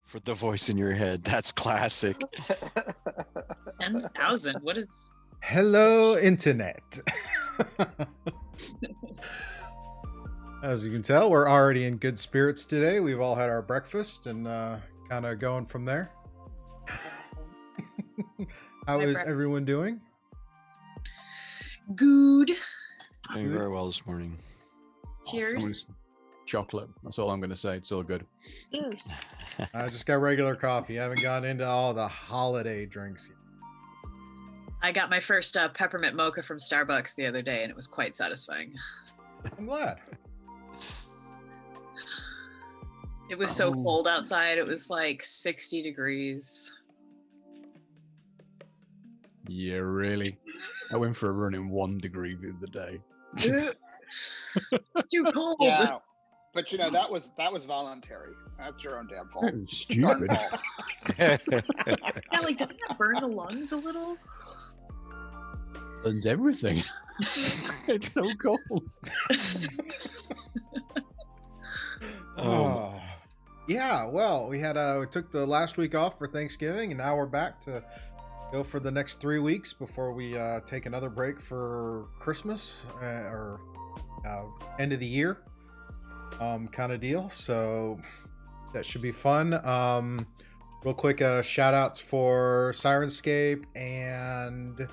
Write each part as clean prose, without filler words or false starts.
for the voice in your head. That's classic. 10,000. What is? Hello, Internet. As you can tell, we're already in good spirits today. We've all had our breakfast and kind of going from there. How is everyone doing? Good. Doing very well this morning. Cheers. Awesome. Chocolate. That's all I'm going to say. It's all good. Cheers. I just got regular coffee. I haven't gone into all the holiday drinks yet. I got my first peppermint mocha from Starbucks the other day, and it was quite satisfying. I'm glad. It was so cold outside. It was like 60 degrees. Yeah, really. I went for a run in 1 degree the other day. It's too cold. Yeah, but you know that was voluntary. That's your own damn fault. That was stupid. Yeah, like doesn't that burn the lungs a little? Burns everything. It's so cold. Yeah, well, we took the last week off for Thanksgiving, and now we're back to go for the next 3 weeks before we take another break for Christmas or end of the year kind of deal. So that should be fun. Real quick, shout outs for Syrinscape and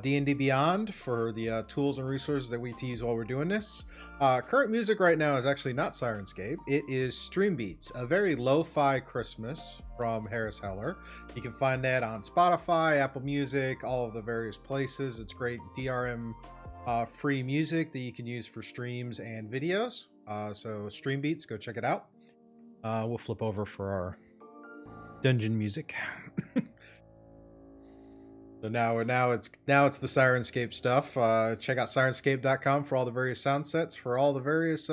D&D Beyond for the tools and resources that we use while we're doing this. Current music right now is actually not Syrinscape. It is Stream Beats, a very lo-fi Christmas from Harris Heller. You can find that on Spotify, Apple Music, all of the various places. It's great DRM free music that you can use for streams and videos. So Stream Beats, go check it out. We'll flip over for our dungeon music. So now it's the Syrinscape stuff. Check out Syrinscape.com for all the various sound sets for all the various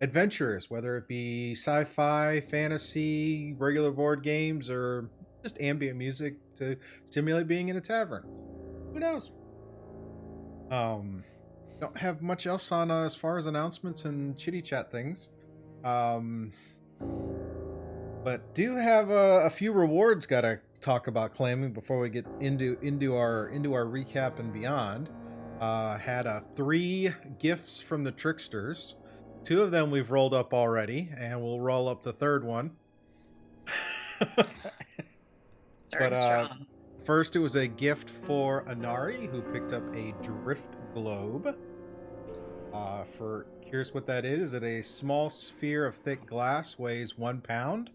adventures, whether it be sci-fi, fantasy, regular board games, or just ambient music to stimulate being in a tavern. Who knows? Don't have much else on as far as announcements and chitty chat things. But do have a few rewards gotta talk about claiming before we get into our recap and beyond. Had 3 gifts from the Tricksters. 2 of them we've rolled up already, and we'll roll up the 3rd one. But first it was a gift for Anari, who picked up a drift globe. For curious what that is it a small sphere of thick glass, weighs 1 pound.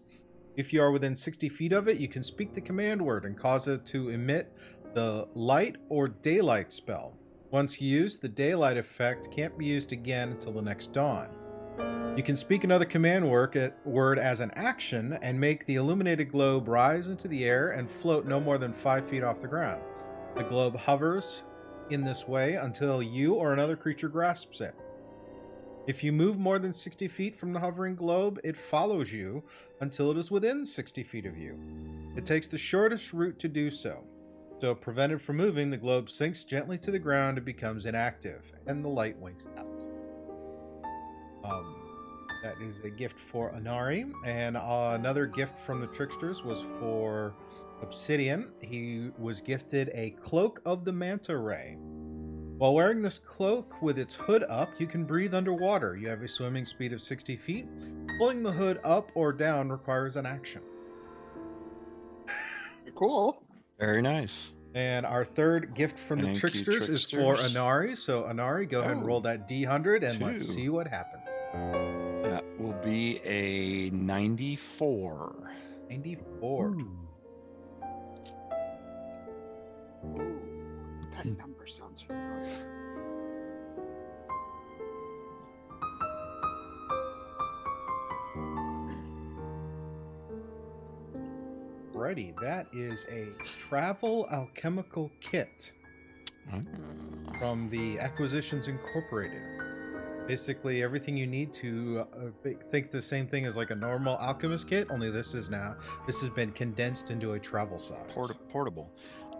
If you are within 60 feet of it, you can speak the command word and cause it to emit the light or daylight spell. Once used, the daylight effect can't be used again until the next dawn. You can speak another command word as an action and make the illuminated globe rise into the air and float no more than 5 feet off the ground. The globe hovers in this way until you or another creature grasps it. If you move more than 60 feet from the hovering globe, it follows you until it is within 60 feet of you. It takes the shortest route to do so. So, prevented from moving, the globe sinks gently to the ground and becomes inactive, and the light winks out. That is a gift for Anari. And another gift from the Tricksters was for Obsidian. He was gifted a Cloak of the Manta Ray. While wearing this cloak with its hood up, you can breathe underwater. You have a swimming speed of 60 feet. Pulling the hood up or down requires an action. Cool. Very nice. And our 3rd gift from the Tricksters is for Anari. So Anari, go ahead and roll that D100 and let's see what happens. That will be a 94. 94. Ooh, that number sounds familiar. Alrighty, that is a travel alchemical kit from the Acquisitions Incorporated. Basically, everything you need to think the same thing as like a normal alchemist kit, only this has been condensed into a travel size. Portable.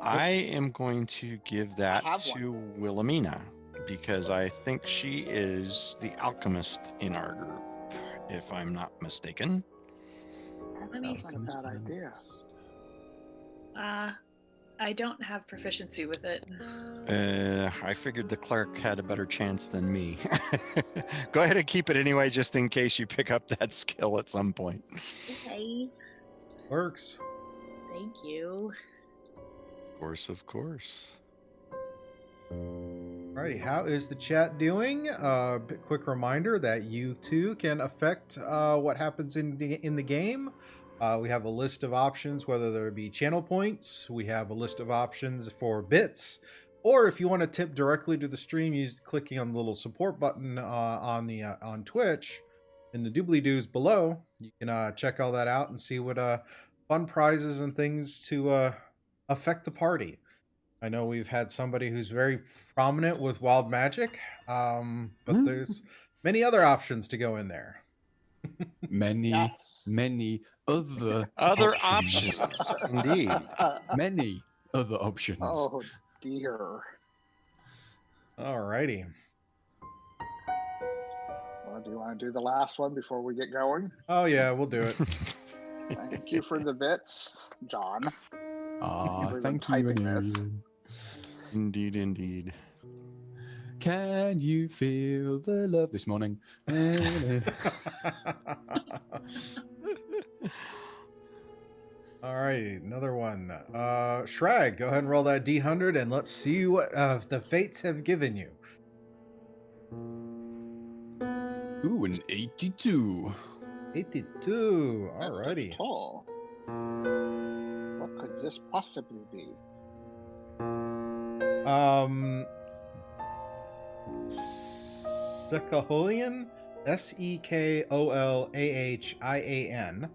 I am going to give that to Wilhelmina because I think she is the alchemist in our group, if I'm not mistaken. Let me That's not a bad idea. I don't have proficiency with it. I figured the clerk had a better chance than me. Go ahead and keep it anyway, just in case you pick up that skill at some point. Okay. Works. Thank you. Of course. Alrighty, how is the chat doing? Quick reminder that you too can affect what happens in the game. We have a list of options, whether there be channel points. We have a list of options for bits, or if you want to tip directly to the stream, use clicking on the little support button on Twitch in the doobly-doos below. You can check all that out and see what fun prizes and things to affect the party. I know we've had somebody who's very prominent with wild magic, but there's many other options to go in there. Many other options. Indeed. Many other options. Oh dear. Alrighty. Well, do you want to do the last one before we get going? Oh yeah, we'll do it. Thank you for the bits, John. Thank you. Indeed. Can you feel the love this morning? All right, another one. Shrag, go ahead and roll that D100 and let's see what the fates have given you. Ooh, an 82. 82. Alrighty. Tall. What could this possibly be? Sekaholian, Sekolaahian,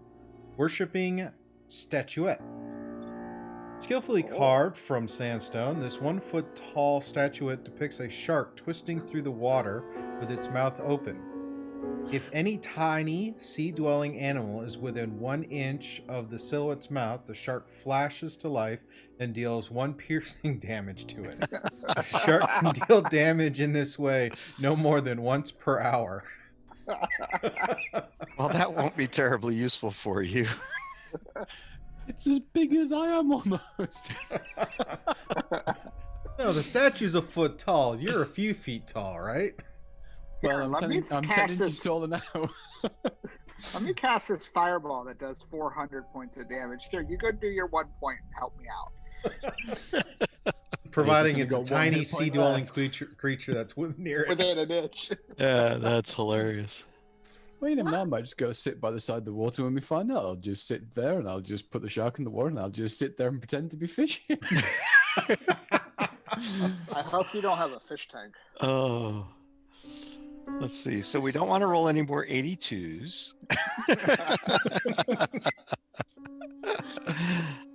worshipping statuette. Skillfully carved from sandstone, this 1 foot tall statuette depicts a shark twisting through the water with its mouth open. If any tiny sea-dwelling animal is within 1 inch of the silhouette's mouth, the shark flashes to life and deals 1 piercing damage to it. A shark can deal damage in this way no more than once per hour. Well, that won't be terribly useful for you. It's as big as I am almost. No, the statue's a foot tall. You're a few feet tall, right? Well, Here, I'm 10 inches taller now. Let me cast this fireball that does 400 points of damage. Here, you go do your 1 point and help me out. Providing it's a got 1 tiny hit point sea-dwelling left. creature that's near it. Within an inch. Yeah, that's hilarious. Well, you never know, I might just go sit by the side of the water when we find out. I'll just sit there and I'll just put the shark in the water and I'll just sit there and pretend to be fishing. I hope you don't have a fish tank. Oh. Let's see. So we don't want to roll any more 82s.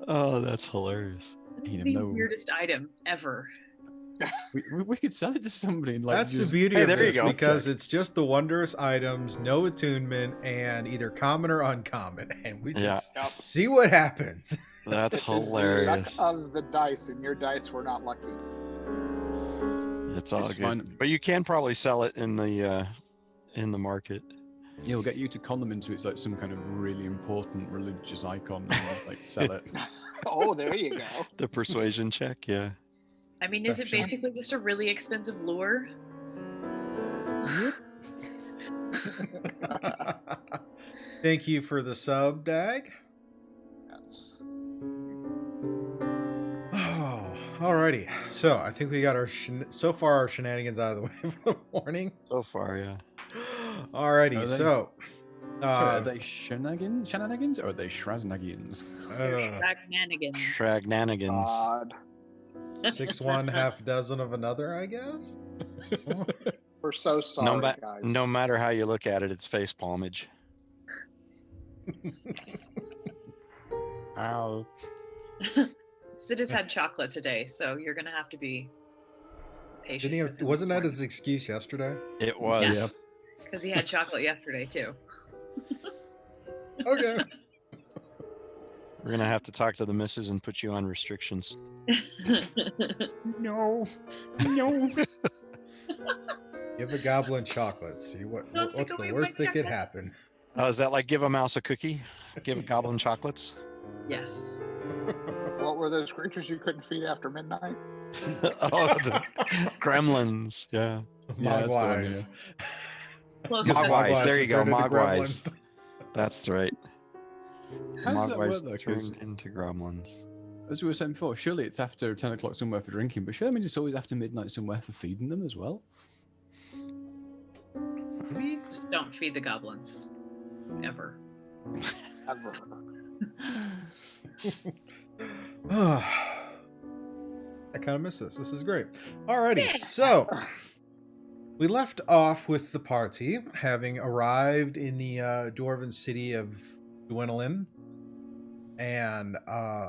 Oh, that's hilarious. The weirdest item ever. We could sell it to somebody. And That's the beauty of this, because it's just the wondrous items, no attunement, and either common or uncommon, and we just see what happens. That's hilarious. Luck of the dice, and your dice were not lucky. It's all good, fine. But you can probably sell it in the market. Yeah, we'll get you to con them into it's like some kind of really important religious icon, and like sell it. Oh, there you go. The persuasion check, yeah. I mean, is it basically just a really expensive lure? Thank you for the sub, Dag. Yes. Oh, alrighty. So I think we got our our shenanigans out of the way for the morning. So far, yeah. Alrighty, so are they shenanigans or are they shraznagins? Shenanigans. God. 6 1, half dozen of another, I guess. We're so sorry, guys. No matter how you look at it, it's face palmage. Ow. Sid has had chocolate today, so you're gonna have to be patient. Wasn't that his excuse yesterday? It was. Yeah. Because he had chocolate yesterday too. Okay. We're gonna have to talk to the missus and put you on restrictions. No. Give a goblin chocolate. See what's the worst that could happen. Is that like give a mouse a cookie? Give a goblin chocolates? Yes. What were those creatures you couldn't feed after midnight? Oh, the gremlins. Yeah. Yeah, that's the one, Mogwais. Close Mogwais. There you go. turned into Mogwais. gremlins. That's right. How does that work, Mogwais though? 'Cause turned into gremlins. as we were saying before, surely it's after 10 o'clock somewhere for drinking, but surely that means it's always after midnight somewhere for feeding them as well. Maybe? Just don't feed the goblins. Ever. Ever. I kind of miss this. This is great. Alrighty, so we left off with the party having arrived in the dwarven city of Gwendolyn and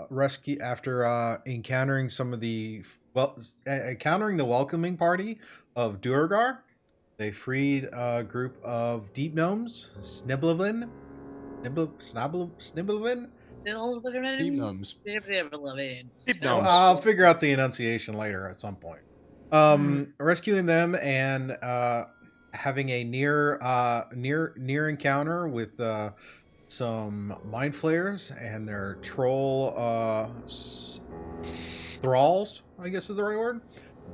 rescue after encountering some of the encountering the welcoming party of Duergar. They freed a group of deep gnomes, Sniblivin. Sniblivin? Deep gnomes. Deep gnomes. I'll figure out the enunciation later at some point. Rescuing them and having a near encounter with some mind flayers and their troll thralls, I guess is the right word.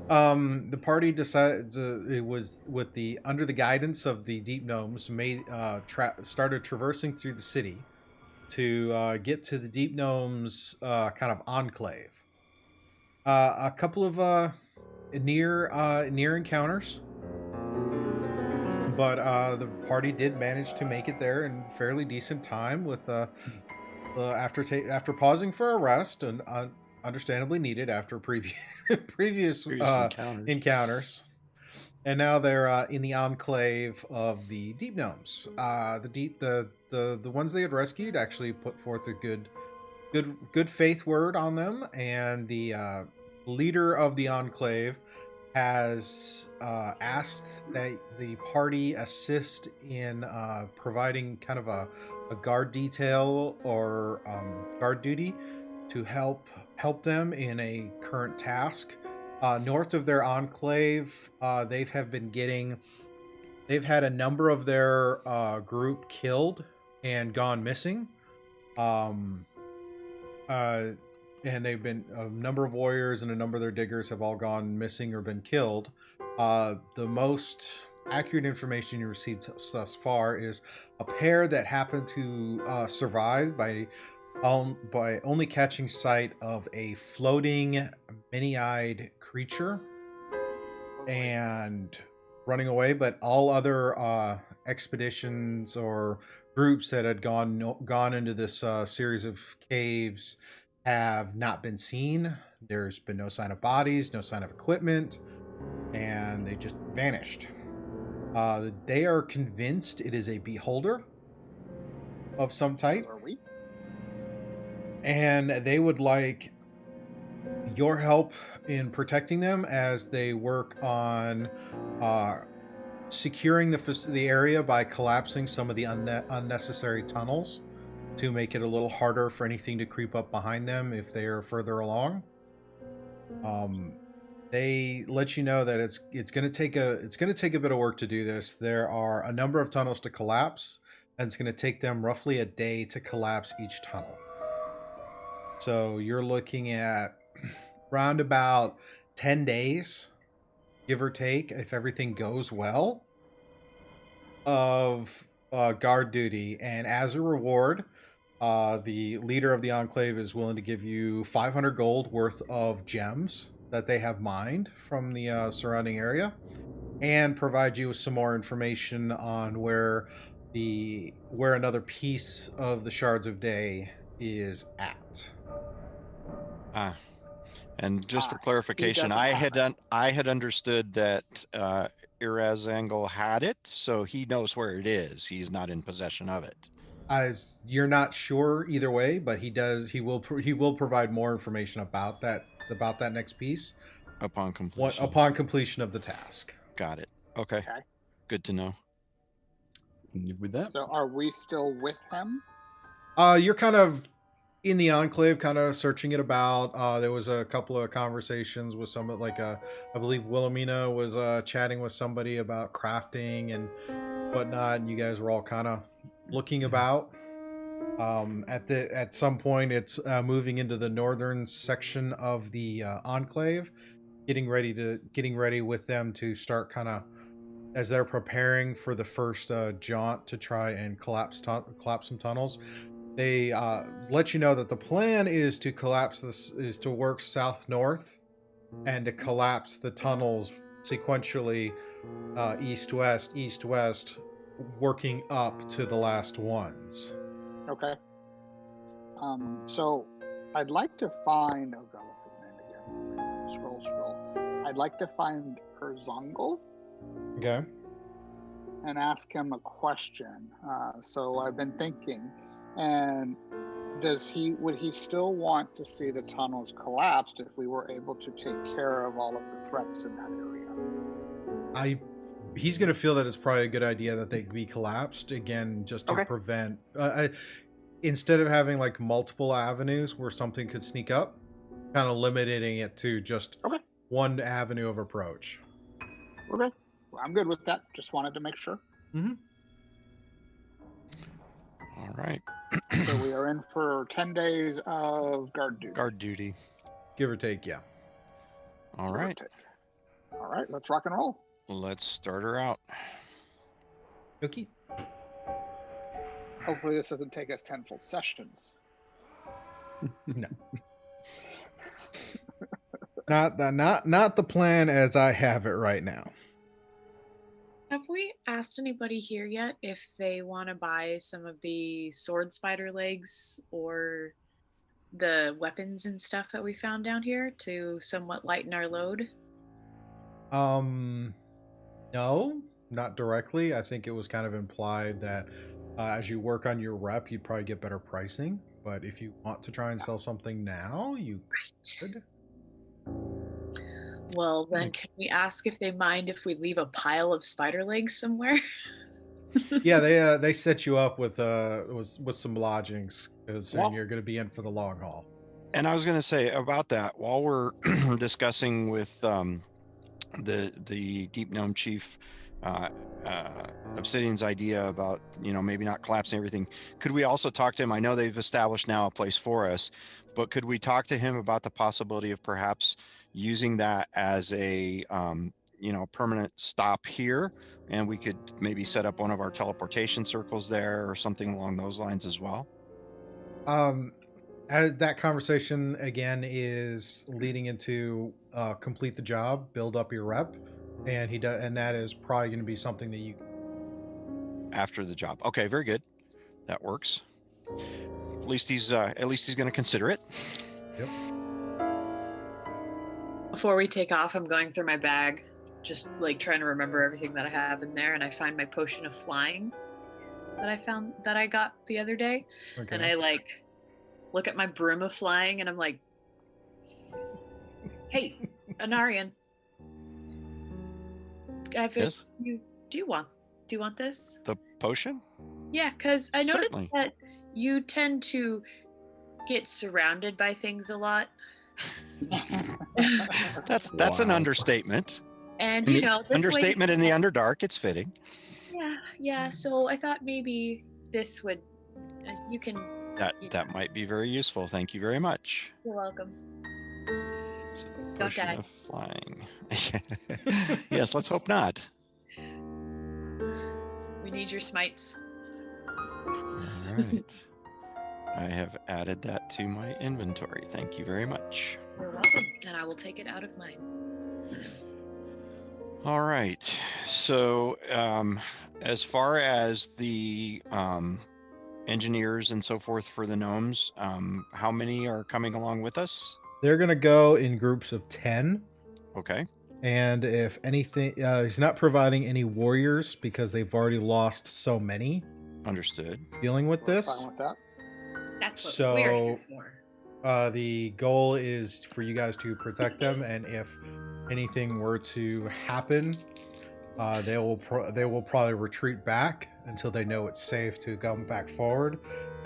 The party decided it was with the under the guidance of the deep gnomes started traversing through the city to get to the deep gnomes kind of enclave. A couple of near encounters, but the party did manage to make it there in fairly decent time with after pausing for a rest and understandably needed after previous encounters. And now they're in the enclave of the deep gnomes. The ones they had rescued actually put forth a good faith word on them, and the leader of the enclave has asked that the party assist in providing kind of a guard detail or guard duty to help them in a current task. North of their enclave, they've had a number of their group killed and gone missing. And they've been a number of warriors and a number of their diggers have all gone missing or been killed. The most accurate information you received thus far is a pair that happened to survive by only catching sight of a floating many-eyed creature and running away, but all other expeditions or groups that had gone into this series of caves have not been seen. There's been no sign of bodies, no sign of equipment, and they just vanished. They are convinced it is a beholder of some type. Are we? And they would like your help in protecting them as they work on securing the area by collapsing some of the unnecessary tunnels to make it a little harder for anything to creep up behind them if they are further along. They let you know that it's going to take a bit of work to do this. There are a number of tunnels to collapse, and it's going to take them roughly a day to collapse each tunnel. So you're looking at round about 10 days, give or take, if everything goes well, of guard duty. And as a reward, the leader of the enclave is willing to give you 500 gold worth of gems that they have mined from the surrounding area, and provide you with some more information on where another piece of the Shards of Day is at. And just for clarification, I had understood that Irazangle had it, so he knows where it is. He's not in possession of it. As you're not sure either way, but he will provide more information about that next piece upon completion. Upon completion of the task. Got it. Okay. Good to know. With that, So are we still with him? You're kind of in the enclave, kind of searching it about. There was a couple of conversations with some, I believe Wilhelmina was chatting with somebody about crafting and whatnot, and you guys were all kind of looking about. At some point, it's moving into the northern section of the enclave, getting ready with them to start kind of as they're preparing for the first jaunt to try and collapse some tunnels. They let you know that the plan is to work south north and to collapse the tunnels sequentially east west, working up to the last ones. Okay. So I'd like to find. Oh God, what's his name again? Scroll. I'd like to find Erzongel. Okay. And ask him a question. So I've been thinking, and would he still want to see the tunnels collapsed if we were able to take care of all of the threats in that area? He's going to feel that it's probably a good idea that they be collapsed again, just to prevent. Instead of having like multiple avenues where something could sneak up, kind of limiting it to just one avenue of approach. Okay. Well, I'm good with that. Just wanted to make sure. Mm-hmm. All right. So we are in for 10 days of guard duty. Guard duty. Give or take, yeah. All right. All right, let's rock and roll. Let's start her out. Okay. Hopefully this doesn't take us 10 full sessions. No. Not the plan as I have it right now. Have we asked anybody here yet if they want to buy some of the sword spider legs or the weapons and stuff that we found down here to somewhat lighten our load? No, not directly. I think it was kind of implied that as you work on your rep, you'd probably get better pricing. But if you want to try and sell something now, you could. Well, then can we ask if they mind if we leave a pile of spider legs somewhere? Yeah, they set you up with some lodgings because you're going to be in for the long haul. And I was going to say about that while we're discussing with the Deep Gnome Chief Obsidian's idea about maybe not collapsing everything. Could we also talk to him? I know they've established now a place for us, but could we talk to him about the possibility of perhaps using that as a permanent stop here, and we could maybe set up one of our teleportation circles there or something along those lines as well? That conversation again is leading into complete the job, build up your rep, and that is probably going to be something that you after the job. Okay, very good. That works. At least he's going to consider it. Yep. Before we take off, I'm going through my bag, just like trying to remember everything that I have in there, and I find my potion of flying that I got the other day. Okay. And I look at my broom of flying and I'm like, hey, Anarian. Yes? Do you want this? The potion? Yeah, because I noticed Certainly. that you tend to get surrounded by things a lot. That's an understatement. And this understatement way, in the Underdark, it's fitting. Yeah. So I thought maybe this would you can. That might be very useful. Thank you very much. You're welcome. Potion of flying. Yes, let's hope not. We need your smites. All right. I have added that to my inventory. Thank you very much. You're welcome. And I will take it out of mine. All right. So as far as the engineers and so forth for the gnomes, how many are coming along with us? They're going to go in groups of 10. Okay. And if anything, he's not providing any warriors because they've already lost so many. Understood. Dealing with this. Fine with that. That's what we're here for. The goal is for you guys to protect them, and if anything were to happen, they will probably retreat back until they know it's safe to come back forward,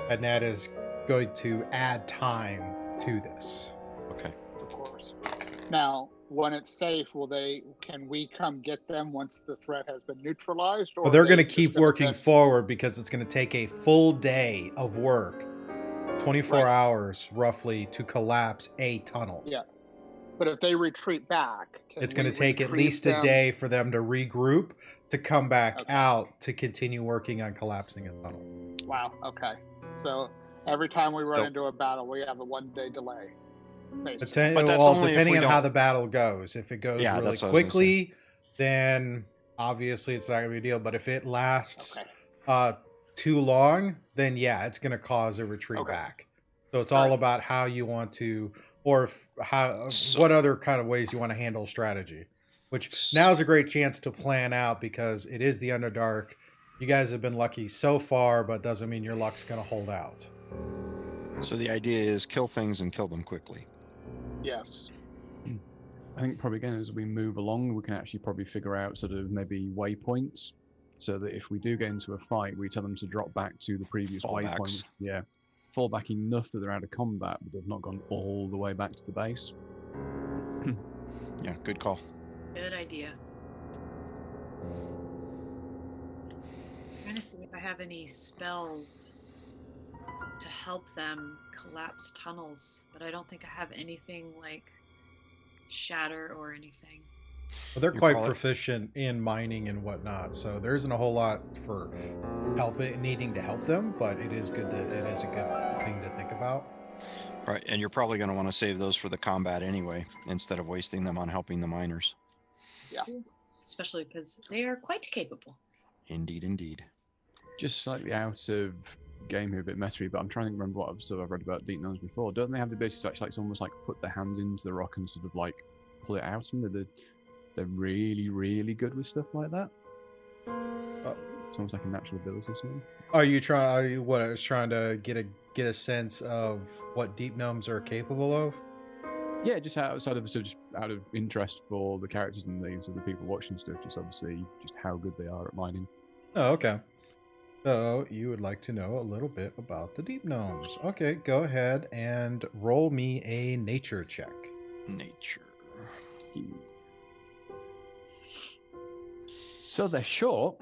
and that is going to add time to this. Okay. Of course. Now, when it's safe, can we come get them once the threat has been neutralized? Or Well, they're are going to they just keep gonna working then- forward because it's going to take a full day of work, 24 Right. hours roughly, to collapse a tunnel. Yeah. But if they retreat back, It's going to we take at retrieve least a them? day for them to regroup, to come back Okay. out to continue working on collapsing a tunnel. Wow. Okay. So every time we run So- into a battle, we have a 1-day delay. basically. But that's Well, only if depending we on how don't- the battle goes. If it goes Yeah, really that's what I was gonna say. quickly, then obviously it's not going to be a deal. But if it lasts Okay. too long, then yeah, it's going to cause a retreat Okay. back. So it's All all right. about how you want to, or So- what other kind of ways you want to handle strategy. Which now is a great chance to plan out because it is the Underdark. You guys have been lucky so far, but doesn't mean your luck's going to hold out. So the idea is kill things and kill them quickly. Yes. I think probably again as we move along, we can actually probably figure out sort of maybe waypoints, so that if we do get into a fight, we tell them to drop back to the previous waypoint. Fallbacks. Yeah, fall back enough that they're out of combat, but they've not gone all the way back to the base. Yeah, good call. Good idea. Trying to see if I have any spells to help them collapse tunnels, but I don't think I have anything like shatter or anything. Well, they're You're quite probably- proficient in mining and whatnot, so there isn't a whole lot for needing to help them, but it is a good thing to think about. Right, and you're probably going to want to save those for the combat anyway, instead of wasting them on helping the miners. Yeah. Especially because they are quite capable. Indeed, indeed. Just slightly out of game here, a bit meta, but I'm trying to remember what I've read about deep gnomes before. Don't they have the ability to actually like almost like put their hands into the rock and sort of like pull it out? And they're really, really good with stuff like that. It's almost like a natural ability or something. Are you trying to get a sense of what deep gnomes are capable of? Yeah, just outside of just out of interest for the characters and the people watching stuff, just obviously just how good they are at mining. Oh, okay. So you would like to know a little bit about the deep gnomes. Okay, go ahead and roll me a nature check. Nature. So they're short.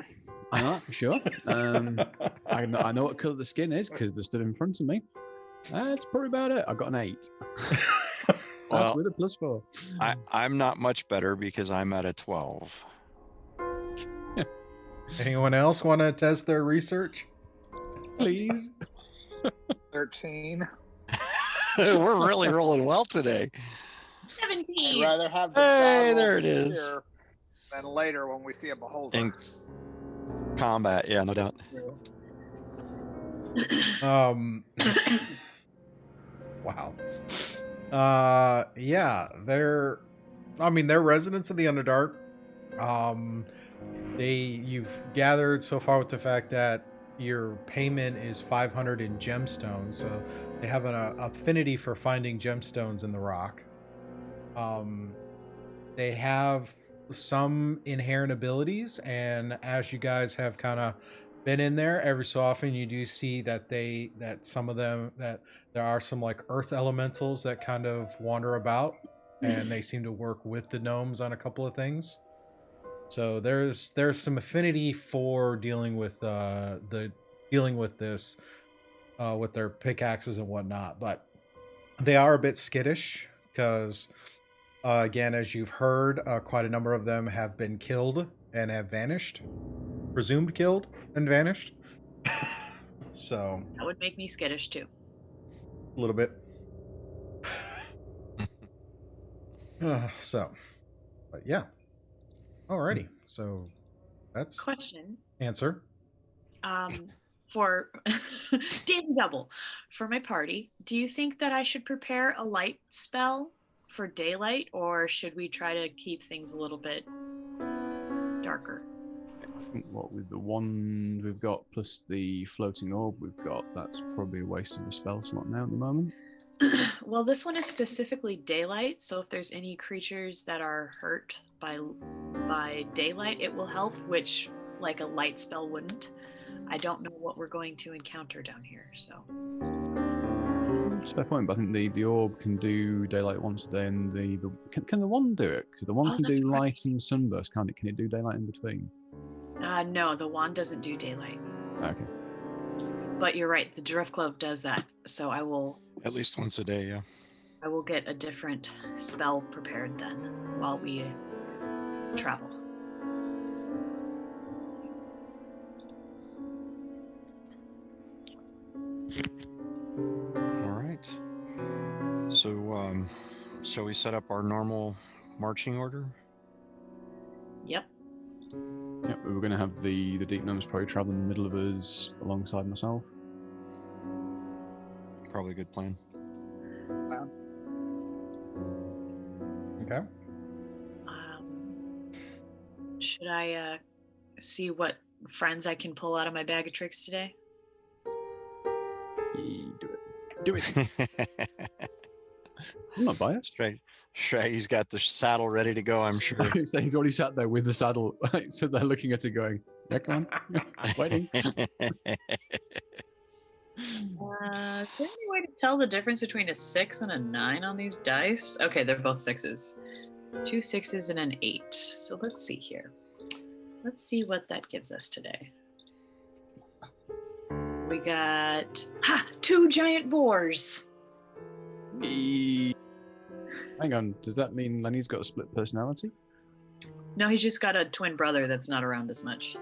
I know that for sure. I know what colour the skin is because they're stood in front of me. That's probably about it. I got an 8. That's Well, with a +4. I'm not much better because I'm at a 12. Anyone else want to test their research? Please. 13. We're really rolling well today. I'd 17. rather have the Hey, battle there it is. here than later when we see a beholder. In combat, yeah, no doubt. Wow. Yeah, they're residents of the Underdark. You've gathered so far with the fact that your payment is 500 in gemstones, so they have an affinity for finding gemstones in the rock. They have some inherent abilities, and as you guys have kind of been in there, every so often you do see that some of them, that there are some like earth elementals that kind of wander about, and they seem to work with the gnomes on a couple of things. So there's some affinity for dealing with this with their pickaxes and whatnot, but they are a bit skittish because again, as you've heard, quite a number of them have been killed and have vanished, presumed killed and vanished. So That would make me skittish too. a little bit. But yeah. Alrighty. So that's Question. answer. For Daily Double, for my party, do you think that I should prepare a light spell for daylight, or should we try to keep things a little bit darker? I think what with the one we've got plus the floating orb we've got, that's probably a waste of a spell slot now at the moment. Well, this one is specifically daylight, so if there's any creatures that are hurt by daylight, it will help, which like a light spell wouldn't. I don't know what we're going to encounter down here, so. That's a fair point, but I think the orb can do daylight once a day, and can the wand do it? Because the wand Oh, can that's do right. light and sunburst, can't it? Can it do daylight in between? No, the wand doesn't do daylight. Okay. But you're right, the drift glove does that. So I will At least once a day, yeah. I will get a different spell prepared then while we travel. All right. So, shall we set up our normal marching order? Yep. Yep, we were going to have the deep gnomes probably travel in the middle of us alongside myself. Probably a good plan. Okay. Should I see what friends I can pull out of my bag of tricks today? Do it. I'm not biased. Right. He's got the saddle ready to go, I'm sure. So he's already sat there with the saddle, so they're looking at it going, yeah, come on, waiting. Is there any way to tell the difference between a 6 and a 9 on these dice? Okay, they're both 6s. 2 6s and an 8. So let's see here. Let's see what that gives us today. We got 2 giant boars. Hang on, does that mean Lenny's got a split personality? No, he's just got a twin brother that's not around as much.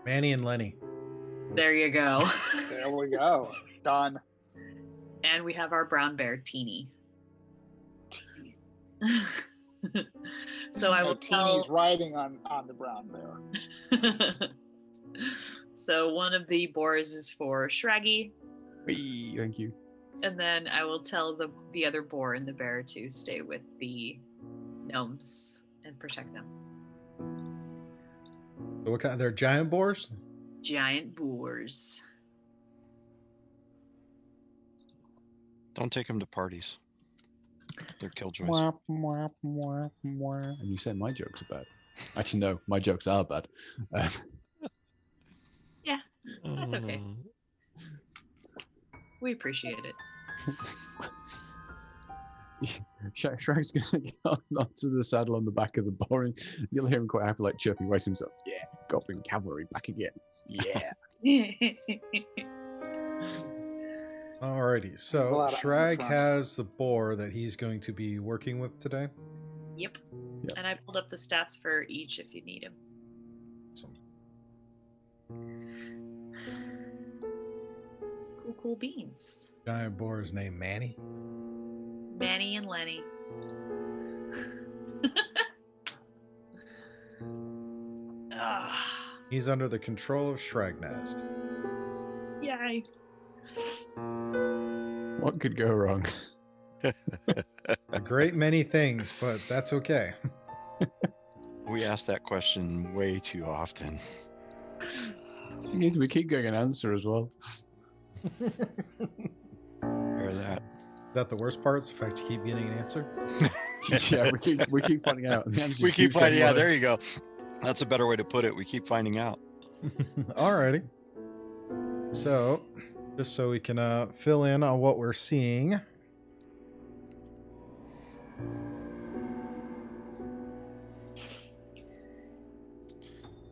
Manny and Lenny. There you go. There we go. Done. And we have our brown bear, Teeny. So I will Teeny's tell... riding on the brown bear. So one of the boars is for Shraggy. Thank you. And then I will tell the other boar and the bear to stay with the gnomes and protect them. So what kind? They're giant boars. Giant boars. Don't take them to parties. They're killjoys. And you say my jokes are bad. Actually, no, my jokes are bad. Yeah, that's okay. We appreciate it. Shrag's gonna get onto the saddle on the back of the boar, and you'll hear him quite happy, like chirping away to himself. Yeah, goblin cavalry back again. Yeah. Alrighty, so Shrag has the boar that he's going to be working with today. Yep. And I pulled up the stats for each if you need them. Awesome. Cool beans. Giant boar is named Manny. Manny and Lenny. He's under the control of Shragnast. Yay. What could go wrong? A great many things, but that's okay. We ask that question way too often. Thing is, we keep getting an answer as well. Hear that? Is that the worst part? Is the fact you keep getting an answer? Yeah, we keep finding out. We keep finding out. There you go. That's a better way to put it. We keep finding out. Alrighty. So, just so we can fill in on what we're seeing.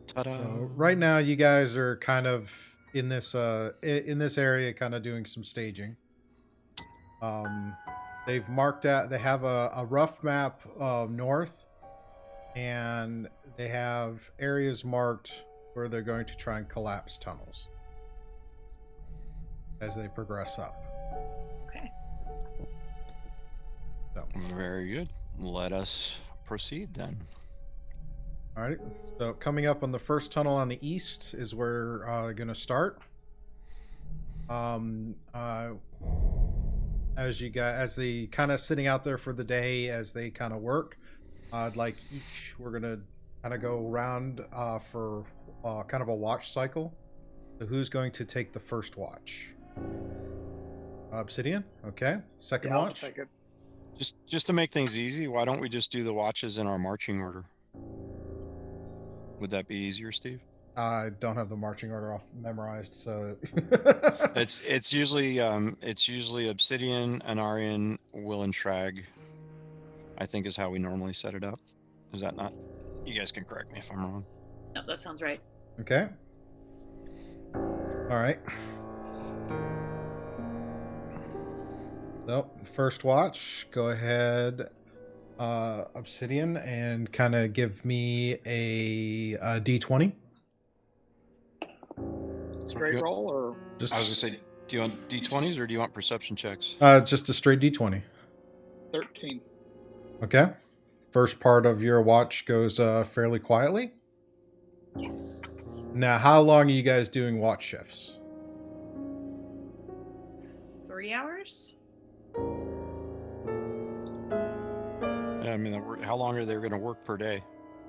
Ta-da. So right now, you guys are kind of in this area, kind of doing some staging. They've marked out. They have a rough map north, and they have areas marked where they're going to try and collapse tunnels as they progress up. Okay. So. Very good. Let us proceed then. All right. So coming up on the first tunnel on the east is where they're going to start. As they kind of sitting out there for the day, as they kind of work, we're going to kind of go around for kind of a watch cycle. So who's going to take the first watch? Obsidian. Okay. Second watch. I'll take it. Just to make things easy, why don't we just do the watches in our marching order? Would that be easier, Steve? I don't have the marching order off memorized, so It's usually Obsidian, Anarian, Will, and Shrag. I think is how we normally set it up. Is that not? You guys can correct me if I'm wrong. No, that sounds right. Okay. All right. So, first watch, go ahead, Obsidian, and kind of give me a D20. Straight Good. roll or Just, I was gonna say, do you want D20s or do you want perception checks? just a straight D20. 13. Okay. First part of your watch goes fairly quietly. Yes. Now, how long are you guys doing watch shifts? 3 hours? Yeah, I mean, how long are they going to work per day?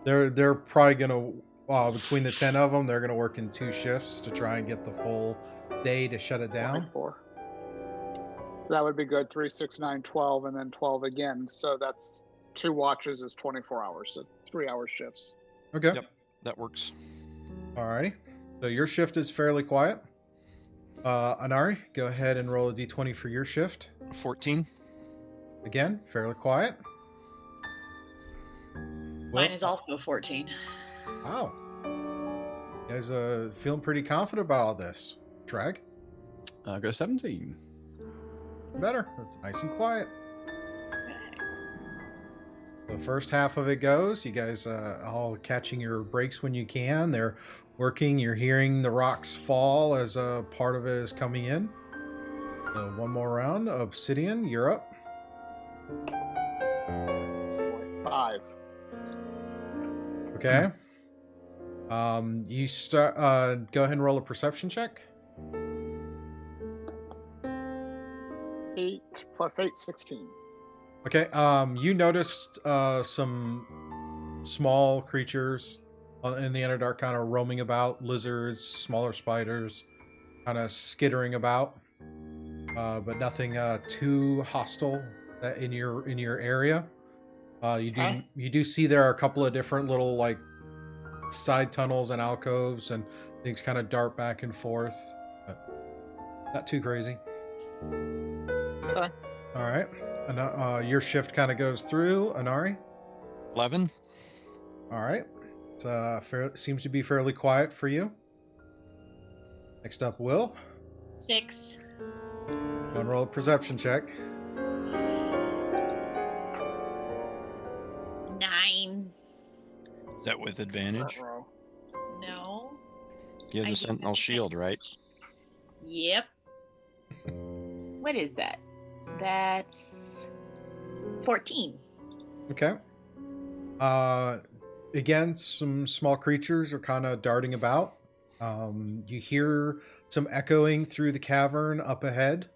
They're probably gonna between the 10 of them, they're gonna work in 2 shifts to try and get the full day to shut it down. 24. So that would be good. 3, 6, 9, 12, and then 12 again. So that's 2 watches is 24 hours. So 3-hour shifts. Okay. Yep, that works. Alrighty. So your shift is fairly quiet. Anari, go ahead and roll a d20 for your shift. 14. Again, fairly quiet. Mine is also 14. Wow. You guys feeling pretty confident about all this. Trag? I got 17. Better. That's nice and quiet. The first half of it goes. You guys all catching your breaks when you can. They're working. You're hearing the rocks fall as a part of it is coming in. So one more round. Obsidian, you're up. 5. Okay. You start. Go ahead and roll a perception check. 8 plus 8, 16. Okay. You noticed some small creatures in the Underdark, kind of roaming about. Lizards, smaller spiders, kind of skittering about, but nothing too hostile in your area. You do see there are a couple of different little like side tunnels and alcoves and things kind of dart back and forth, but not too crazy. Okay. All right. And your shift kind of goes through. Anari? 11. All right. It seems to be fairly quiet for you. Next up, Will. 6. Go and roll a perception check. 9. Is that with advantage? Front row. No. You have I the do Sentinel have Shield, right? Yep. What is that? That's 14. Okay. Again, some small creatures are kind of darting about. You hear some echoing through the cavern up ahead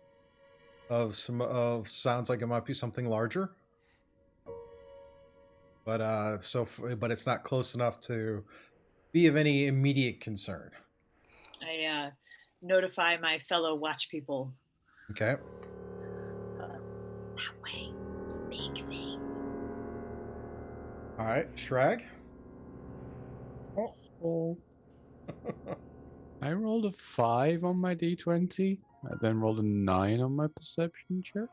of sounds like it might be something larger. But but it's not close enough to be of any immediate concern. I notify my fellow watch people. Okay. That way. Big thing. All right, Shrag. I rolled a 5 on my d20. I then rolled a 9 on my perception check.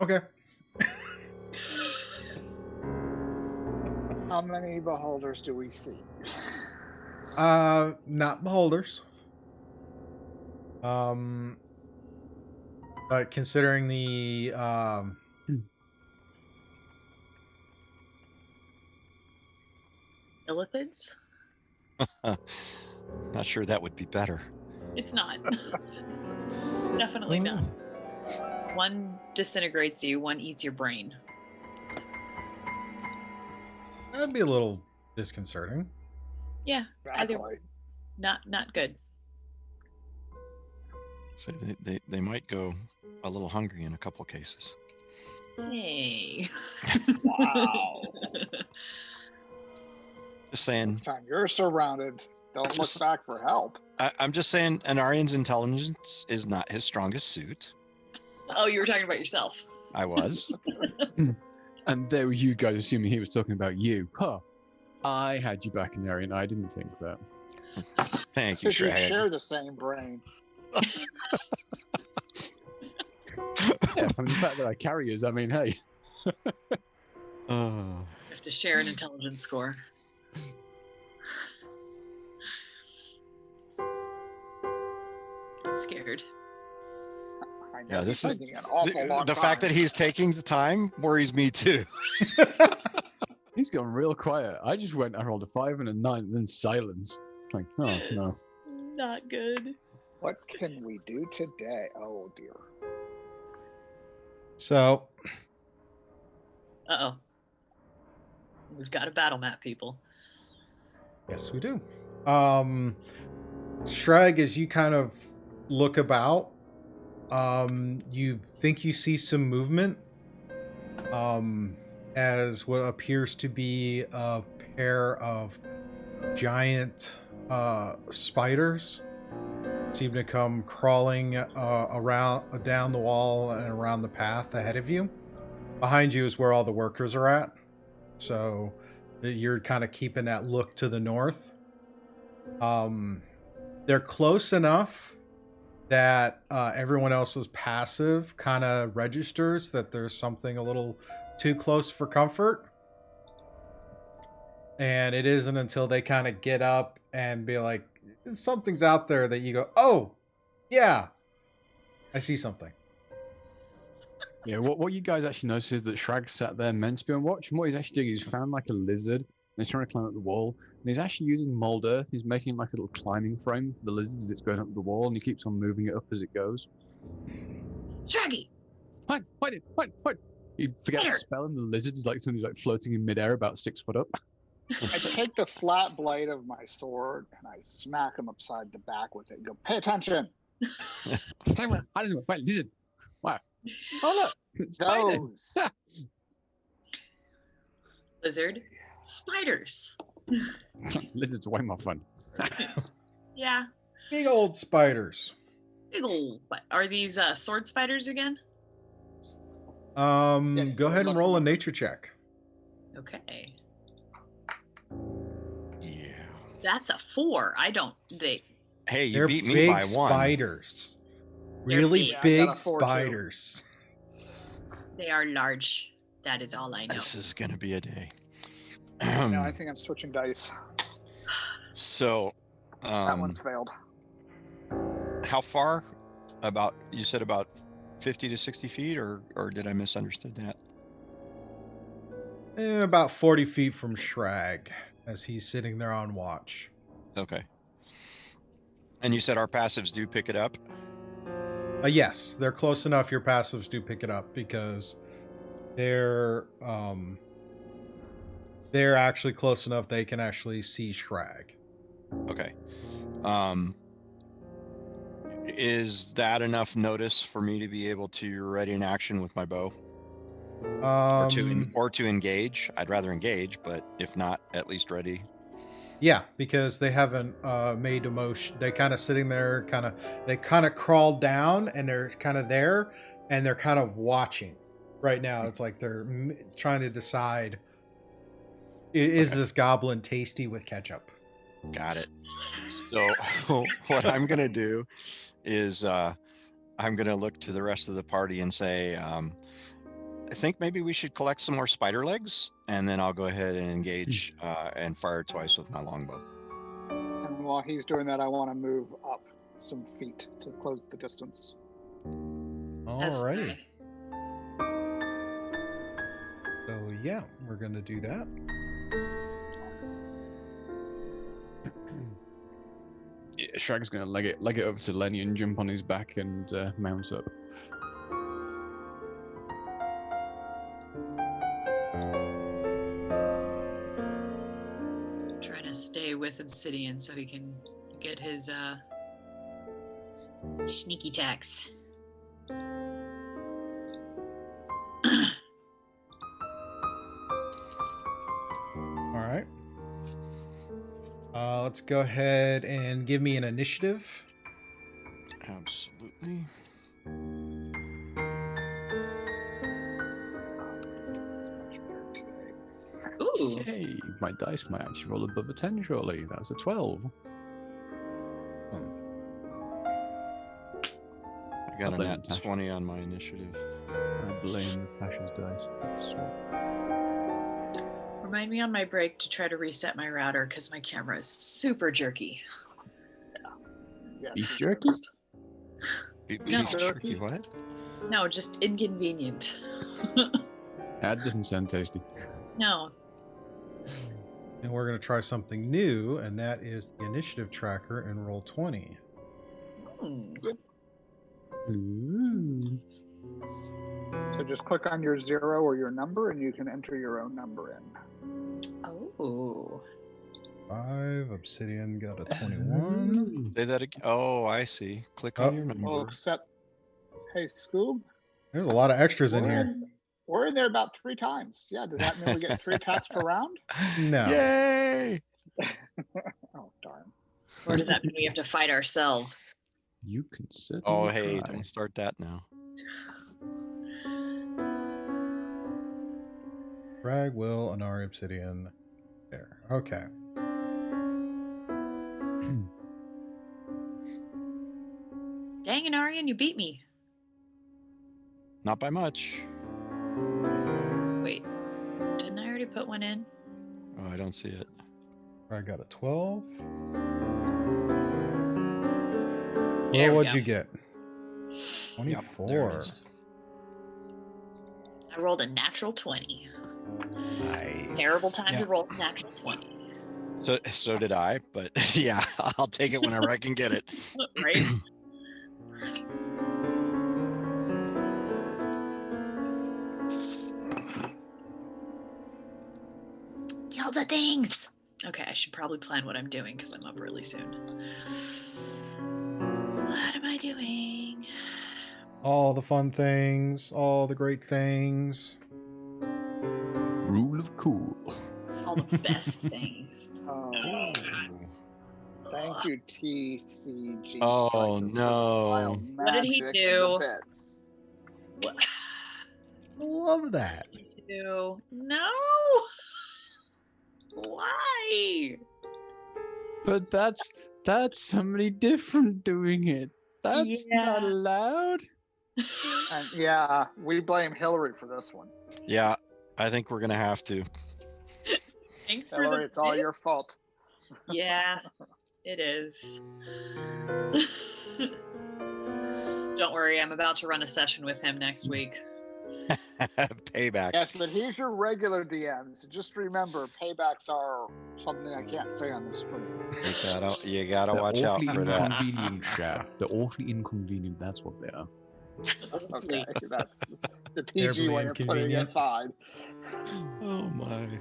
Okay. How many beholders do we see? Not beholders. But considering the Illithids? Not sure that would be better. It's not. Definitely not. One disintegrates you, one eats your brain. that'd be a little disconcerting. Yeah, either Exactly. not good. So they might go a little hungry in a couple cases. Hey. Wow. Just saying. Next time you're surrounded, don't look Just- back for help. I'm just saying Anarian's intelligence is not his strongest suit. Oh, you were talking about yourself. I was. And there were you guys assuming he was talking about you. Huh. I had you back in there, and I didn't think that. Thank you, Because you Shrag. share the same brain. Yeah, I mean, the fact that I carry is, I mean, hey. You have to share an intelligence score. I'm scared. I know Yeah, this he's is taking an awful long the fact that time. he's taking the time worries me too. He's gone real quiet. I just went, I rolled a 5 and a 9, and then silence. Like, oh, no. It's not good. What can we do today? Oh dear. So, Uh-oh. We've got a battle map, people. yes, we do. Shrag, as you kind of look about, you think you see some movement, as what appears to be a pair of giant spiders seem to come crawling around down the wall and around the path ahead of you. Behind you is where all the workers are at, so you're kind of keeping that look to the north. They're close enough that everyone else's passive kind of registers that there's something a little too close for comfort. And it isn't until they kind of get up and be like, something's out there, that you go, oh, yeah, I see something. Yeah, what you guys actually notice is that Shrag sat there meant to be on watch, and what he's actually doing is he's found like a lizard, and he's trying to climb up the wall, and he's actually using mold earth. He's making like a little climbing frame for the lizard as it's going up the wall, and he keeps on moving it up as it goes. Shaggy! Find it. He forgets to spell, and the lizard is like something like floating in midair about 6 foot up. I take the flat blade of my sword and I smack him upside the back with it and go, pay attention. Wait, lizard. Wow. Oh, look. It's spiders. Those. Lizard. Spiders. Lizards are way more fun. Yeah. Big old spiders. Big ol'. Are these sword spiders again? Go ahead and roll a nature check. Okay. Yeah. That's a 4. Hey, you They're beat me big by one. spiders. They're Really big. I big got a 4 too. spiders. They are large. That is all I know. This is gonna be a day. No, I think I'm switching dice. So, That one's failed. how far? About, you said about 50 to 60 feet, or did I misunderstood that? And about 40 feet from Shrag, as he's sitting there on watch. Okay. And you said our passives do pick it up? Yes, they're close enough. Your passives do pick it up because they're actually close enough they can actually see Shrag. Okay. Is that enough notice for me to be able to ready an action with my bow? Or to engage? I'd rather engage, but if not, at least ready. Yeah, because they haven't made a motion. They kind of sitting there, they kind of crawled down, and they're kind of there, and they're kind of watching. Right now, it's like they're trying to decide: is this goblin tasty with ketchup? Got it. So what I'm gonna do is I'm gonna look to the rest of the party and say, I think maybe we should collect some more spider legs, and then I'll go ahead and engage and fire twice with my longbow. And while he's doing that, I want to move up some feet to close the distance. Alrighty. So yeah, we're gonna do that. Yeah, Shrag's gonna leg it up to Lenny and jump on his back and mount up. Trying to stay with Obsidian so he can get his sneaky attacks. Alright. Let's go ahead and give me an initiative. Absolutely. Ooh, Okay, my dice might actually roll above a 10 shortly. That was a 12. I got a blame nat Natasha. 20 on my initiative. I blame Natasha's dice. That's swap. Remind me on my break to try to reset my router because my camera is super jerky. Yeah, Beef she's jerky? toast. Beef No. jerky, what? No, just inconvenient. That doesn't sound tasty. No. And we're going to try something new, and that is the initiative tracker and roll 20. Ooh. So just click on your 0 or your number, and you can enter your own number in. Oh. 5, Obsidian got a 21. Say that again. Oh, I see. Click Oh. on your number. Well, except, hey, Scoob, There's a lot of extras in we're here. we're in there about 3 times. Yeah, does that mean we get 3 attacks per round? No. Yay! Oh, darn. Or does that mean we have to fight ourselves? You can certainly Oh, hey, try. don't start that now. Frag, Will, Anari, Obsidian. There. Okay. Dang, Anarian, you beat me. Not by much. Wait, didn't I already put one in? Oh, I don't see it. Frag got a 12. There Well, we what'd go. you get? Yep, 24. there it is. I rolled a natural 20. Nice. Terrible time Yeah. to roll a natural 20. So did I, but yeah, I'll take it whenever I can get it. Right? Kill the things. Okay, I should probably plan what I'm doing because I'm up really soon. What am I doing? All the fun things, all the great things. Rule of cool. All the best things. Oh, thank you, TCG. Oh, Striker, for the no. wild What did he magic do? and the bits. What? Love that. No. Why? But that's somebody different doing it. That's not Yeah. allowed. And yeah, we blame Hillary for this one. Yeah, I think we're gonna have to. Thanks for Hillary, the it's all bit. your fault. Yeah, it is. Don't worry, I'm about to run a session with him next week. Payback. Yes, but he's your regular DM, so just remember, paybacks are something I can't say on the stream. You gotta They're watch out awfully for that. inconvenient, chat. They're awfully inconvenient. That's what they are. Okay, that's the Terribly PG way of putting it inconvenient. aside. Oh my.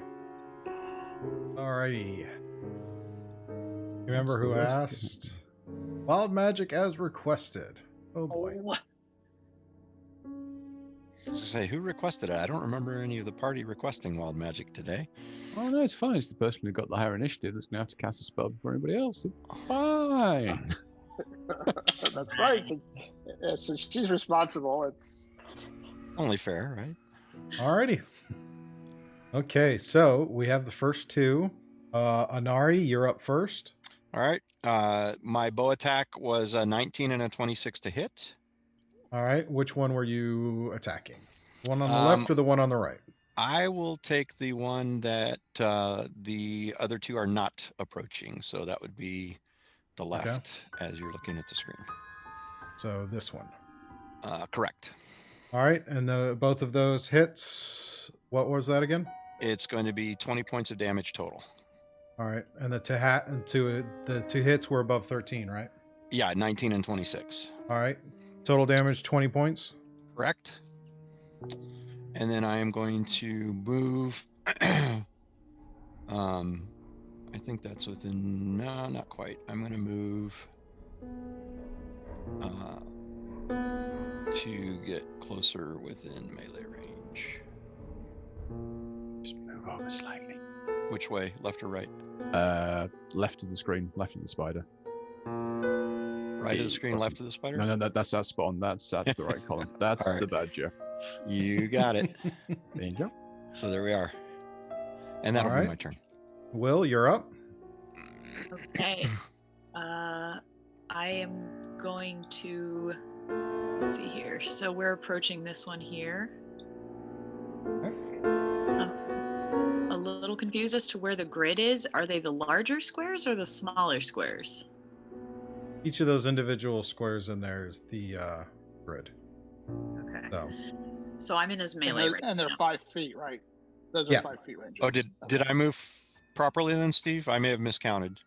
Alrighty. Remember What's the who rest? asked? Wild magic as requested. Oh boy. Oh, I was gonna say, who requested it? I don't remember any of the party requesting wild magic today. Oh no, it's fine. It's the person who got the higher initiative that's gonna have to cast a spell before anybody else. It's fine. That's right. Since she's responsible, it's Only fair, right? Alrighty. Okay, so we have the first two. Anari, you're up first. All right. My bow attack was a 19 and a 26 to hit. All right, which one were you attacking? The one on the left or the one on the right? I will take the one that the other two are not approaching. So that would be the left as you're looking at the screen. So this one. Correct. All right, and both of those hits. What was that again? It's going to be 20 points of damage total. All right, and the two hits were above 13, right? Yeah, 19 and 26. All right, total damage 20 points. Correct. And then I am going to move. I think that's within. No, not quite. I'm going to move to get closer within melee range. Just move over slightly. Which way? Left or right? Left of the screen, left of the spider. Right of the screen, left of the spider? No, that's spot on. That's the right column. That's All right. the badger. You got it. There you go. So there we are. And that'll All be right. my turn. Will, you're up. Okay. I am going to, let's see here. So we're approaching this one here. Okay. I'm a little confused as to where the grid is. Are they the larger squares or the smaller squares? Each of those individual squares in there is the grid. Okay. So I'm in his melee right and they're now. 5 feet, right? Those are Yeah. 5 feet ranges. Oh, did I move properly then, Steve? I may have miscounted.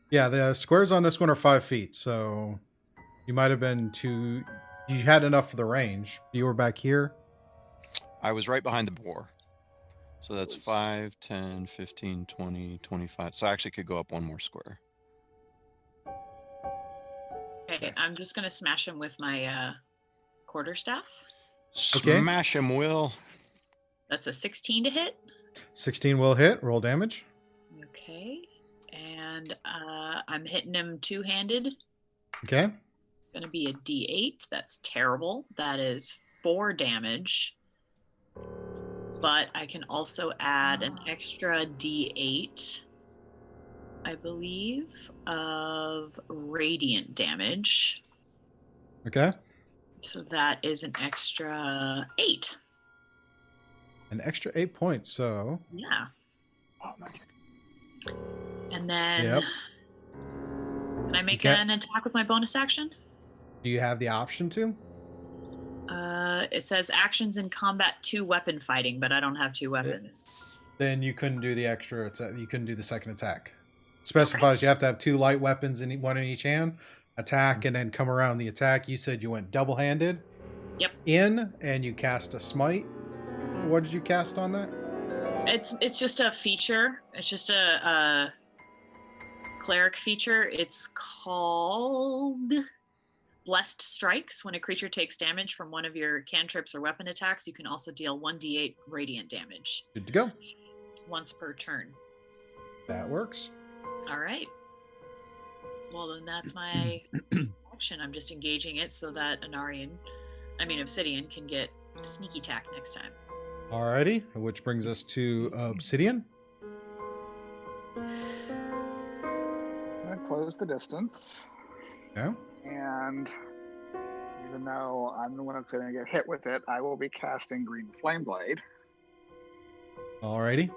yeah, the squares on this one are 5 feet. So you might have been too. You had enough for the range. You were back here. I was right behind the boar. So that's 5, 10, 15, 20, 25. So I actually could go up one more square. Okay, I'm just going to smash him with my quarterstaff. Okay. Smash him, Will. That's a 16 to hit. 16 will hit. Roll damage. Okay. And I'm hitting him two-handed. Okay. Going to be a D8. That's terrible. That is 4 damage. But I can also add an extra D8, I believe, of radiant damage. Okay. So that is an extra 8. An extra 8 points. So Yeah. Oh, magic. And then Yep. can I make Okay. an attack with my bonus action? do you have the option to? It says actions in combat 2 weapon fighting, but I don't have 2 weapons. Then you couldn't do the extra. You couldn't do the second attack. Specifies you have to have 2 light weapons in one in each hand. Attack and then come around the attack. You said you went double-handed. Yep. In and you cast a smite. What did you cast on that? It's just a feature. It's just a cleric feature. It's called Blessed Strikes. When a creature takes damage from one of your cantrips or weapon attacks, you can also deal 1d8 radiant damage. Good to go. Once per turn. That works. All right. Well, then that's my action. I'm just engaging it so that Obsidian can get sneaky attack next time. Alrighty, which brings us to Obsidian. I'm going to close the distance. Yeah. And even though I'm the one that's going to get hit with it, I will be casting Green Flame Blade. Alrighty.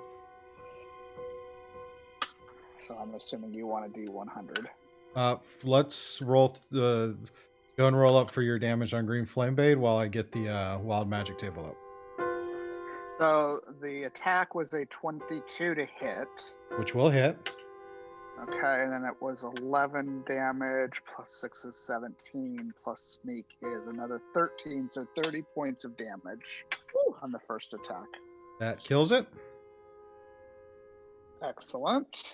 So I'm assuming you want to do 100. Let's roll. Go and roll up for your damage on Green Flame Blade while I get the Wild Magic table up. So the attack was a 22 to hit. Which will hit. Okay, and then it was 11 damage, plus 6 is 17, plus sneak is another 13, so 30 points of damage on the first attack. That kills it. Excellent.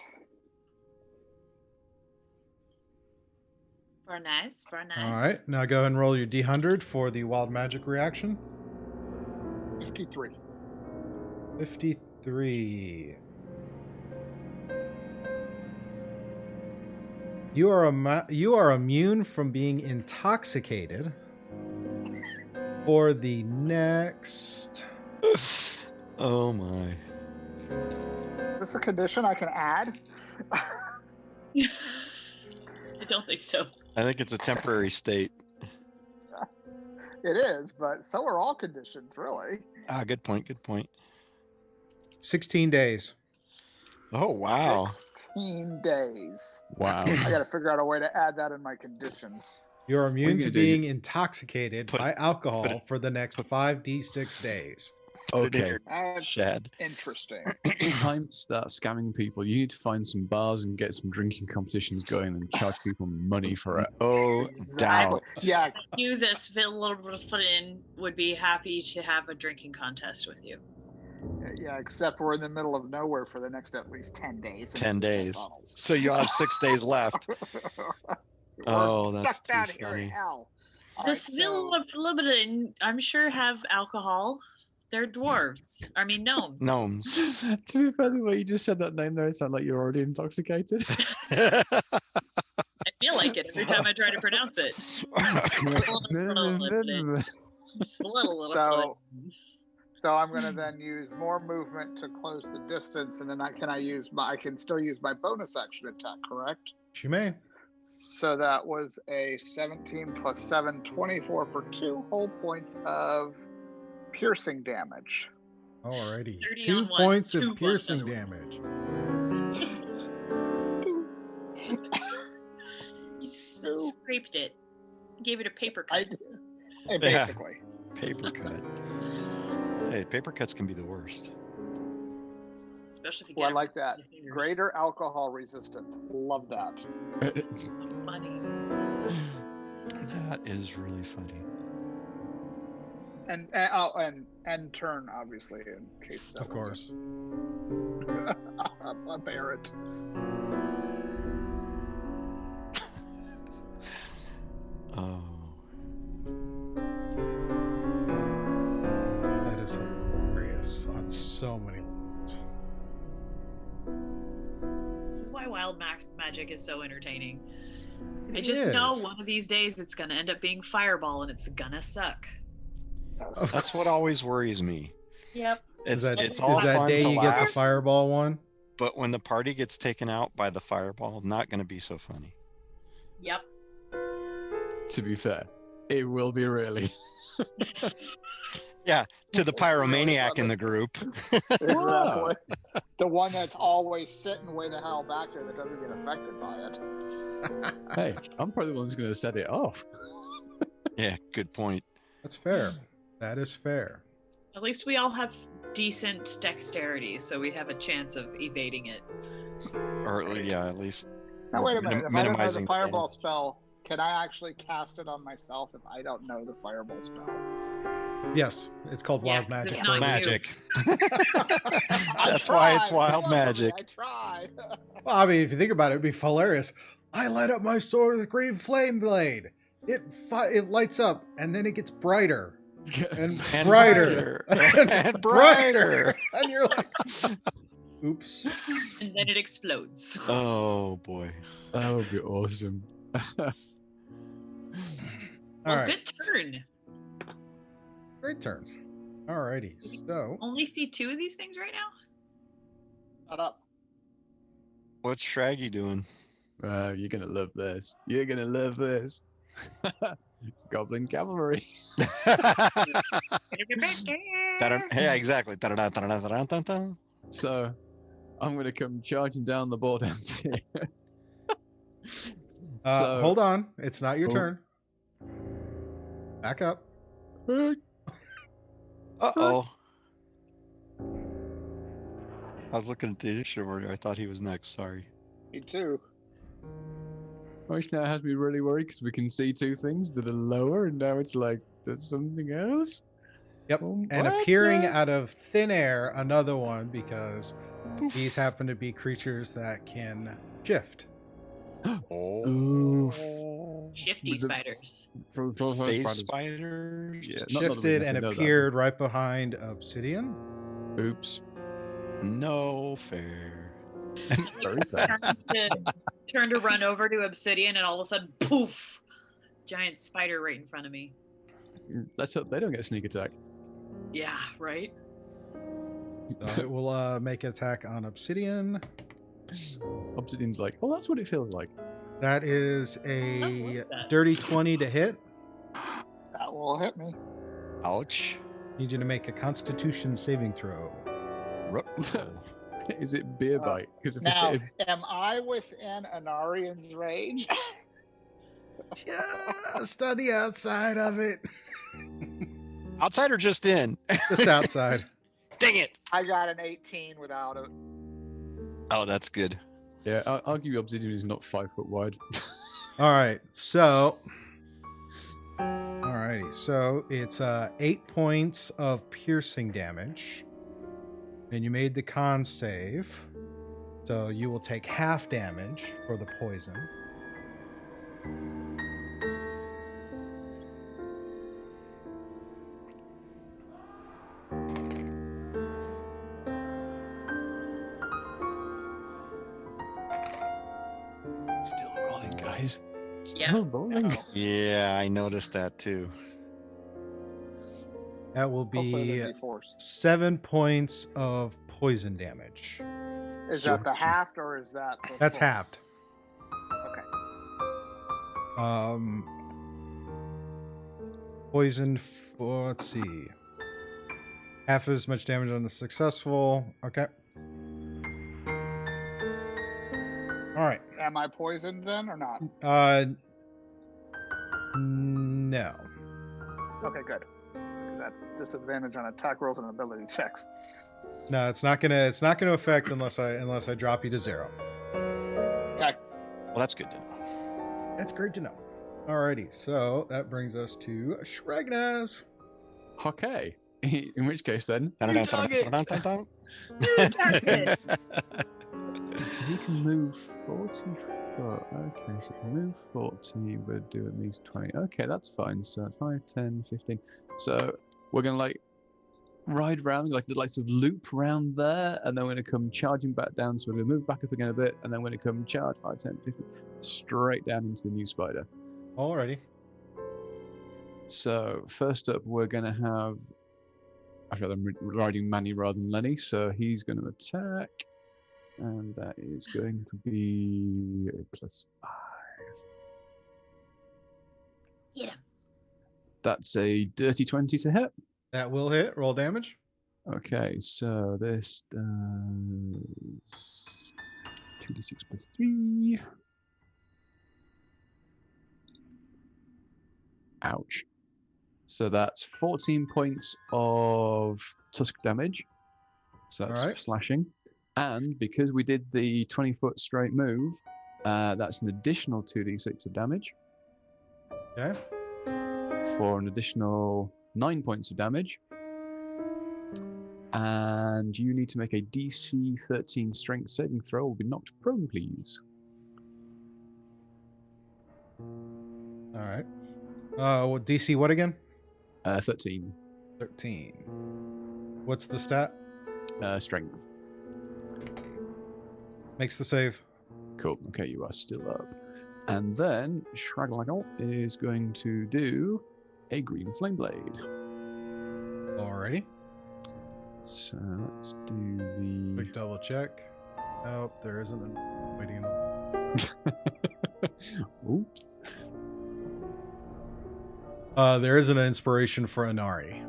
Very nice. Very nice. All right, now go ahead and roll your D100 for the Wild Magic reaction. 53. 53. You are immune from being intoxicated for the next. Oh my. Is this a condition I can add? I don't think so. I think it's a temporary state. It is, but so are all conditions, really. Ah, good point. Good point. 16 days. Oh, wow. 16 days. Wow. I got to figure out a way to add that in my conditions. You're immune you to gonna do? being intoxicated by alcohol for the next 5d6 days. Put it in Okay. your That's shed. interesting. Time to start scamming people. You need to find some bars and get some drinking competitions going and charge people money for it. Oh, doubt. Yeah, You that's put in would be happy to have a drinking contest with you. yeah, except we're in the middle of nowhere for the next at least 10 days. 10 days. bottles. So you'll have 6 days left. We're Oh, that's stuck down too here funny. in hell. All The right, Seville so- of Lebanon, I'm sure, have alcohol. They're dwarves. I mean, gnomes. Gnomes. To be fair, the way you just said that name there, it sounded like you're already intoxicated. I feel like it every time I try to pronounce it. So So I'm going to then use more movement to close the distance, and then I can still use my bonus action attack, correct? She may. So that was a 17 plus 7, 24 for 2 whole points of piercing damage. Alrighty. 30 2 on one, points 2 of on piercing another damage. You scraped it. Gave it a paper I cut. did. Basically. Paper cut. Hey, paper cuts can be the worst. Especially if you Oh, get I like that. in your fingers. Greater alcohol resistance. Love that. Funny. That is really funny. And turn, obviously, in case that Of course. a parrot. Oh. That is hilarious on so many levels. This is why wild magic is so entertaining. I It just know is. one of these days it's gonna end up being fireball and it's gonna suck. That's what always worries me. Yep. It's all is that fun day to you get the laugh, fireball one? but when the party gets taken out by the fireball, not going to be so funny. Yep. To be fair, it will be really. Yeah, to the It's really pyromaniac in funny. the group. Exactly. The one that's always sitting way the hell back there that doesn't get affected by it. Hey, I'm probably the one who's going to set it off. Yeah, good point. That's fair. That is fair. At least we all have decent dexterity, so we have a chance of evading it. Or yeah, at least Now wait a minute. If I don't know the minimizing the fireball spell, can I actually cast it on myself if I don't know the fireball spell? Yes, it's called Yeah, wild 'cause magic. it's for a not reason. magic. I That's why it's tried. wild Come on, magic. buddy, I tried. Well, I mean, if you think about it, it'd be hilarious. I light up my sword with a green flame blade. It lights up, and then it gets brighter and, And brighter and brighter. and you're like, oops. And then it explodes. Oh boy. That would be awesome. All Well, right, good turn. great turn. Alrighty, so Only see 2 of these things right now? Shut up. What's Shraggy doing? You're going to love this. You're going to love this. Goblin cavalry. Yeah, exactly. Da-da-da-da-da-da-da-da. So, I'm going to come charging down the board out here. So- hold on, it's not your Oh. turn. Back up. Uh-oh. I was looking at the initiative order. I thought he was next. Sorry. Me too. Which now has me really worried because we can see 2 things that are lower, and now it's like there's something else. Yep, and What appearing the- out of thin air, another one, because these happen to be creatures that can shift. Oh. Ooh. Shifty With the- spiders. Face Spiders. spiders. Yeah, not that we Shifted and necessarily know that. appeared right behind Obsidian. Oops. No fair. Very fair. Turn to run over to Obsidian, and all of a sudden, poof! Giant spider right in front of me. Let's hope they don't get a sneak attack. Yeah, right? So it will make an attack on Obsidian. Obsidian's like, oh, that's what it feels like. That is I a like that. dirty 20 to hit. That will hit me. Ouch. Need you to make a Constitution saving throw. Ruh-roh. Is it beer bite? Because if Now, it is, am I within Anarian's range? Just on the outside of it. Outside or just in? Just outside. Dang it. I got an 18 without it. Oh, that's good. yeah, I'll give you Obsidian is not 5 foot wide. All right, so. Alrighty, so it's 8 points of piercing damage. And you made the con save. So you will take half damage for the poison. Still rolling, guys. Yeah. Still rolling. Uh-oh. Yeah, I noticed that too. That will Hopefully be it'll be force. 7 points of poison damage. Is Sure. that the halved or is that the That's full? halved. Okay. Poison for, let's see. Half as much damage on the successful. Okay. All right. Am I poisoned then or not? No. Okay, good. That's disadvantage on attack rolls and ability checks. No, it's not gonna affect unless I drop you to 0. Okay. Well, that's good to know. That's great to know. Alrighty, so that brings us to Shragnaz. Okay. In which case then, new Dun-dun-dun-dun-dun-dun-dun-dun. target. Target. So he can move 40 foot. Okay, so he can move 40, but do at least 20. Okay, that's fine. So 5, 10, 15. So we're going to like ride around, like sort of loop around there, and then we're going to come charging back down. So we're going to move back up again a bit, and then we're going to come charge 5, 10, 15, straight down into the new spider. Alrighty. So first up, we're going to have. I'd rather riding Manny rather than Lenny, so he's going to attack. And that is going to be a +5. Get him. That's a dirty 20 to hit. That will hit. Roll damage. Okay, so this does 2d6 + 3. Ouch. So that's 14 points of tusk damage. So that's Alright. slashing. And because we did the 20-foot straight move, that's an additional 2d6 of damage Okay. for an additional 9 points of damage. And you need to make a DC 13 strength saving throw or be knocked prone, please. Alright. What DC what again? 13. 13. What's the stat? Strength. Makes the save. Cool. Okay, you are still up. And then Shraglagal is going to do a green flame blade. Alrighty. So let's do the. Quick double check. Oh, there isn't a waiting. Oops. There is an inspiration for Inari.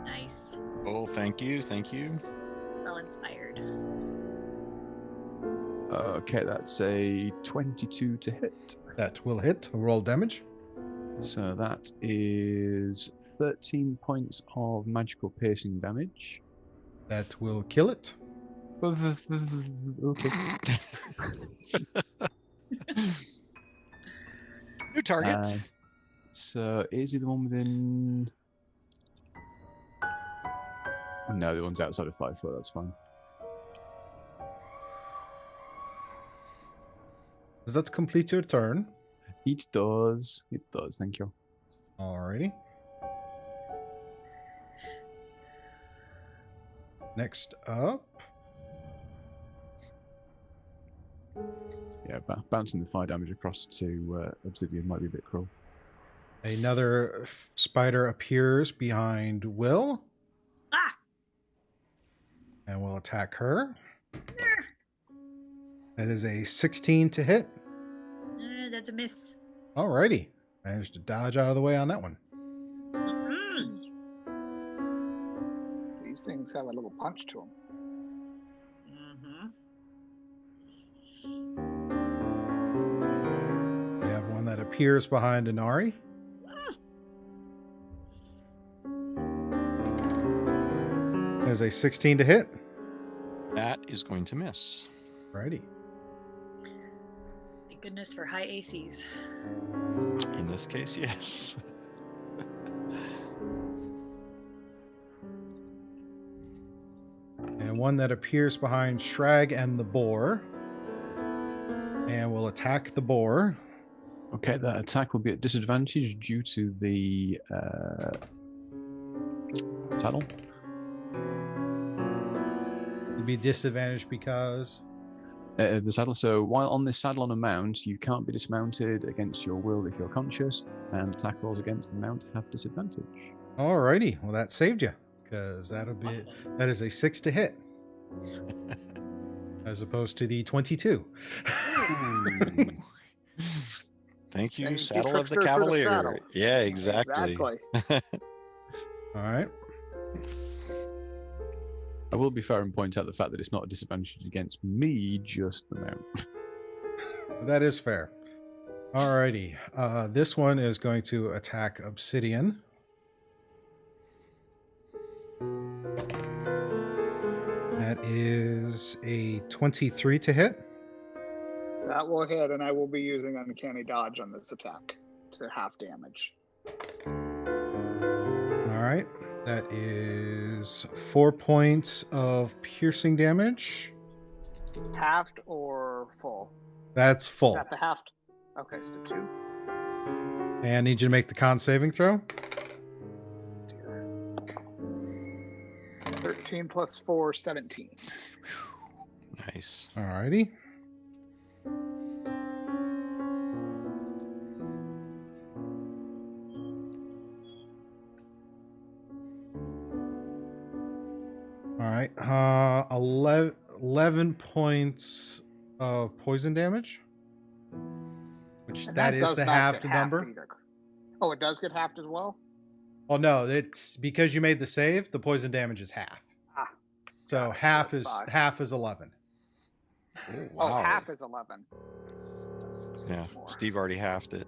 Nice. Oh, thank you. Thank you. So inspired. Okay, that's a 22 to hit. That will hit. Roll damage. So that is 13 points of magical piercing damage. That will kill it. Okay. New target. So is he the one within? No, the one's outside of 5 foot. That's fine. Does that complete your turn? It does. It does. Thank you. Alrighty. Next up. Yeah, bouncing the fire damage across to Obsidian might be a bit cruel. Another spider appears behind Will. Ah! And will attack her. That is a 16 to hit. That's a miss. Alrighty. Managed to dodge out of the way on that one. These things have a little punch to them. We have one that appears behind Inari. There's a 16 to hit. That is going to miss. Righty. Thank goodness for high ACs. In this case, yes. And one that appears behind Shrag and the boar. And will attack the boar. Okay, that attack will be at disadvantage due to the saddle. It'll be disadvantaged because... The saddle. So while on this saddle on a mount, you can't be dismounted against your will if you're conscious, and attack rolls against the mount have disadvantage. Alrighty. Well, that saved you, because that is a 6 to hit, as opposed to the 22. Ooh. Thank you, Thank you, Saddle of the Trickster, for the Cavalier. saddle. Yeah, exactly. All right. I will be fair and point out the fact that it's not a disadvantage against me, just the mount. That is fair. Alrighty. This one is going to attack Obsidian. That is a 23 to hit. That will hit, and I will be using Uncanny Dodge on this attack to half damage. All right. That is 4 points of piercing damage. Halved or full? That's full. Is that the halved? Okay, so 2. And I need you to make the con saving throw. 13 plus 4, 17. Nice. Alrighty. All right. 11 points of poison damage. Which And that is does the not halved get halved number. either. Oh, it does get halved as well? Oh no, it's because you made the save, the poison damage is half. Ah. So Got it. half So is it's 5. half is 11. Oh, Oh, wow. half is 11. That's Yeah, more. Steve already halved it.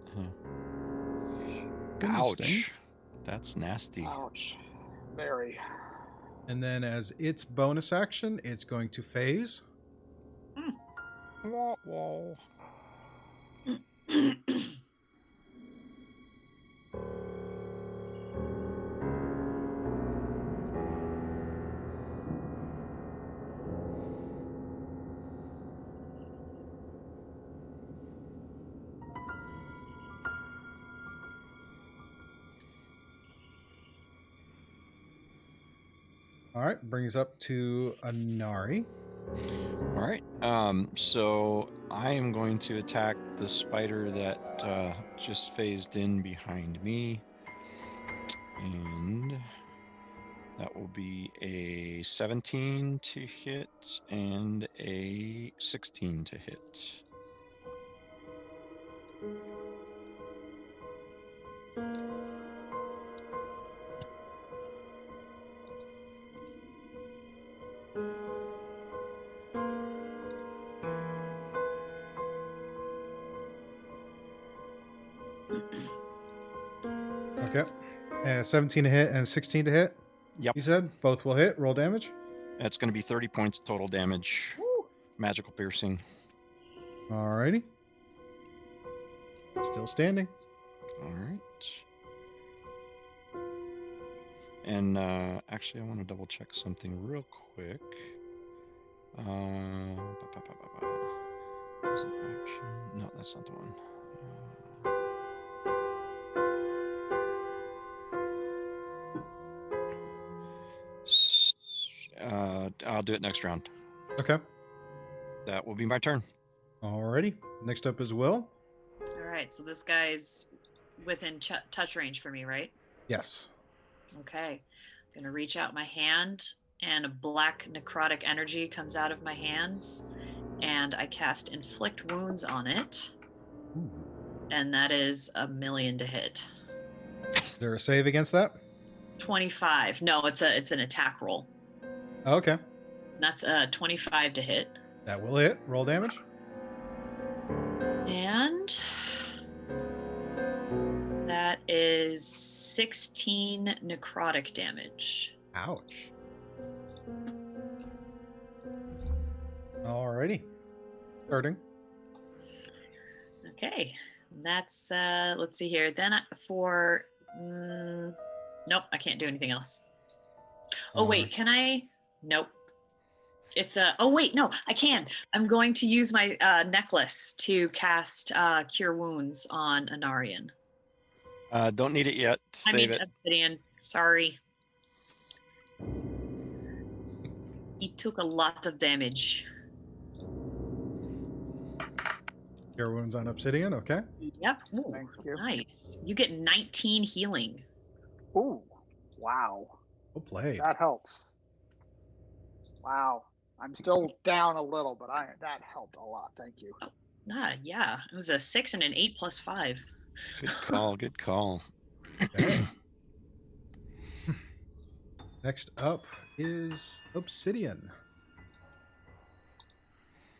Interesting. Ouch. That's nasty. Ouch. Very. And then as its bonus action, it's going to phase. Wah, wah. All right, brings up to Anari. All right. So I am going to attack the spider that just phased in behind me. And that will be a 17 to hit and a 16 to hit. Okay. 17 to hit and 16 to hit. Yep. You said both will hit. Roll damage. That's going to be 30 points total damage. Woo. Magical piercing. Alrighty. Still standing. All right. And actually, I want to double check something real quick. Is it action? No, that's not the one. I'll do it next round. Okay. That will be my turn. Alrighty. Next up is Will. All right, so this guy's within touch range for me, right? Yes. Okay. I'm going to reach out my hand, and a black necrotic energy comes out of my hands, and I cast Inflict Wounds on it. Ooh. And that is a million to hit. Is there a save against that? 25. No, it's an attack roll. Okay. That's 25 to hit. That will hit. Roll damage. And that is 16 necrotic damage. Ouch. Alrighty. Starting. Okay. That's let's see here. Then nope, I can't do anything else. Oh wait, can I? Nope. It's oh wait, no, I can. I'm going to use my necklace to cast Cure Wounds on Anarian. Don't need it yet. Save it. Obsidian. Sorry. He took a lot of damage. Cure Wounds on Obsidian. Okay. Yep. Ooh, Thank you. nice. You get 19 healing. Ooh. Wow. Well played. That helps. Wow. I'm still down a little, but that helped a lot. Thank you. Yeah. It was a 6 and an 8 plus 5. Good call. Good call. Okay. Next up is Obsidian.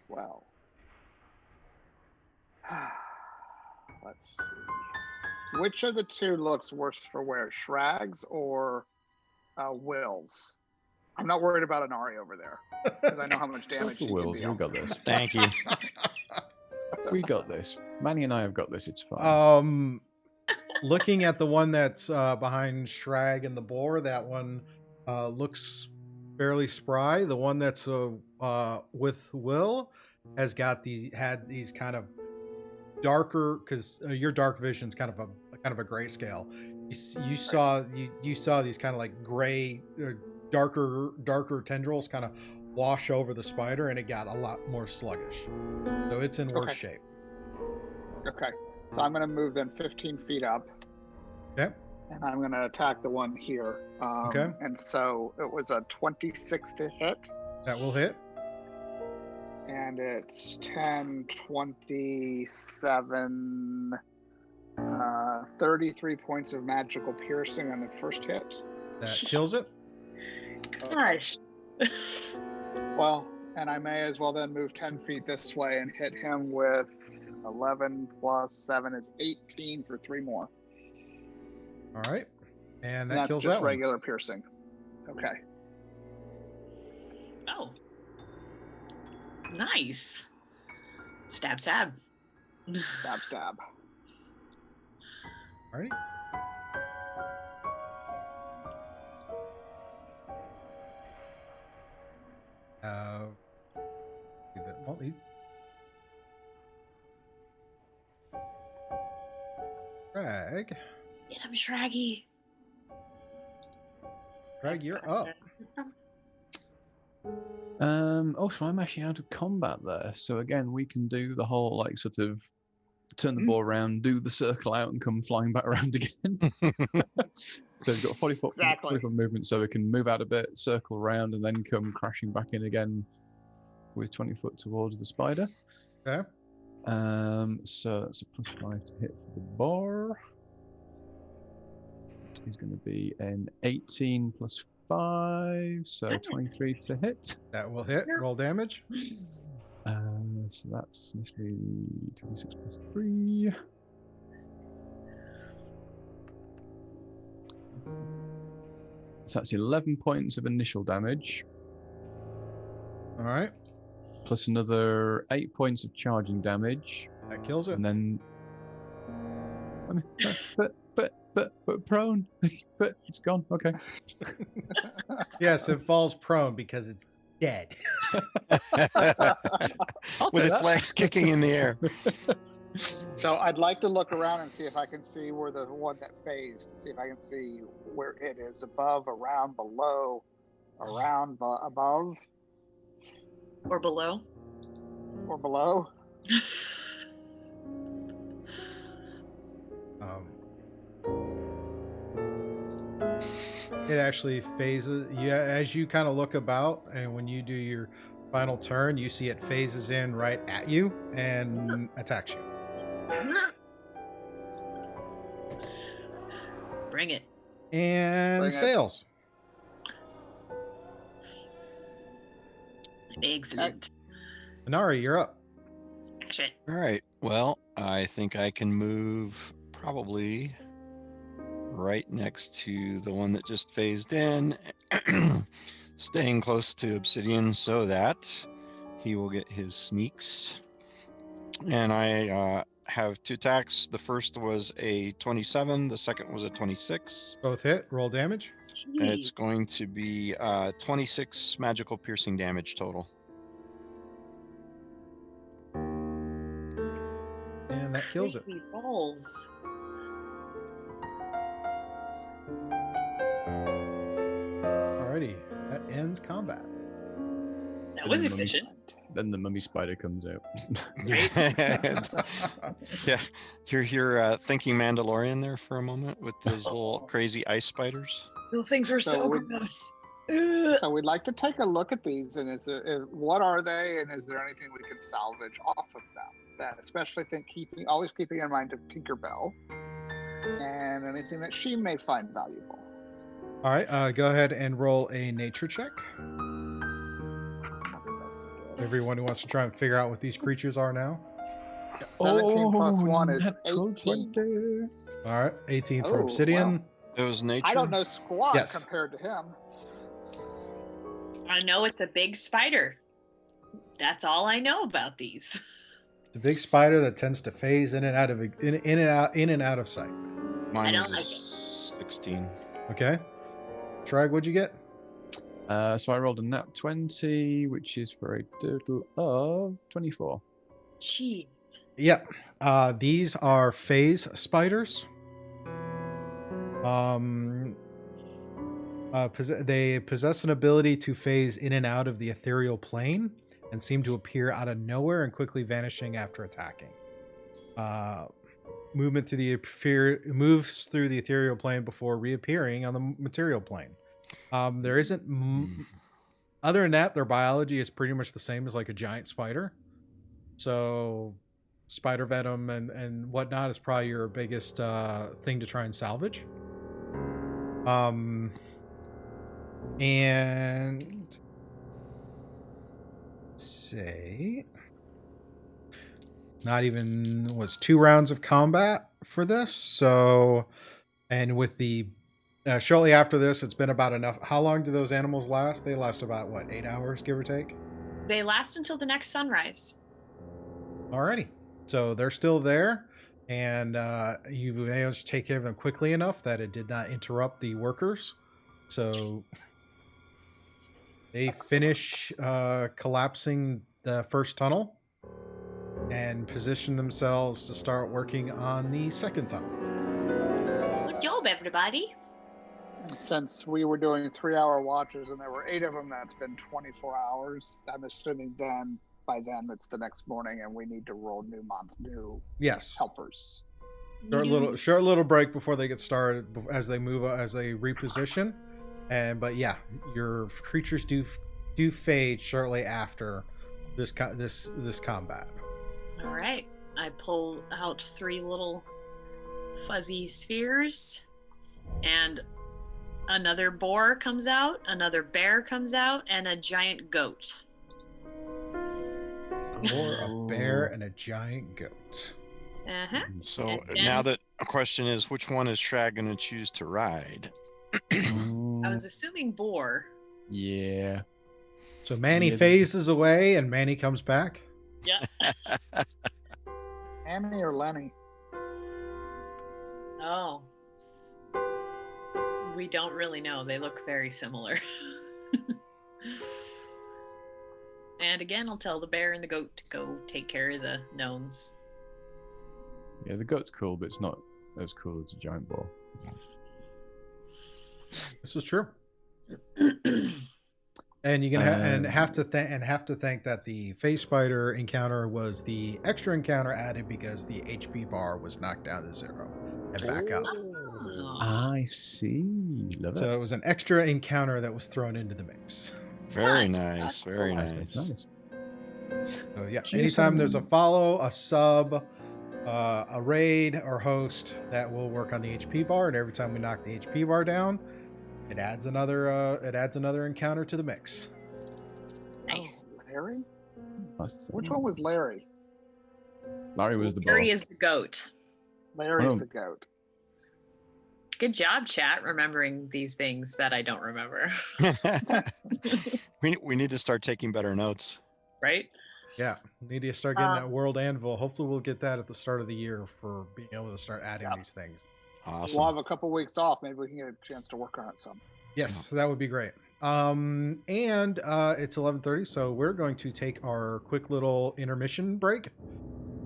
Well. Let's see. Which of the two looks worse for wear, Shrags or Wills? I'm not worried about Inari over there because I know how much damage he can Wills, deal. we got this. Thank you. We got this. Manny and I have got this. It's fine. Looking at the one that's behind Shrag and the boar, that one looks fairly spry. The one that's with Will has had these kind of darker, because your dark vision's kind of a grayscale. You saw these kind of like gray, darker tendrils kind of wash over the spider, and it got a lot more sluggish. So it's in worse shape. Okay. So I'm going to move then 15 feet up. Okay. And I'm going to attack the one here. Okay. And so it was a 26 to hit. That will hit. And it's 10, 27, 33 points of magical piercing on the first hit. That kills it. Gosh. Well, and I may as well then move 10 feet this way and hit him with 11 plus 7 is 18 for 3 more. All right. And that's kills just that regular piercing. Okay. Oh. Nice. Stab. Stab. All right. Shrag. Get him, Shraggy. Shrag, you're up. So I'm actually out of combat there. So again, we can do the whole like sort of turn the ball around, do the circle out, and come flying back around again. So we've got 40 foot movement, so we can move out a bit, circle around, and then come crashing back in again with 20 foot towards the spider. Okay. So that's a +5 to hit for the bar. He's going to be an 18 plus 5, so 23 to hit. That will hit. Roll damage. So that's initially 26 plus 3. So that's 11 points of initial damage. All right. Plus another 8 points of charging damage. That kills it. And then... But prone. But it's gone. Okay. Yes, it falls prone because it's dead. With its legs kicking in the air. So I'd like to look around and see if I can see where the one that phased, to see if I can see where it is, above, around, below, around, above. Or below. Or below. It actually phases. Yeah, as you kind of look about, and when you do your final turn, you see it phases in right at you and attacks you. Bring it. And fails. Excellent. Inari, you're up. Action. All right. Well, I think I can move probably right next to the one that just phased in, staying close to Obsidian so that he will get his sneaks. And I have 2 attacks. The first was a 27. The second was a 26. Both hit. Roll damage. And it's going to be 26 magical piercing damage total. And that kills it. Balls. Alrighty. That ends combat. That was efficient. Then the mummy spider comes out. Yeah, you're thinking Mandalorian there for a moment with those little crazy ice spiders. Those things were so gross. Ugh. So we'd like to take a look at these, and what are they, and is there anything we could salvage off of them? That especially always keeping in mind of Tinkerbell, and anything that she may find valuable. All right, go ahead and roll a nature check. Everyone who wants to try and figure out what these creatures are now. 17 plus 1 is natural 18. 20. All right, 18 for Obsidian. It was nature. I don't know squat Yes. compared to him. I know it's a big spider. That's all I know about these. It's a big spider that tends to phase in and out of in and out of sight. Mine I was don't a like it. 16. Okay. Trag, what'd you get? So I rolled a nat 20, which is for a total of 24. Jeez. Yep. These are phase spiders. They possess an ability to phase in and out of the ethereal plane and seem to appear out of nowhere and quickly vanishing after attacking. Movement moves through the ethereal plane before reappearing on the material plane. There isn't other than that, their biology is pretty much the same as like a giant spider. So spider venom and whatnot is probably your biggest thing to try and salvage. And say not even was 2 rounds of combat for this. So, and with the shortly after this, it's been about enough. How long do those animals last? They last about what, 8 hours, give or take? They last until the next sunrise. Alrighty. So they're still there, and you've managed to take care of them quickly enough that it did not interrupt the workers. So they finish collapsing the first tunnel and position themselves to start working on the second tunnel. Good job, everybody. And since we were doing 3-hour watches and there were 8 of them, that's been 24 hours. I'm assuming by then it's the next morning and we need to roll new Yes. helpers. Short little break before they get started as they reposition. But yeah, your creatures do fade shortly after this combat. All right. I pull out 3 little fuzzy spheres, and another boar comes out, another bear comes out, and a giant goat. Or a bear and a giant goat. Uh-huh. So And then- now that a question is, which one is Shrag going to choose to ride? I was assuming boar. Yeah. So Manny Yeah. phases away and Manny comes back. Yeah. Annie or Lenny? Oh. We don't really know. They look very similar. And again, I'll tell the bear and the goat to go take care of the gnomes. Yeah, the goat's cool, but it's not as cool as a giant ball. This is true. And you can have to thank that the face spider encounter was the extra encounter added because the HP bar was knocked down to 0 and back up. Oh. I see. Love So it. it was an extra encounter that was thrown into the mix. Very nice. Very Excellent. nice. Nice. So yeah, Cheers, anytime there's a Simon. follow, a sub, a raid, or host, that will work on the HP bar, and every time we knock the HP bar down, it adds another encounter to the mix. Nice. Oh, Larry? That's, Which one was Larry? Larry was the ball. Larry is the goat. Larry's Oh. the goat. Good job, chat, remembering these things that I don't remember. we need to start taking better notes. Right? Yeah, need to start getting that world anvil. Hopefully, we'll get that at the start of the year for being able to start adding these things. Awesome. We'll have a couple weeks off. Maybe we can get a chance to work on it some. Yes, so that would be great. And it's 11:30, so we're going to take our quick little intermission break.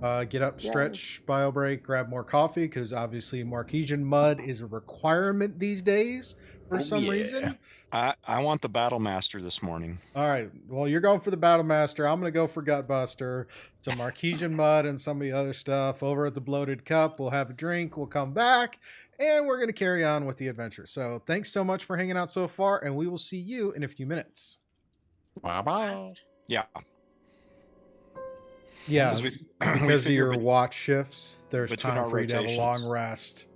Get up, stretch, bio break, grab more coffee, because obviously Marquesian mud is a requirement these days for some reason. I want the Battle Master this morning. All right. Well, you're going for the Battle Master. I'm going to go for Gutbuster, some Marquesian mud, and some of the other stuff. Over at the Bloated Cup, we'll have a drink. We'll come back, and we're going to carry on with the adventure. So thanks so much for hanging out so far, and we will see you in a few minutes. Bye-bye. Yeah. Yeah, Because because of your watch shifts, there's between time our for you to have a long rotations. rest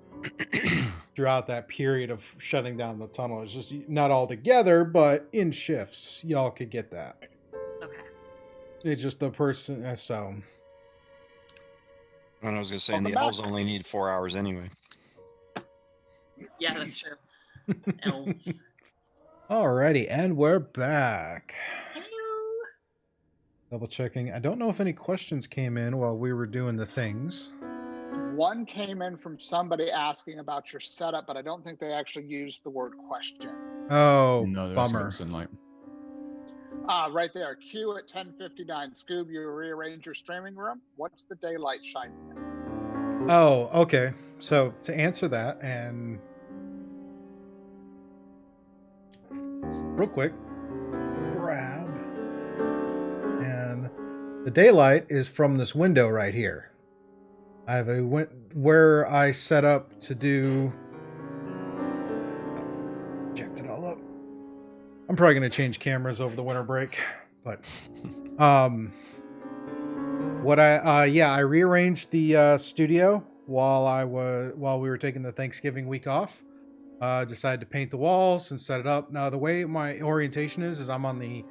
throughout that period of shutting down the tunnel. It's just not all together, but in shifts, y'all could get that. Okay. It's just the person, so. And I was going to say, and the elves only need 4 hours anyway. Yeah, that's true. Elves. Alrighty, and we're back. Hello. Double checking. I don't know if any questions came in while we were doing the things. One came in from somebody asking about your setup, but I don't think they actually used the word question. Oh, No, they're bummer. asking sunlight. Right there. Q at 10:59. Scoob, you rearrange your streaming room. What's the daylight shining in? Oh, okay. So to answer that, and real quick, grab, and the daylight is from this window right here. I have where I set up to do. Checked it all up. I'm probably going to change cameras over the winter break, but I rearranged the studio while we were taking the Thanksgiving week off. Decided to paint the walls and set it up. Now the way my orientation is I'm on the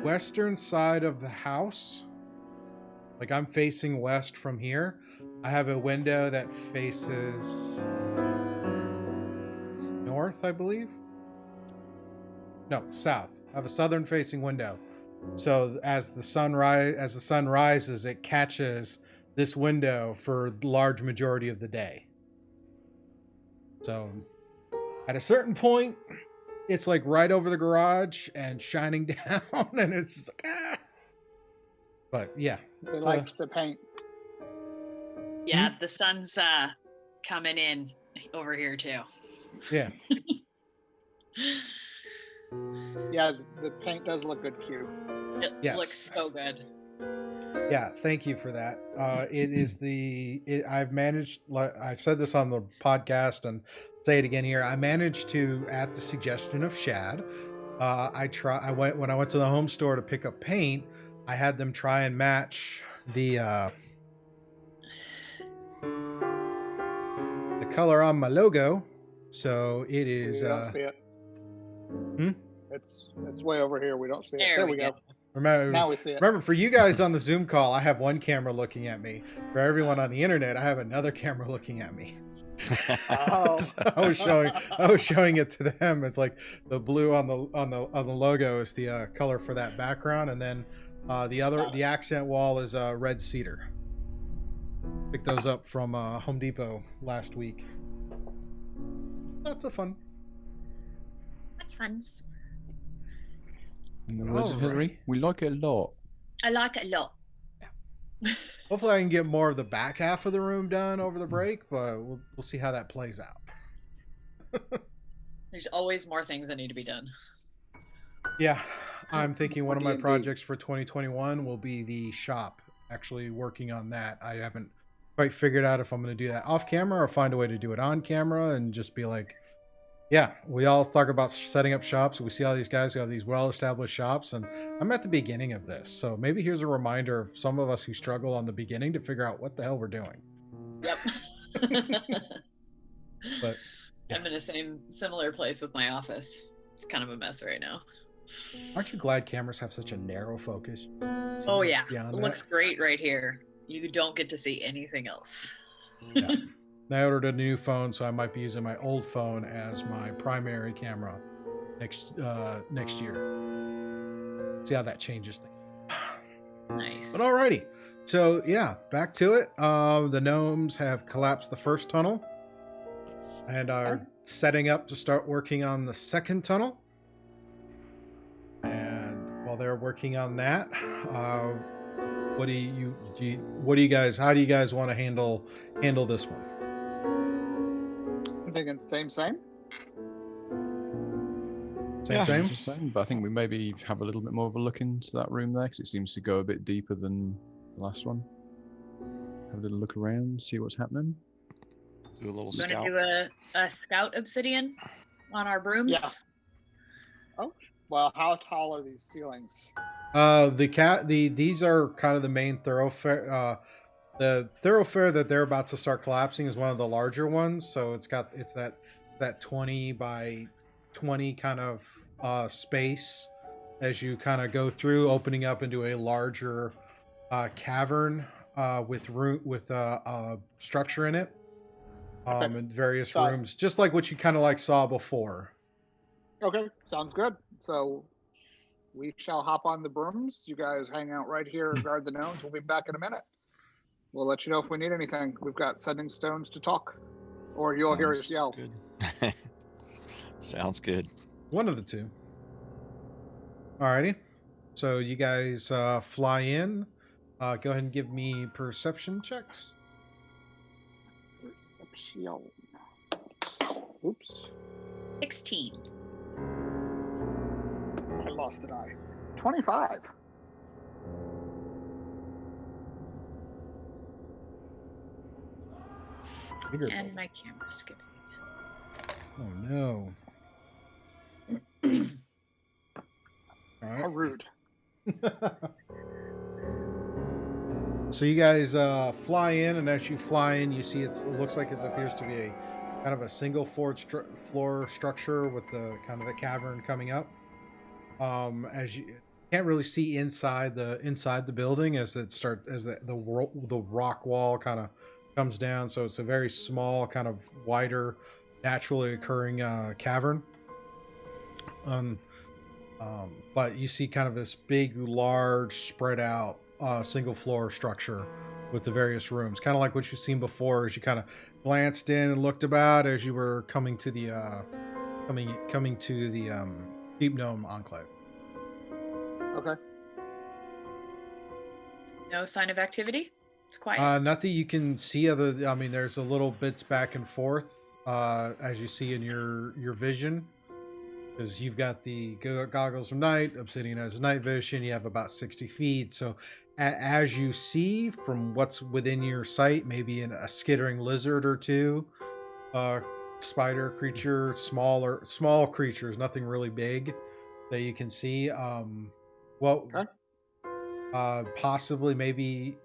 western side of the house. Like I'm facing west from here. I have a window that faces north, I believe. No, south. I have a southern facing window. So as the sun rises, it catches this window for the large majority of the day. So at a certain point, it's like right over the garage and shining down, and it's just like, ah. But yeah. They likes the paint. Yeah, the sun's coming in over here too. Yeah. Yeah, the paint does look good, Q. It looks so good. Yeah, thank you for that. I've managed, I said this on the podcast and say it again here. I managed to, at the suggestion of Shad, when I went to the home store to pick up paint, I had them try and match the color on my logo. So it is. We don't see it. It's way over here. We don't see it. There we go. Now we see it. Remember, for you guys on the Zoom call, I have one camera looking at me. For everyone on the internet, I have another camera looking at me. Oh. So I was showing it to them. It's like the blue on the logo is the color for that background, and then the accent wall is red cedar. Picked those up from Home Depot last week. Lots of fun. That's fun. In the words of Hillary, we like it a lot. I like it a lot. Hopefully I can get more of the back half of the room done over the break, but we'll see how that plays out. There's always more things that need to be done. Yeah, I'm thinking one of my projects for 2021 will be the shop. Actually working on that. I haven't quite figured out if I'm going to do that off camera or find a way to do it on camera and just be like, yeah, we all talk about setting up shops. We see all these guys who have these well-established shops, and I'm at the beginning of this. So maybe here's a reminder of some of us who struggle on the beginning to figure out what the hell we're doing. Yep. But yeah. I'm in a similar place with my office. It's kind of a mess right now. Aren't you glad cameras have such a narrow focus? Oh yeah, it looks great right here. You don't get to see anything else. Yeah. I ordered a new phone, so I might be using my old phone as my primary camera next year. See how that changes things. Nice. But alrighty. So yeah, back to it. The gnomes have collapsed the first tunnel and are setting up to start working on the second tunnel. And while they're working on that, What do you guys? How do you guys want to handle this one? I'm thinking same. Same. But I think we maybe have a little bit more of a look into that room there because it seems to go a bit deeper than the last one. Have a little look around, see what's happening. Do a little You scout. want to do a scout obsidian on our brooms? Yeah. Oh, well, how tall are these ceilings? These are kind of the main thoroughfare. The thoroughfare that they're about to start collapsing is one of the larger ones, so it's that 20 by 20 kind of space as you kind of go through, opening up into a larger cavern with structure in it, and various rooms, just like what you kind of like saw before. Okay, sounds good. So we shall hop on the brooms. You guys hang out right here and guard the gnomes. We'll be back in a minute. We'll let you know if we need anything. We've got sending stones to talk, or you'll hear us yell. Good. Sounds good. One of the two. Alrighty. So you guys fly in. Go ahead and give me perception checks. Perception. Oops. 16. I lost an eye. 25. And my camera's skipping. Oh no. All right. How rude. So you guys fly in, and as you fly in, you see it looks like it appears to be a kind of a single floor structure with the kind of the cavern coming up. As you can't really see inside the building as the rock wall kind of comes down, so it's a very small, kind of wider, naturally occurring cavern. But you see kind of this big, large, spread out single floor structure with the various rooms, kind of like what you've seen before as you kind of glanced in and looked about as you were coming to the Deep Gnome Enclave. Okay. No sign of activity? It's quiet. Nothing you can see there's a little bits back and forth as you see in your vision, because you've got the goggles of night. Obsidian has night vision. You have about 60 feet. So as you see from what's within your sight, maybe a skittering lizard or two, spider creature, small creatures, nothing really big that you can see. Possibly maybe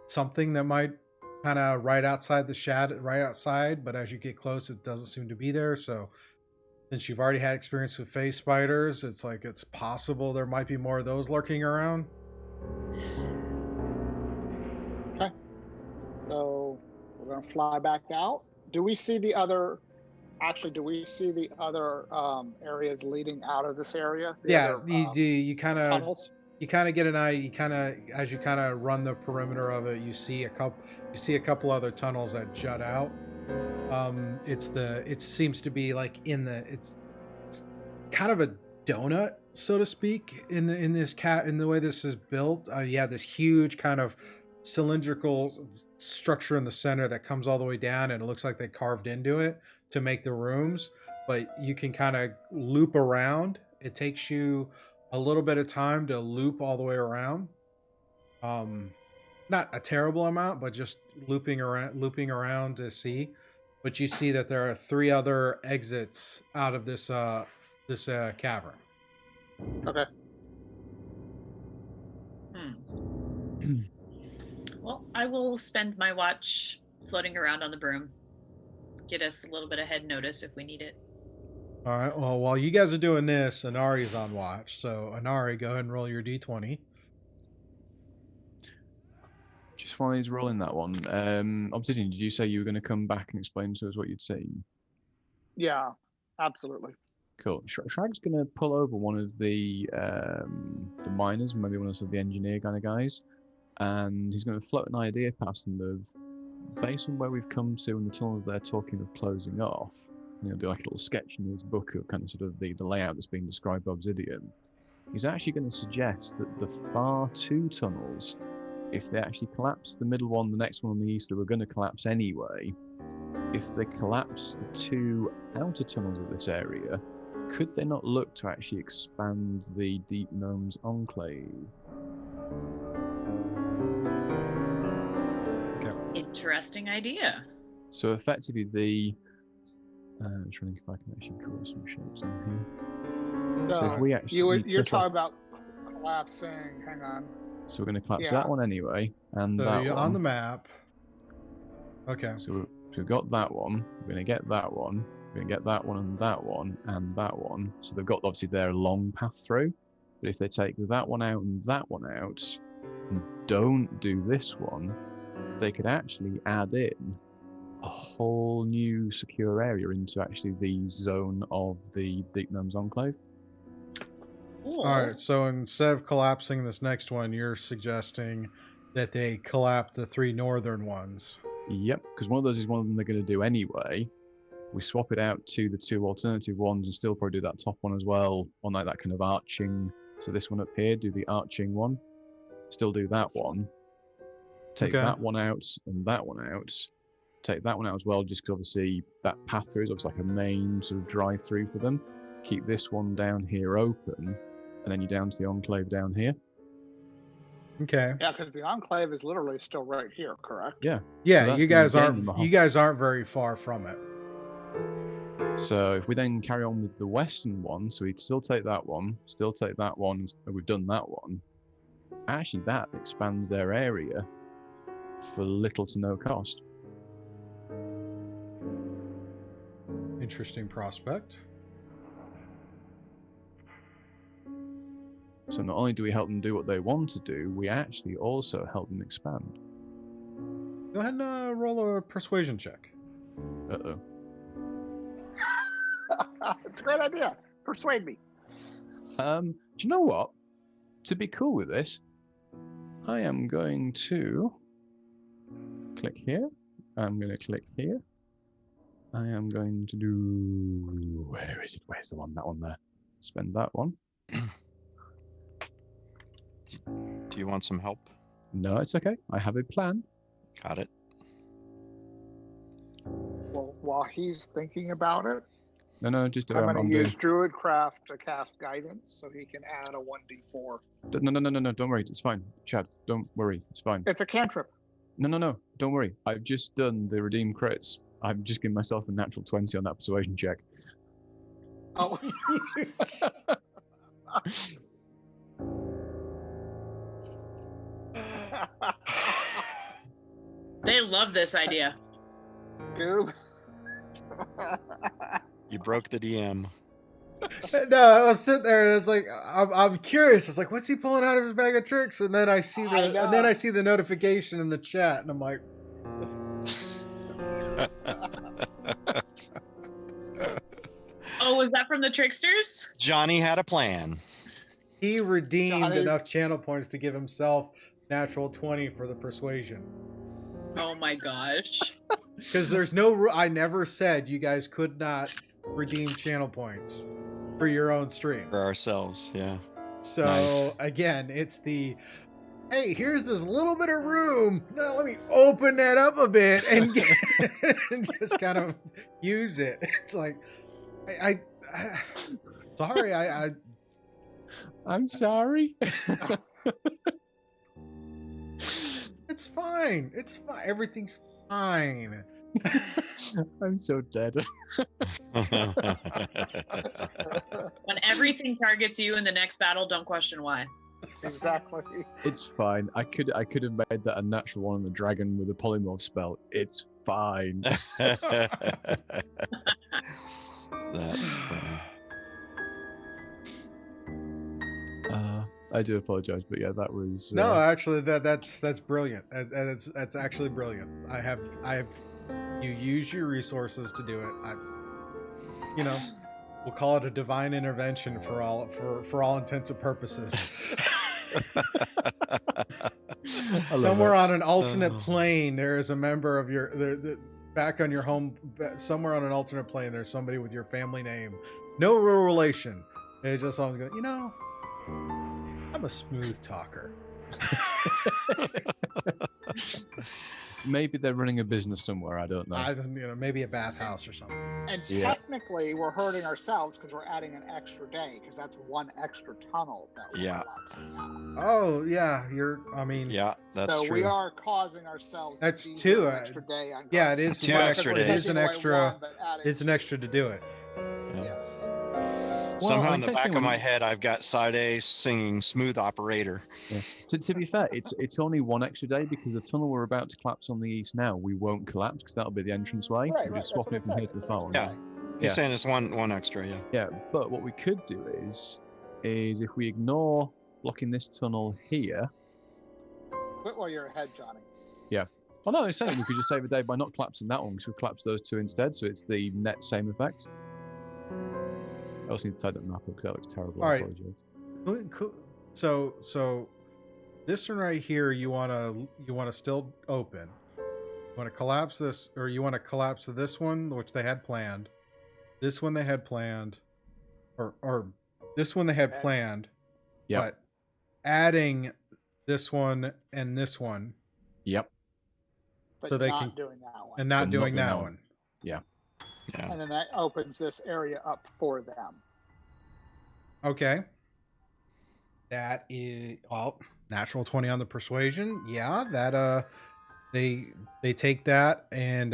something that might kind of right outside the shadow, right outside, but as you get close, it doesn't seem to be there. So since you've already had experience with phase spiders, it's like it's possible there might be more of those lurking around. Okay. So we're gonna fly back out. Do we see the other areas leading out of this area? You do. You kind of tunnels? You kind of get an eye. As you kind of run the perimeter of it, you see a couple other tunnels that jut out. It seems to be like it's kind of a donut, so to speak, in the way this is built. This huge kind of cylindrical structure in the center that comes all the way down, and it looks like they carved into it to make the rooms. But you can kind of loop around. It takes you a little bit of time to loop all the way around. Not a terrible amount, but just looping around to see. But you see that there are 3 other exits out of this cavern. Okay. Well, I will spend my watch floating around on the broom. Get us a little bit of head notice if we need it. All right. Well, while you guys are doing this, Inari's on watch. So, Inari, go ahead and roll your d20. Just while he's rolling that one, Obsidian, did you say you were going to come back and explain to us what you'd seen? Yeah, absolutely. Cool. Shrag's going to pull over one of the miners, maybe one of the engineer kind of guys, and he's going to float an idea past them of, based on where we've come to and the tunnels they're talking of closing off, do like a little sketch in his book of kind of sort of the layout that's being described by Obsidian. He's actually going to suggest that the far 2 tunnels if they actually collapse the middle one, the next one on the east that we're going to collapse anyway, if they collapse the 2 outer tunnels of this area, could they not look to actually expand the Deep Gnomes Enclave? Okay. Interesting idea. So effectively I'm trying to think if I can actually draw some shapes on here. So if we actually you're talking about collapsing. Hang on. So we're going to collapse Yeah. that one anyway, and So that you're one. on the map. Okay. So we've got that one. We're going to get that one. We're going to get that one and that one and that one. So they've got obviously their long path through. But if they take that one out and that one out, and don't do this one, they could actually add in a whole new secure area into actually the zone of the Deep Gnomes Enclave. Cool. All right. So instead of collapsing this next one, you're suggesting that they collapse the 3 northern ones. Yep, because one of those is one of them they're going to do anyway. We swap it out to the 2 alternative ones and still probably do that top one as well on like that kind of arching. So this one up here, do the arching one. Still do that one. Take Okay. that one out and that one out. Take that one out as well, just because obviously that path through is obviously like a main sort of drive through for them. Keep this one down here open, and then you're down to the enclave down here. Okay. Yeah, because the enclave is literally still right here, correct? Yeah. Yeah, that's you gonna guys gain aren't them a whole- you guys aren't very far from it. So if we then carry on with the western one, so we'd still take that one, and we've done that one. Actually, that expands their area for little to no cost. Interesting prospect. So not only do we help them do what they want to do, we actually also help them expand. Go ahead and roll a persuasion check. Uh-oh. It's a great idea. Persuade me. Do you know what? To be cool with this, I am going to click here. I'm going to click here. I am going to do... Where is it? Where's the one? That one there. Spend that one. Do you want some help? No, it's okay. I have a plan. Got it. Well, while he's thinking about it, No, just I'm going to doing- use Druidcraft to cast guidance so he can add a 1d4. No, don't worry. It's fine. Chad, don't worry. It's fine. It's a cantrip. No, don't worry. I've just done the redeem crits. I've just given myself a natural 20 on that persuasion check. Oh, They love this idea. Scoob. You broke the DM. No, I was sitting there and it's like I'm curious. It's like, what's he pulling out of his bag of tricks? And then I see the notification in the chat, and I'm like, Oh, was that from the tricksters? Johnny had a plan. he redeemed Johnny. enough channel points to give himself natural 20 for the persuasion. Oh my gosh. Because there's I never said you guys could not redeem channel points for your own stream. For ourselves, yeah. So Nice. again, it's the, hey, here's this little bit of room. Now let me open that up a bit and, and just kind of use it. It's like, sorry, I'm sorry. it's fine. It's fine. Everything's fine. I'm so dead. When everything targets you in the next battle, don't question why. Exactly. It's fine. I could have made that a natural one on the dragon with a polymorph spell. It's fine. That's funny. I do apologize, but yeah, that was No, actually, that's brilliant. That's actually brilliant. You use your resources to do it. We'll call it a divine intervention for all intents and purposes. Somewhere on an alternate plane, there is a member of your back on your home. Somewhere on an alternate plane, there's somebody with your family name, no real relation. It's just someone going, I'm a smooth talker. Maybe they're running a business somewhere. I don't know. Maybe a bathhouse or something. And Yeah. technically, we're hurting ourselves because we're adding an extra day, because that's one extra tunnel that we're Yeah. collapsing now. Oh yeah, Yeah, that's so true. we are causing ourselves. That's to be two, here an extra day on yeah, guard. it is Two one extra It days. is an Taking away extra. one, but adding It's an extra to do it. Yes. Somehow in the in case back of anyone- my head, I've got Side A singing "Smooth Operator." Yeah. To be fair, it's only one extra day because the tunnel we're about to collapse on the east now, we won't collapse because that'll be the entrance way. Right, We're right. just That's what swapping I it from said. here to the It's far an one. extra Yeah. day. He's Yeah. saying it's one extra. Yeah. Yeah, but what we could do is if we ignore blocking this tunnel here. Quit while you're ahead, Johnny. Oh no, I'm saying we could just save a day by not collapsing that one because we collapse those two instead, so it's the net same effect. I also need to tie that map up because that looks terrible. All I right. apologize. So this one right here, you wanna still open. You want to collapse this, or you want to collapse this one, which they had planned. This one they had planned, or this one they had planned. Yep. But adding this one and this one, Yep. But So they not can- doing that one. and not But not doing doing that that one. one. Yeah. And then that opens this area up for them. Okay. That is natural 20 on the persuasion. Yeah, that they take that and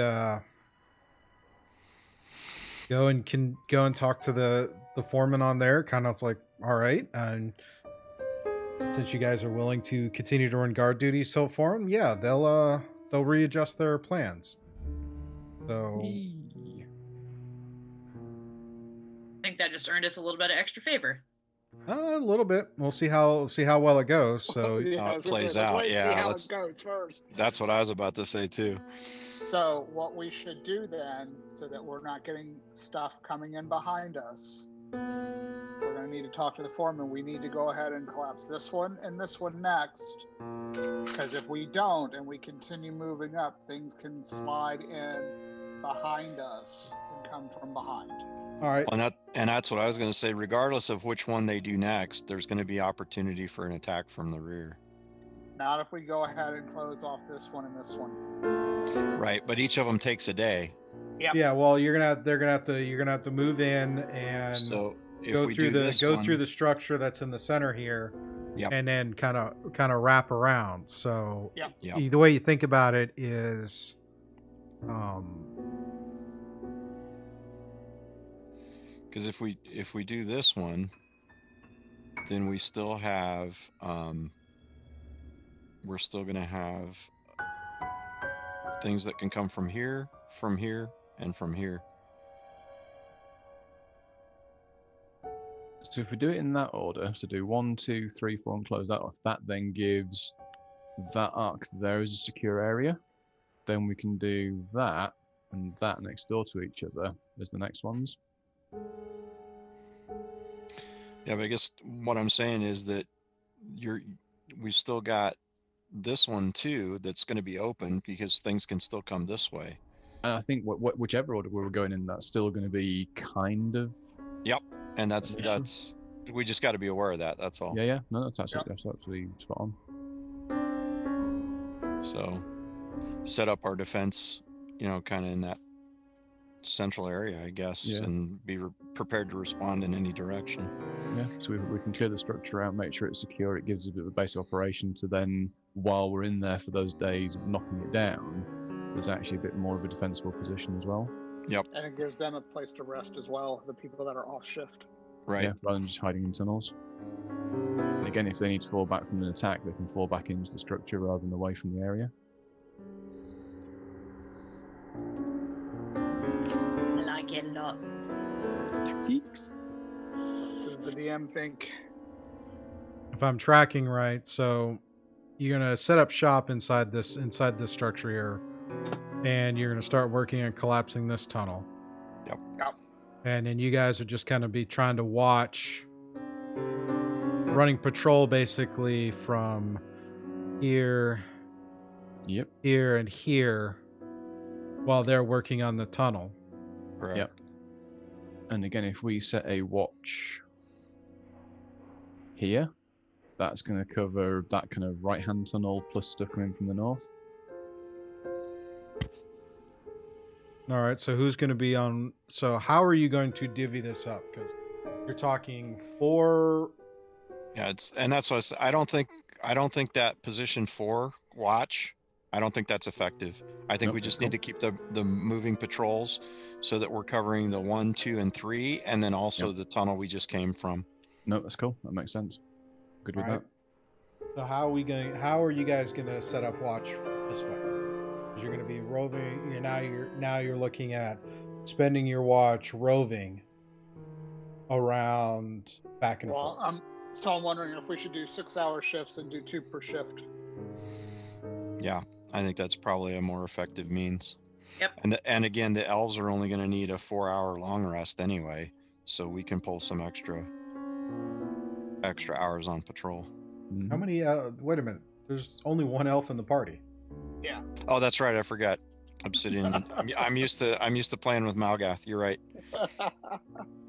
go and talk to the foreman on there. Kind of like, all right, and since you guys are willing to continue to run guard duties so for them, yeah, they'll readjust their plans. So I think that just earned us a little bit of extra favor. a little bit. We'll see how well it goes. So Yeah, How I it was gonna plays say, let's out, wait and yeah, See how let's- it goes first. That's what I was about to say too. So what we should do then, so that we're not getting stuff coming in behind us, we're going to need to talk to the foreman. We need to go ahead and collapse this one and this one next, because if we don't and we continue moving up, things can slide in behind us and come from behind. all right. And that's what I was going to say. Regardless of which one they do next, there's going to be opportunity for an attack from the rear. Not if we go ahead and close off this one and this one. Right, but each of them takes a day. Yep. Yeah, well, you're gonna have to move in and So if go we through do this one, through the structure that's in the center here, Yep. and then kind of wrap around. So Yep. the way you think about it is, because if we do this one, then we still have we're still going to have things that can come from here, and from here. So if we do it in that order, so do 1, 2, 3, 4, and close that off, that then gives that arc there as a secure area. Then we can do that and that next door to each other as the next ones. Yeah, but I guess what I'm saying is that we've still got this one too that's going to be open because things can still come this way. And I think whichever order we were going in, that's still going to be kind of. Yep, and that's we just got to be aware of that. That's all. Yeah. No, that's absolutely spot on. So set up our defense, kind of in that central area, I guess, Yeah. and be prepared to respond in any direction. Yeah, so we can clear the structure out, make sure it's secure. It gives us a bit of a base of operation to then, while we're in there for those days of knocking it down, there's actually a bit more of a defensible position as well. Yep. And it gives them a place to rest as well, the people that are off shift. Right. Yeah, rather than just hiding in tunnels. And again, if they need to fall back from an attack, they can fall back into the structure rather than away from the area. I like it a lot. Tactics. Does the DM think? if I'm tracking right, so you're gonna set up shop inside this structure here, and you're gonna start working on collapsing this tunnel. Yep. And then you guys are just kind of be trying to watch, running patrol basically from here, Yep. here, and here, while they're working on the tunnel. Correct. Yep. And again, if we set a watch here, That's going to cover that kind of right-hand tunnel plus stuff coming from the north. All right, so who's going to be on? So how are you going to divvy this up? Because you're talking 4. Yeah, that's what I don't think that position 4 watch. I don't think that's effective. I think Nope, we just cool. need to keep the moving patrols so that we're covering the 1, 2, and 3, and then also the tunnel we just came from. No, that's cool. That makes sense. Good with that. So how are you guys going to set up watch this way? Because you're going to be roving. You're looking at spending your watch roving around back and forth. So I'm wondering if we should do 6-hour shifts and do 2 per shift. Yeah, I think that's probably a more effective means. Yep. And again, the elves are only going to need a 4-hour long rest anyway, so we can pull some extra hours on patrol. How many? Wait a minute. There's only one elf in the party. Yeah. Oh, that's right. I forgot. Obsidian. I'm used to playing with Malgath. You're right.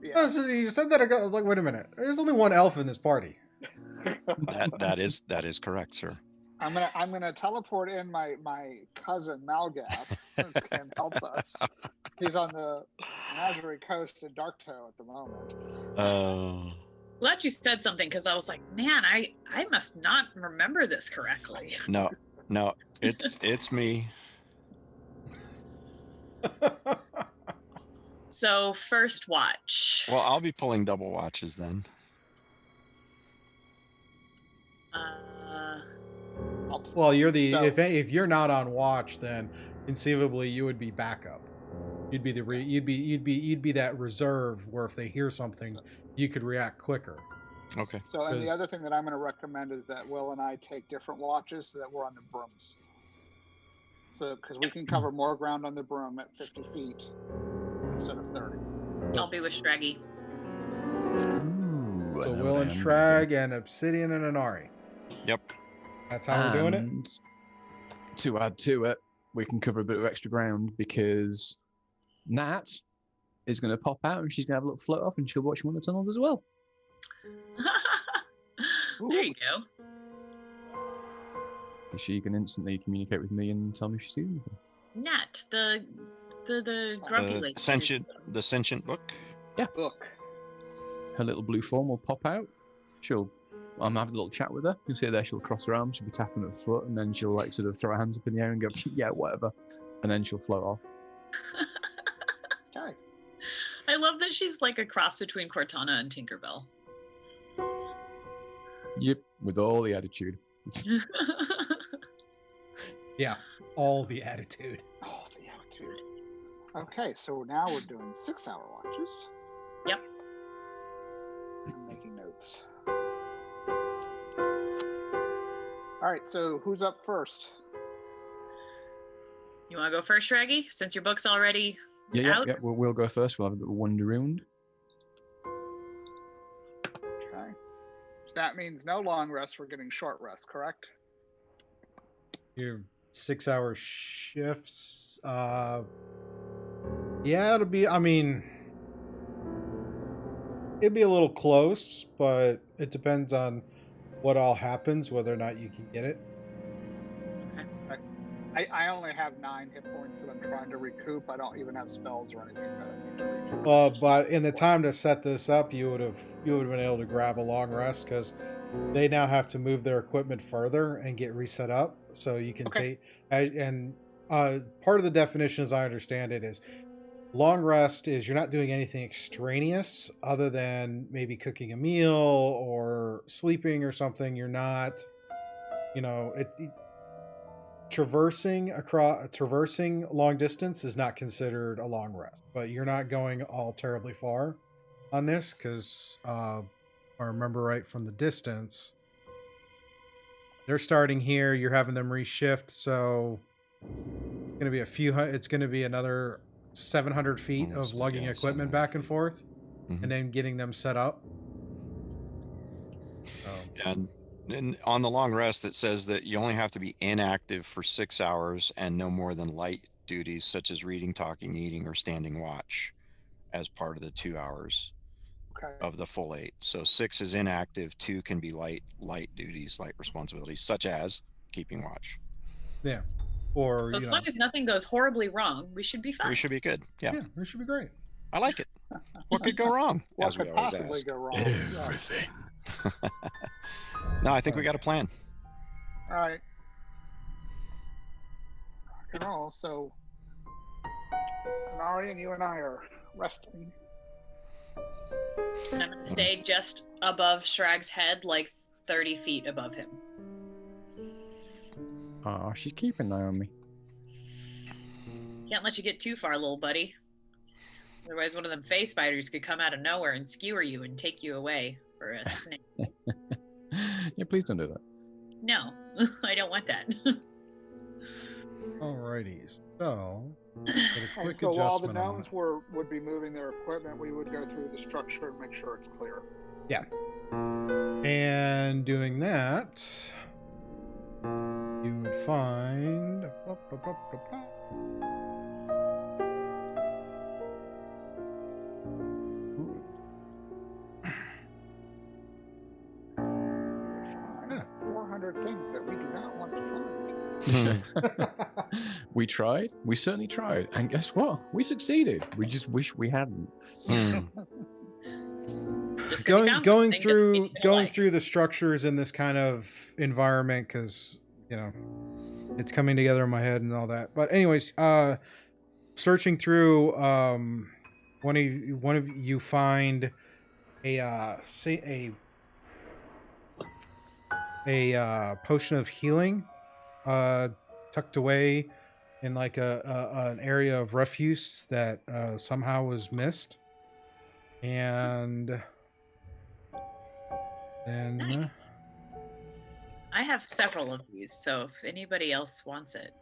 Yeah. Oh, so you said that. I was like, wait a minute. There's only one elf in this party. That is correct, sir. I'm gonna teleport in my cousin Malgath, who can help us. He's on the Nazari coast in Darktoe at the moment. Glad you said something, because I was like, man, I must not remember this correctly. No, it's me. So first watch. Well, I'll be pulling double watches then. Well, you're the if you're not on watch, then conceivably you would be backup. You'd be you'd be that reserve where if they hear something, you could react quicker. Okay. So, and the other thing that I'm going to recommend is that Will and I take different watches so that we're on the brooms. So, because we can cover more ground on the broom at 50 feet instead of 30. I'll be with Shraggy. So Will and Shrag and Obsidian and Anari. Yep. That's how we're doing it. To add to it, we can cover a bit of extra ground because Nat is going to pop out and she's going to have a little float off and she'll watch one of the tunnels as well. There you go. She can instantly communicate with me and tell me she's seeing anything. Nat, the grumpy lady. The sentient book? Yeah. Book. Her little blue form will pop out. I'm having a little chat with her. You'll see her there, she'll cross her arms, she'll be tapping her foot, and then she'll like sort of throw her hands up in the air and go, yeah, whatever. And then she'll float off. Okay. I love that she's like a cross between Cortana and Tinkerbell. Yep, with all the attitude. Yeah, all the attitude. All the attitude. Okay, so now we're doing 6-hour watches. Yep. I'm making notes. All right, so who's up first? You want to go first, Shraggy, since your book's already out? Yeah. We'll go first. We'll have a bit of a wander around. Okay. So that means no long rest. We're getting short rest, correct? Your 6-hour shifts. Yeah, it'd be a little close, but it depends on what all happens, whether or not you can get it. I only have 9 hit points that I'm trying to recoup. I don't even have spells or anything that I need to recoup. But in the time to set this up, you would have been able to grab a long rest because they now have to move their equipment further and get reset up. So you can take and part of the definition, as I understand it, is long rest is you're not doing anything extraneous other than maybe cooking a meal or sleeping or something. You're not, traversing long distance is not considered a long rest, but you're not going all terribly far on this because if I remember right from the distance, they're starting here, you're having them reshift, so it's going to be another 700 feet of lugging equipment back and forth, and then getting them set up. And on the long rest, it says that you only have to be inactive for 6 hours and no more than light duties such as reading, talking, eating, or standing watch as part of the 2 hours. Okay. of the full 8. So 6 is inactive, 2 can be light duties, light responsibilities, such as keeping watch. Yeah. Or, As long as nothing goes horribly wrong, we should be fine. We should be good. Yeah. Yeah, it should be great. I like it. What could go wrong? What as we could always possibly ask. go wrong? Everything. No, I think we got a plan. All right. Rock and roll. So, Anari and you and I are resting. And I'm going to stay just above Shrag's head, like 30 feet above him. Oh, she's keeping an eye on me. Can't let you get too far, little buddy. Otherwise, one of them face spiders could come out of nowhere and skewer you and take you away for a snake. Yeah, please don't do that. No, I don't want that. Alrighty. So, get a quick So while the adjustment on gnomes would be moving their equipment, we would go through the structure and make sure it's clear. Yeah. And doing that, you would find. Ooh. We would find Yeah. 400 things that we do not want to find. We tried. We certainly tried. And guess what? We succeeded. We just wish we hadn't. Hmm. Just 'cause you found going something doesn't mean you don't like it. through the structures in this kind of environment, because it's coming together in my head and all that. But anyways, searching through, one of you find a potion of healing, tucked away in like an area of refuse that somehow was missed, and then Nice. I have several of these, so if anybody else wants it.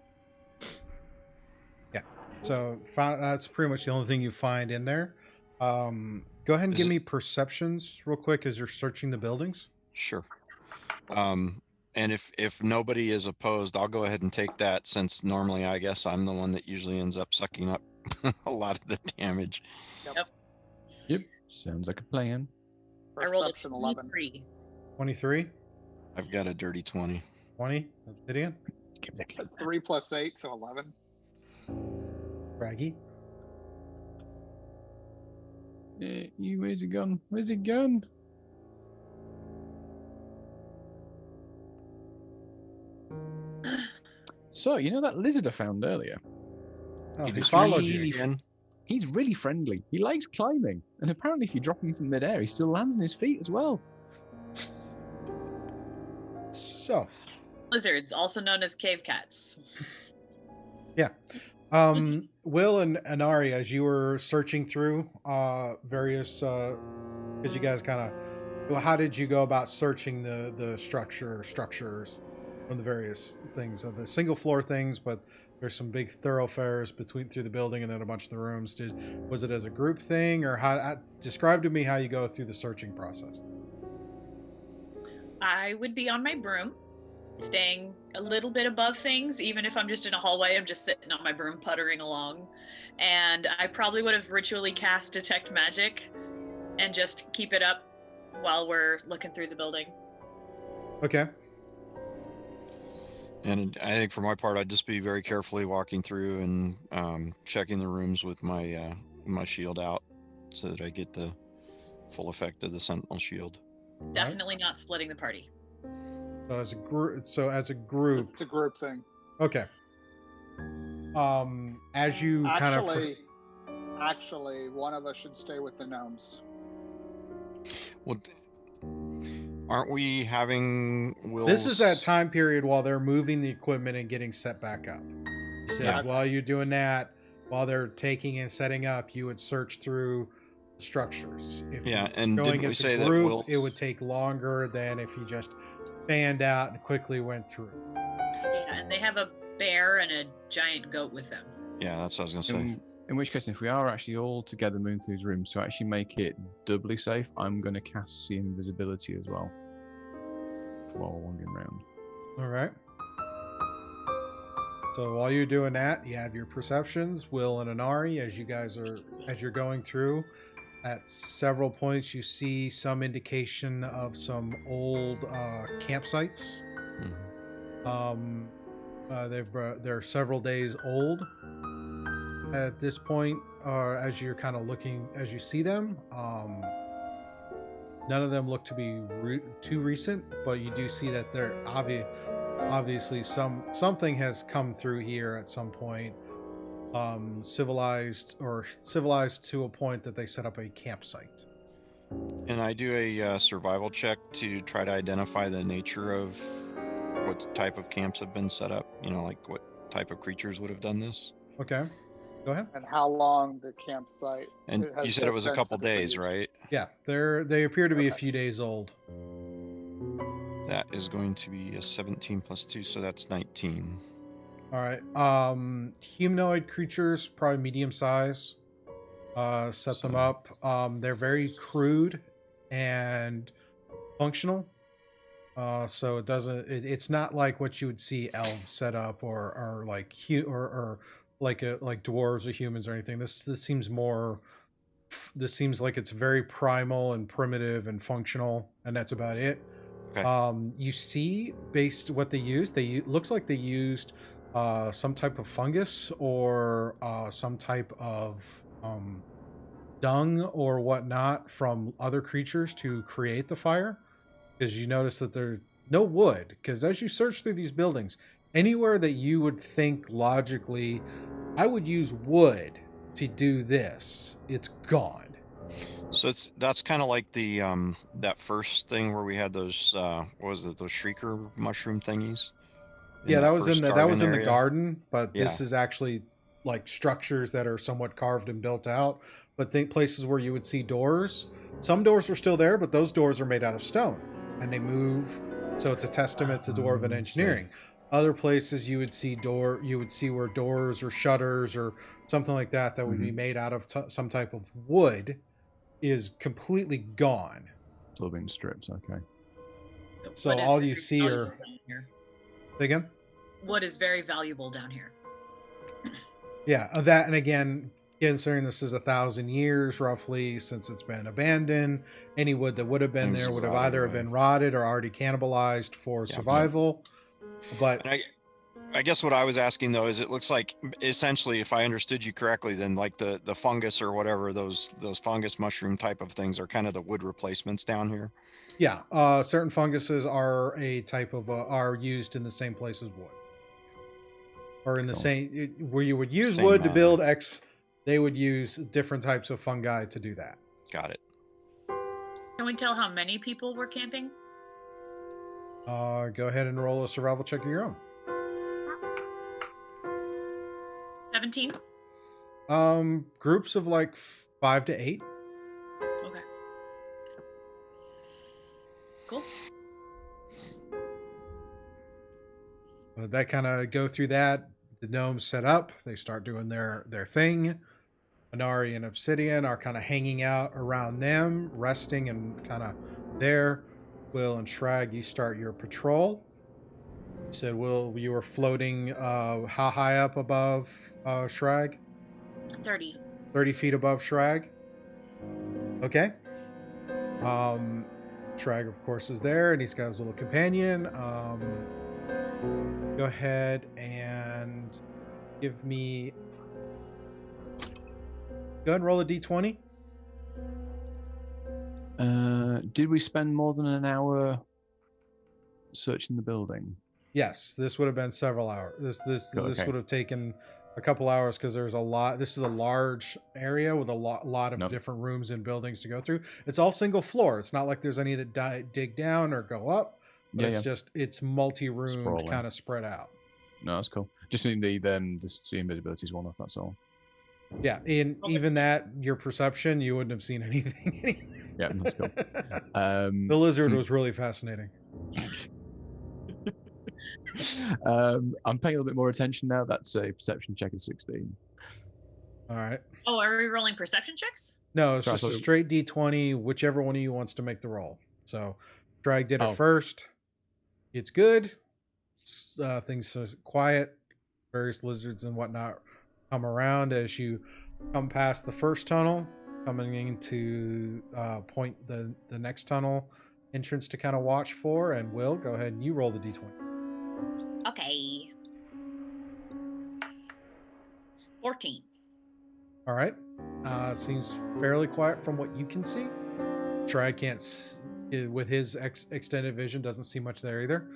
so that's pretty much the only thing you find in there. Go ahead and Is give it- me perceptions real quick as you're searching the buildings. Sure. And if nobody is opposed, I'll go ahead and take that, since normally I guess I'm the one that usually ends up sucking up a lot of the damage. Yep. Sounds like a plan. I rolled a Perception 11. 3. 23, I've got a dirty 20. 20, Obsidian, Give it a click. 3 plus 8, so 11. Raggy. Where's it gone? Where's it gone? So, you know that lizard I found earlier? Oh, He he just followed reached you. again. He's really friendly. He likes climbing. And apparently if you drop him from midair, he still lands on his feet as well. So, Lizards, also known as cave cats. Will and Anari, as you were searching through various, because you guys kind of, well, how did you go about searching the structures from the various things? The single floor things, but there's some big thoroughfares through the building, and then a bunch of the rooms. Was it as a group thing, or describe to me how you go through the searching process? I would be on my broom, staying a little bit above things. Even if I'm just in a hallway, I'm just sitting on my broom puttering along. And I probably would have ritually cast Detect Magic and just keep it up while we're looking through the building. Okay. And I think for my part, I'd just be very carefully walking through and checking the rooms with my my shield out, so that I get the full effect of the Sentinel shield. Definitely not splitting the party. So as a group, It's a group thing. okay. As you kind of Actually, one of us should stay with the gnomes. Well, aren't we having Will's... This is that time period while they're moving the equipment and getting set back up. You said Yeah. while you're doing that, while they're taking and setting up, you would search through the structures. If Yeah, you're and going didn't we as say a that group, Will... it would take longer than if you just fanned out and quickly went through. Yeah, and they have a bear and a giant goat with them. Yeah, that's what I was going to say. In which case, if we are actually all together moving through his room, to actually make it doubly safe, I'm going to cast See Invisibility as well while we're wandering around. All right. So while you're doing that, you have your perceptions, Will and Anari, as you're going through. At several points, you see some indication of some old campsites. They're several days old at this point. As you're kind of looking, as you see them, none of them look to be too recent, but you do see that they're obviously something has come through here at some point. Civilized to a point that they set up a campsite. And I do a survival check to try to identify the nature of what type of camps have been set up. Like what type of creatures would have done this. Okay, go ahead. And how long the campsite? And you said it was a couple days, right? Yeah, they appear to be a few days old. That is going to be a 17 plus 2, so that's 19. All right. Humanoid creatures, probably medium size. Set them up. They're very crude and functional. So it's not like what you would see elves set up or like like dwarves or humans or anything. This seems like it's very primal and primitive and functional, and that's about it. Okay. You see, based what they used, looks like they used some type of fungus or some type of dung or whatnot from other creatures to create the fire, because you notice that there's no wood, because as you search through these buildings, anywhere that you would think logically I would use wood to do this, it's gone. So that's kind of like the that first thing where we had those what was it, those shrieker mushroom thingies? Yeah, that was in the garden, but this is actually like structures that are somewhat carved and built out. But think places where you would see doors. Some doors were still there, but those doors are made out of stone and they move. So it's a testament to dwarven engineering. Other places you would see where doors or shutters or something like that would be made out of some type of wood is completely gone. It's all been stripped. Okay. So all you see are. Again? What is very valuable down here? Yeah, that, and again, considering this is 1,000 years roughly since it's been abandoned, any wood that would have been there would have either been rotted or already cannibalized for survival. But I guess what I was asking though is, it looks like essentially, if I understood you correctly, then like the fungus or whatever, those fungus mushroom type of things are kind of the wood replacements down here. Yeah, certain funguses are a type of are used in the same place as wood, or in the same where you would use wood to build they would use different types of fungi to do that. Got it. Can we tell how many people were camping? Go ahead and roll a survival check of your own. 17. Groups of like 5 to 8. Okay. Cool. That kind of go through that. The gnomes set up. They start doing their thing. Inari and Obsidian are kind of hanging out around them, resting and kind of there. Will and Shrag, you start your patrol. You said, Will, you were floating how high up above Shrag? 30. 30 feet above Shrag. Okay. Shrag, of course, is there, and he's got his little companion. Go ahead and give me... Go ahead and roll a d20. Did we spend more than an hour searching the building? Yes, this would have been several hours. This would have taken a couple hours because there's a lot. This is a large area with a lot of different rooms and buildings to go through. It's all single floor. It's not like there's any that dig down or go up. But it's multi-roomed, kind of spread out. No, that's cool. Just need the invisibility is one off. That's all. Yeah, and even that, your perception, you wouldn't have seen anything. Yeah, that's cool. The lizard was really fascinating. I'm paying a little bit more attention now. That's a perception check of 16. All right. Oh, are we rolling perception checks? No, it's just a straight d20, whichever one of you wants to make the roll. So, Drag did it first. It's good. Things are quiet. Various lizards and whatnot come around as you come past the first tunnel. coming in to point the next tunnel entrance to kind of watch for. And Will, go ahead and you roll the d20. Okay. 14. All right. Seems fairly quiet from what you can see. Try can't, with his extended vision, doesn't see much there either.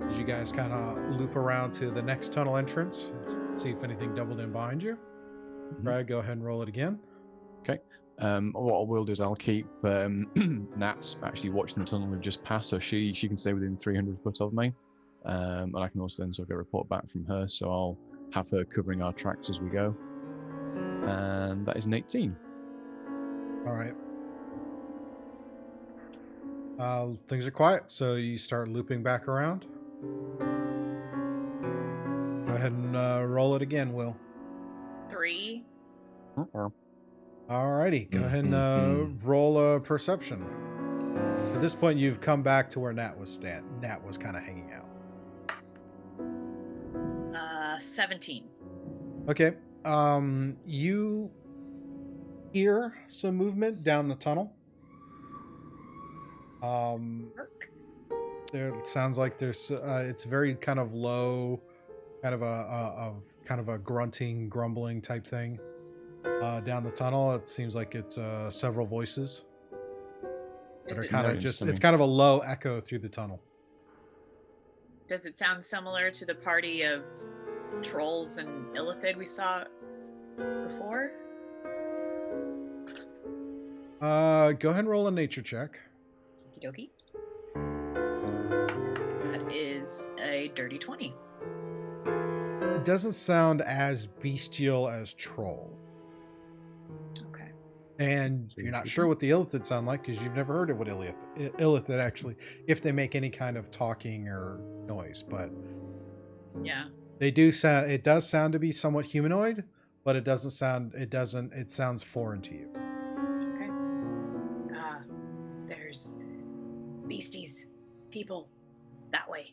As you guys kind of loop around to the next tunnel entrance, see if anything doubled in behind you. Try, go ahead and roll it again. Okay. What I will do is I'll keep Nat's actually watching the tunnel we've just passed, so she can stay within 300 foot of me, and I can also then get a report back from her. So I'll have her covering our tracks as we go, and that is an 18. All right. Things are quiet, so you start looping back around. Go ahead and roll it again, Will. 3. Alrighty, go ahead and roll a perception. At this point, you've come back to where Nat was kind of hanging out. 17. Okay. You hear some movement down the tunnel. There sounds like there's it's very kind of low, kind of a grunting, grumbling type thing down the tunnel. It seems like it's several voices that are kind of just, it's kind of a low echo through the tunnel. Does it sound similar to the party of trolls and illithid we saw before? Go ahead and roll a nature check. Okie dokie. That is a dirty 20. It doesn't sound as bestial as troll. Okay. And you're not sure what the illithid sound like because you've never heard of what illithid actually, if they make any kind of talking or noise. But yeah, they do sound. It does sound to be somewhat humanoid, but it sounds foreign to you. Okay. There's beasties, people, that way.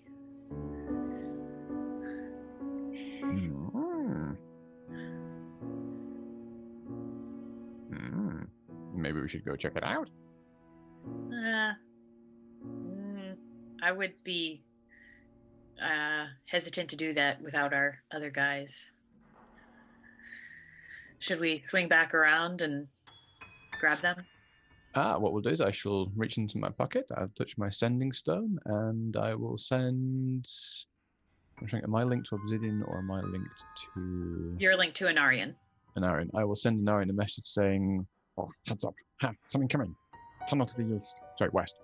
Maybe we should go check it out. I would be hesitant to do that without our other guys. Should we swing back around and grab them? What we'll do is I shall reach into my pocket, I'll touch my sending stone, and I will send... I'm trying, am I linked to Obsidian or am I linked to... You're linked to Anarian. Anarian. I will send Anarian a message saying, oh, heads up, something coming. Tunnel to the east, sorry, west.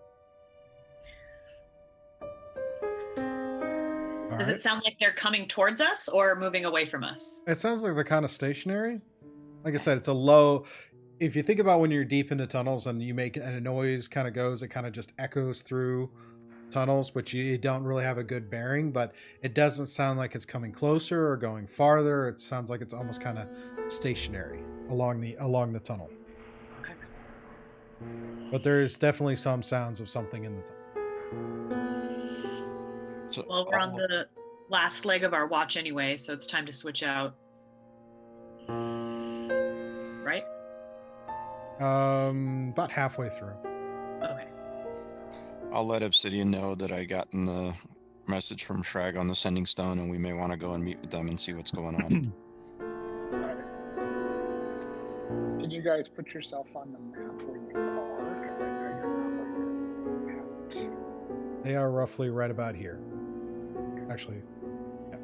Does it sound like they're coming towards us or moving away from us? It sounds like they're kind of stationary. Like I said, it's a low... If you think about when you're deep into tunnels and you make and a noise kind of goes, it kind of just echoes through tunnels, which you don't really have a good bearing, but it doesn't sound like it's coming closer or going farther. It sounds like it's almost kind of stationary along the tunnel. Okay. But there is definitely some sounds of something in the tunnel. So, Well, we're on the last leg of our watch anyway, so it's time to switch out. Right? About halfway through. Okay. I'll let Obsidian know that I gotten the message from Shrag on the sending stone, and we may want to go and meet with them and see what's going on. Can you guys put yourself on the map where you are? Because I know you're not where you're. They are roughly right about here. Actually, yeah.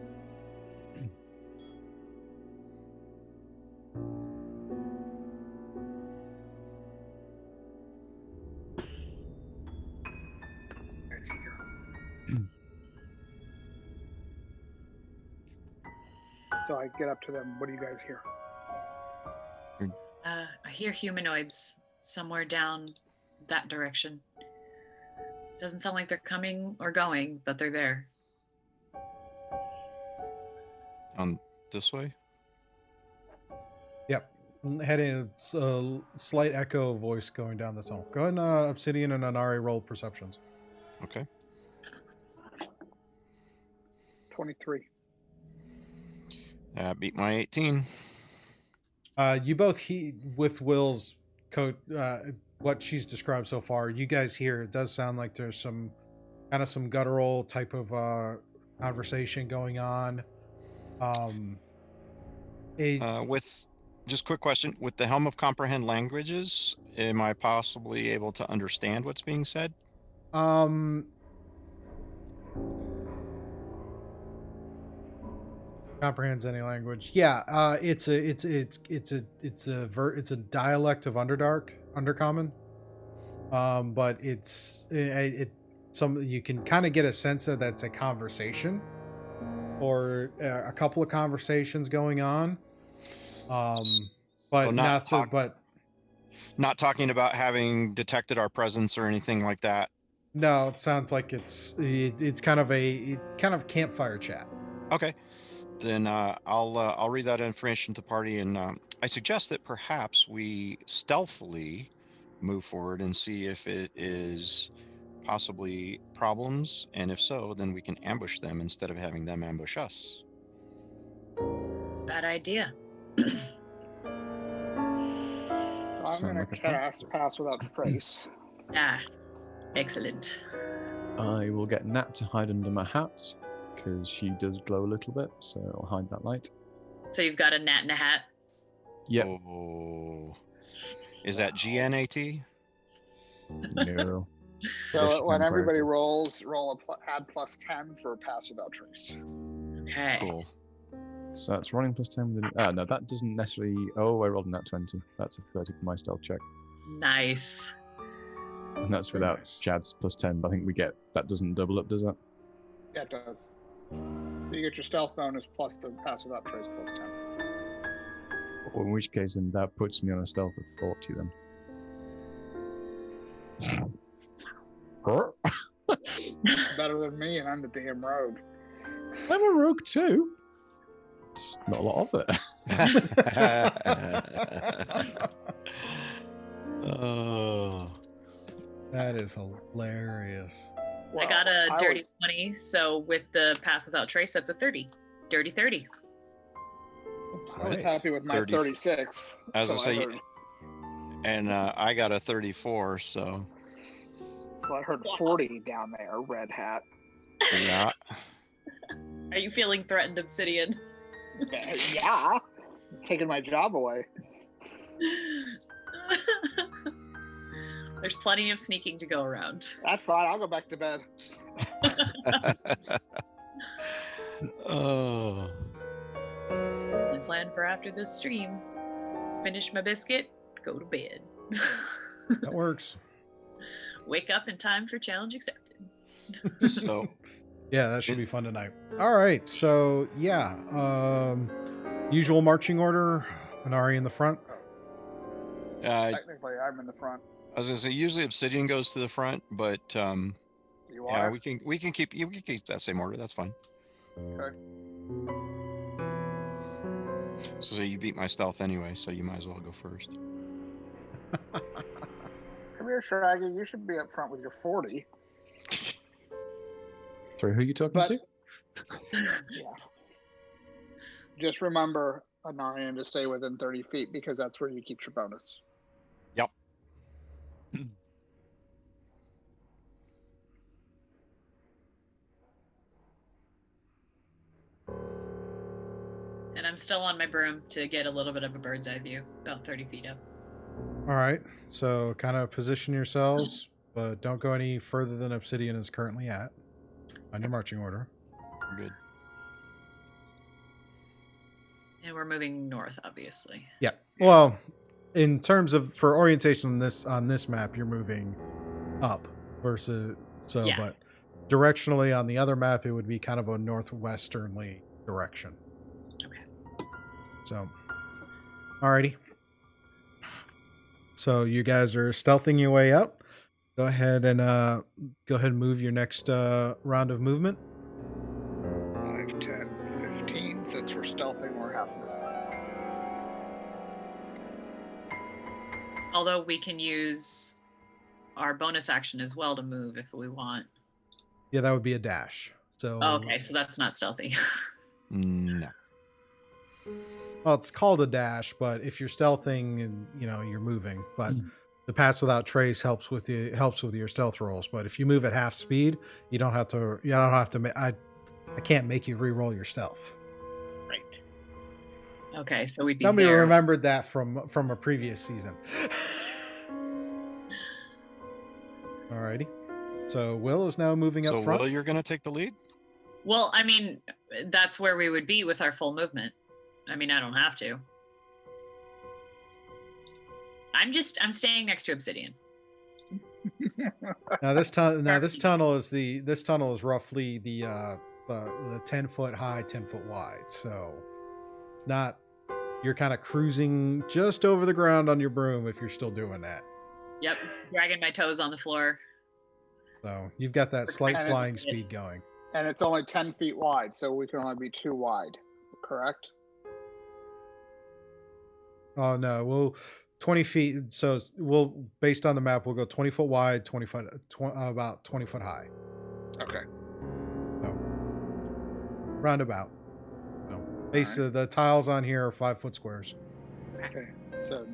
So I get up to them. What do you guys hear? I hear humanoids somewhere down that direction. Doesn't sound like they're coming or going, but they're there. This way? Yep. Heading, a slight echo voice going down the tunnel. Go ahead and Obsidian and Anari roll perceptions. Okay. 23. Beat my 18. You both with Will's what she's described so far, you guys hear it does sound like there's some guttural type of conversation going on. With just quick question, with the Helm of Comprehend Languages, am I possibly able to understand what's being said? Comprehends any language. Yeah, it's a dialect of Undercommon. But you can kind of get a sense of that's a conversation or a couple of conversations going on. But not talking about having detected our presence or anything like that. No, it sounds like it's kind of campfire chat. Okay, then I'll read that information to the party, and I suggest that perhaps we stealthily move forward and see if it is possibly problems, and if so, then we can ambush them instead of having them ambush us. Bad idea. I'm going to cast Pass Without Trace. Excellent. I will get Nat to hide under my hat, because she does glow a little bit, so I'll hide that light. So you've got a gnat in a hat? Yep. Oh. Is that GNAT? No. So when everybody rolls, add +10 for Pass Without Trace. Okay. Cool. So that's running +10 with no, that doesn't necessarily. Oh, I rolled a nat 20. That's a 30 for my stealth check. Nice. And that's without Chad's +10. But I think we get that doesn't double up, does that? Yeah, it does. So you get your stealth bonus plus the Pass Without Trace +10. Well, in which case, then that puts me on a stealth of 40 then. Better than me, and I'm the damn rogue. I'm a rogue too. Just not a lot of it. Oh, that is hilarious. Well, I got a dirty 20, so with the Pass Without Trace, that's a 30. Dirty 30. I was happy with my 36. As I say, and I got a 34, so. So I heard 40 down there, red hat. Yeah. Are you feeling threatened, Obsidian? Yeah. Taking my job away. There's plenty of sneaking to go around. That's fine. I'll go back to bed. Oh. That's my plan for after this stream. Finish my biscuit, go to bed. That works. Wake up in time for challenge accepted. So. Yeah, that should be fun tonight. All right, so yeah, usual marching order. Inari in the front. Technically, I'm in the front. I was gonna say usually Obsidian goes to the front, but you yeah, are? we can keep that same order. That's fine. Okay. So you beat my stealth anyway, so you might as well go first. Come here, Shaggy. You should be up front with your 40. Sorry, who are you talking to? Yeah. Just remember, Anarian, to stay within 30 feet because that's where you keep your bonus. Yep. And I'm still on my broom to get a little bit of a bird's eye view, about 30 feet up. All right, so kind of position yourselves, but don't go any further than Obsidian is currently at on your marching order. Good. And we're moving north, obviously. Yeah. Well, in terms of for orientation on this map, you're moving up versus Yeah. but directionally on the other map it would be kind of a northwesternly direction. Okay. So, alrighty. So you guys are stealthing your way up. Go ahead and move your next round of movement. 5, 10, 15. Since we're stealthing, we're half movement. Although we can use our bonus action as well to move if we want. Yeah, that would be a dash. So Oh, okay, so that's not stealthy. No. Well, it's called a dash, but if you're stealthing and you're moving, but the pass without trace helps with your stealth rolls. But if you move at half speed, you don't have to. I can't make you re-roll your stealth. Right. Okay, so we'd be Somebody there. remembered that from a previous season. Alrighty. So Will is now moving up front. So Will, you're going to take the lead? Well, I mean, that's where we would be with our full movement. I mean, I don't have to. I'm staying next to Obsidian. Now this tunnel is roughly the 10-foot high, 10-foot wide. So it's not, you're kind of cruising just over the ground on your broom if you're still doing that. Yep, dragging my toes on the floor. So you've got that slight flying speed going. And it's only 10 feet wide, so we can only be 2 wide, correct? Oh no, we'll 20 feet. So we'll, based on the map, we'll go 20 foot wide, 20 foot, about 20 foot high. Okay. So roundabout. So base of the tiles on here are 5-foot squares. Okay. So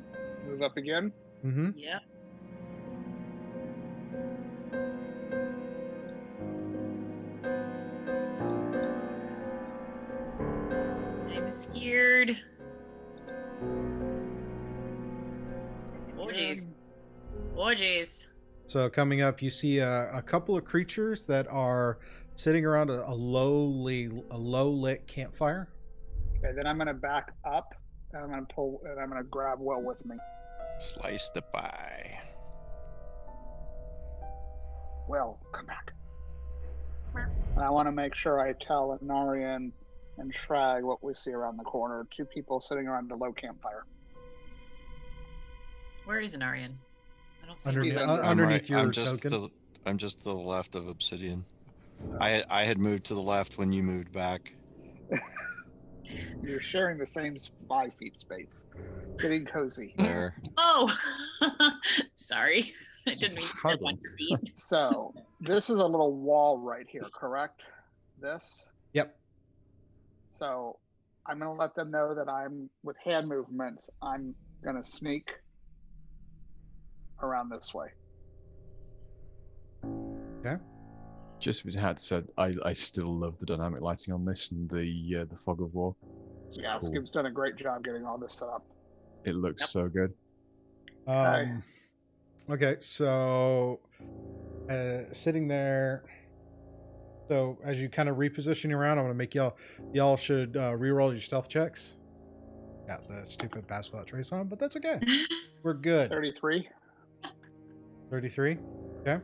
move up again. Mm-hmm. Yep. I'm scared. Oh jeez. Oh jeez. So coming up, you see a couple of creatures that are sitting around a low lit campfire. Okay, then I'm gonna back up and I'm gonna grab Will with me. Slice the pie. Will, come back. And I want to make sure I tell Anarian and Shrag what we see around the corner. 2 people sitting around a low campfire. Where is Anarian? I don't see Underneath, him. underneath your I'm just token. I'm just to the left of Obsidian. I had moved to the left when you moved back. You're sharing the same 5 feet space. Getting cozy. There. Oh, sorry. I didn't mean to step on your feet. So this is a little wall right here, correct? This? Yep. So I'm going to let them know that with hand movements, I'm going to sneak around this way. Okay. Just as it had said, I still love the dynamic lighting on this and the fog of war. It's Yeah, cool. Skip's done a great job getting all this set up. It looks so good. Okay, so sitting there. So as you kind of reposition around, I'm gonna make y'all should re-roll your stealth checks. Got the stupid pass without trace on, but that's okay. We're good. 33. 33. Okay.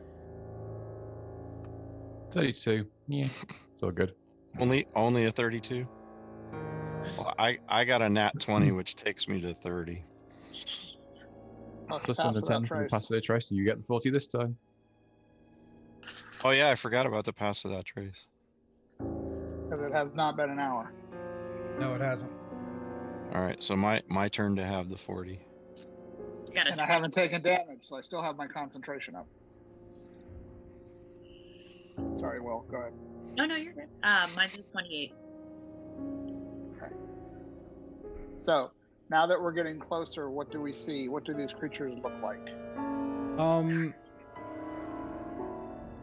32. Yeah, it's all good. Only a 32. Well, I got a nat 20, which takes me to 30. Plus on the 10 from the pass without trace, so you get the 40 this time. Oh yeah, I forgot about the pass without trace. Because it has not been an hour. No, it hasn't. All right, so my turn to have the 40. And I haven't taken damage, so I still have my concentration up. Sorry, Will, go ahead. No, you're good. Mine's is 28. Okay. So now that we're getting closer, what do we see? What do these creatures look like?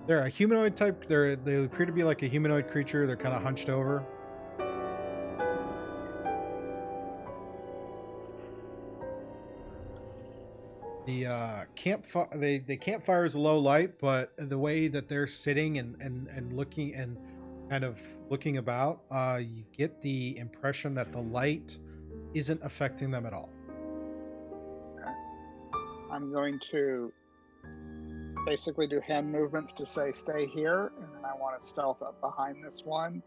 They're a humanoid type. They appear to be like a humanoid creature. They're kind of hunched over. The campfire, the campfire is low light, but the way that they're sitting and looking and kind of looking about, you get the impression that the light isn't affecting them at all. Okay. I'm going to basically do hand movements to say stay here, and then I want to stealth up behind this one.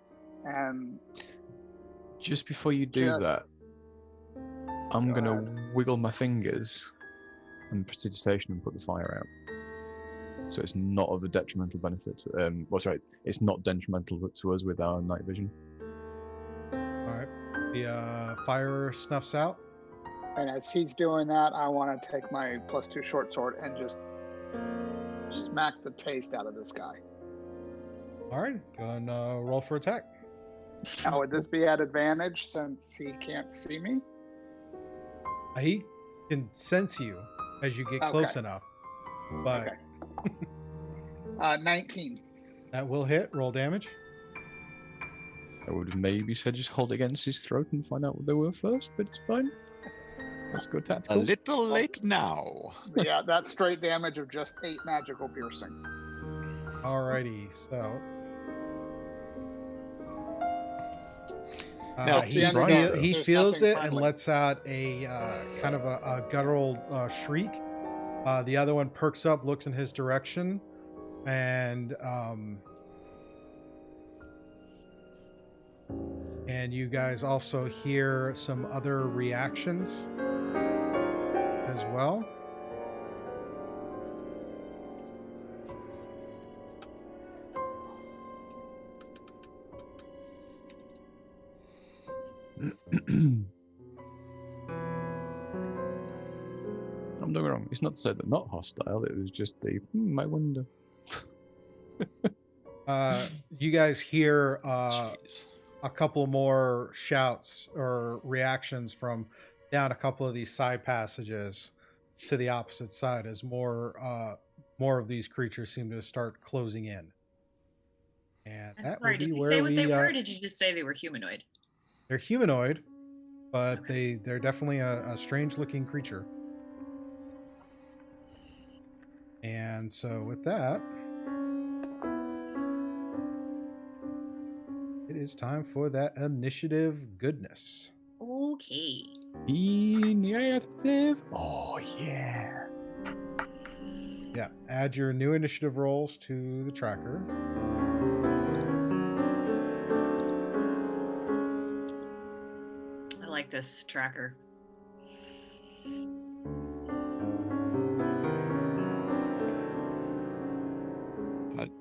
And just before you do that, I'm gonna wiggle my fingers and prestidigitation and put the fire out. So it's not of a detrimental benefit to, it's not detrimental to us with our night vision. Alright. The fire snuffs out. And as he's doing that, I want to take my +2 short sword and just smack the taste out of this guy. Alright, go and roll for attack. Now, would this be at advantage since he can't see me? He can sense you as you get close Okay. enough, but Okay. 19. that will hit. Roll damage. I would have maybe said just hold it against his throat and find out what they were first, but it's fine. That's good A tactical. little late now. Yeah, that's straight damage of just 8 magical piercing. Alrighty, so Now, he There's feels nothing it and friendly. lets out a kind of a guttural shriek. The other one perks up, looks in his direction, and you guys also hear some other reactions as well. I'm not wrong. It's not to say they're not hostile. It was just the I wonder. You guys hear Jeez. a couple more shouts or reactions from down a couple of these side passages to the opposite side as more of these creatures seem to start closing in. And that will Sorry, be did you where say what they were? Or we did you just say they were humanoid? they're humanoid, but Okay. they're definitely a strange looking creature. And so with that, it is time for that initiative goodness. Okay. Initiative. Oh yeah. Yeah, add your new initiative rolls to the tracker. I like this tracker.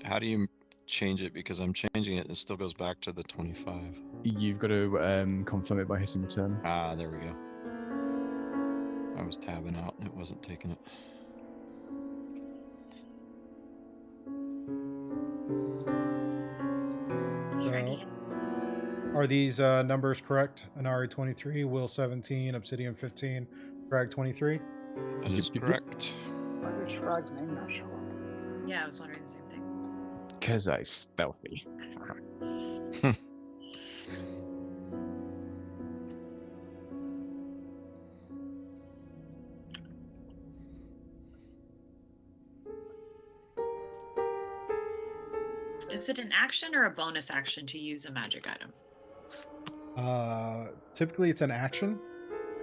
How do you change it? Because I'm changing it. It still goes back to the 25. You've got to confirm it by hitting return. Ah, there we go. I was tabbing out and it wasn't taking it. So, are these numbers correct? Anari 23, Will 17, Obsidian 15, Drag 23? That is correct. Why did Shrag's name not show up? Yeah, I was wondering the same thing. Because I'm stealthy. Is it an action or a bonus action to use a magic item? Typically it's an action,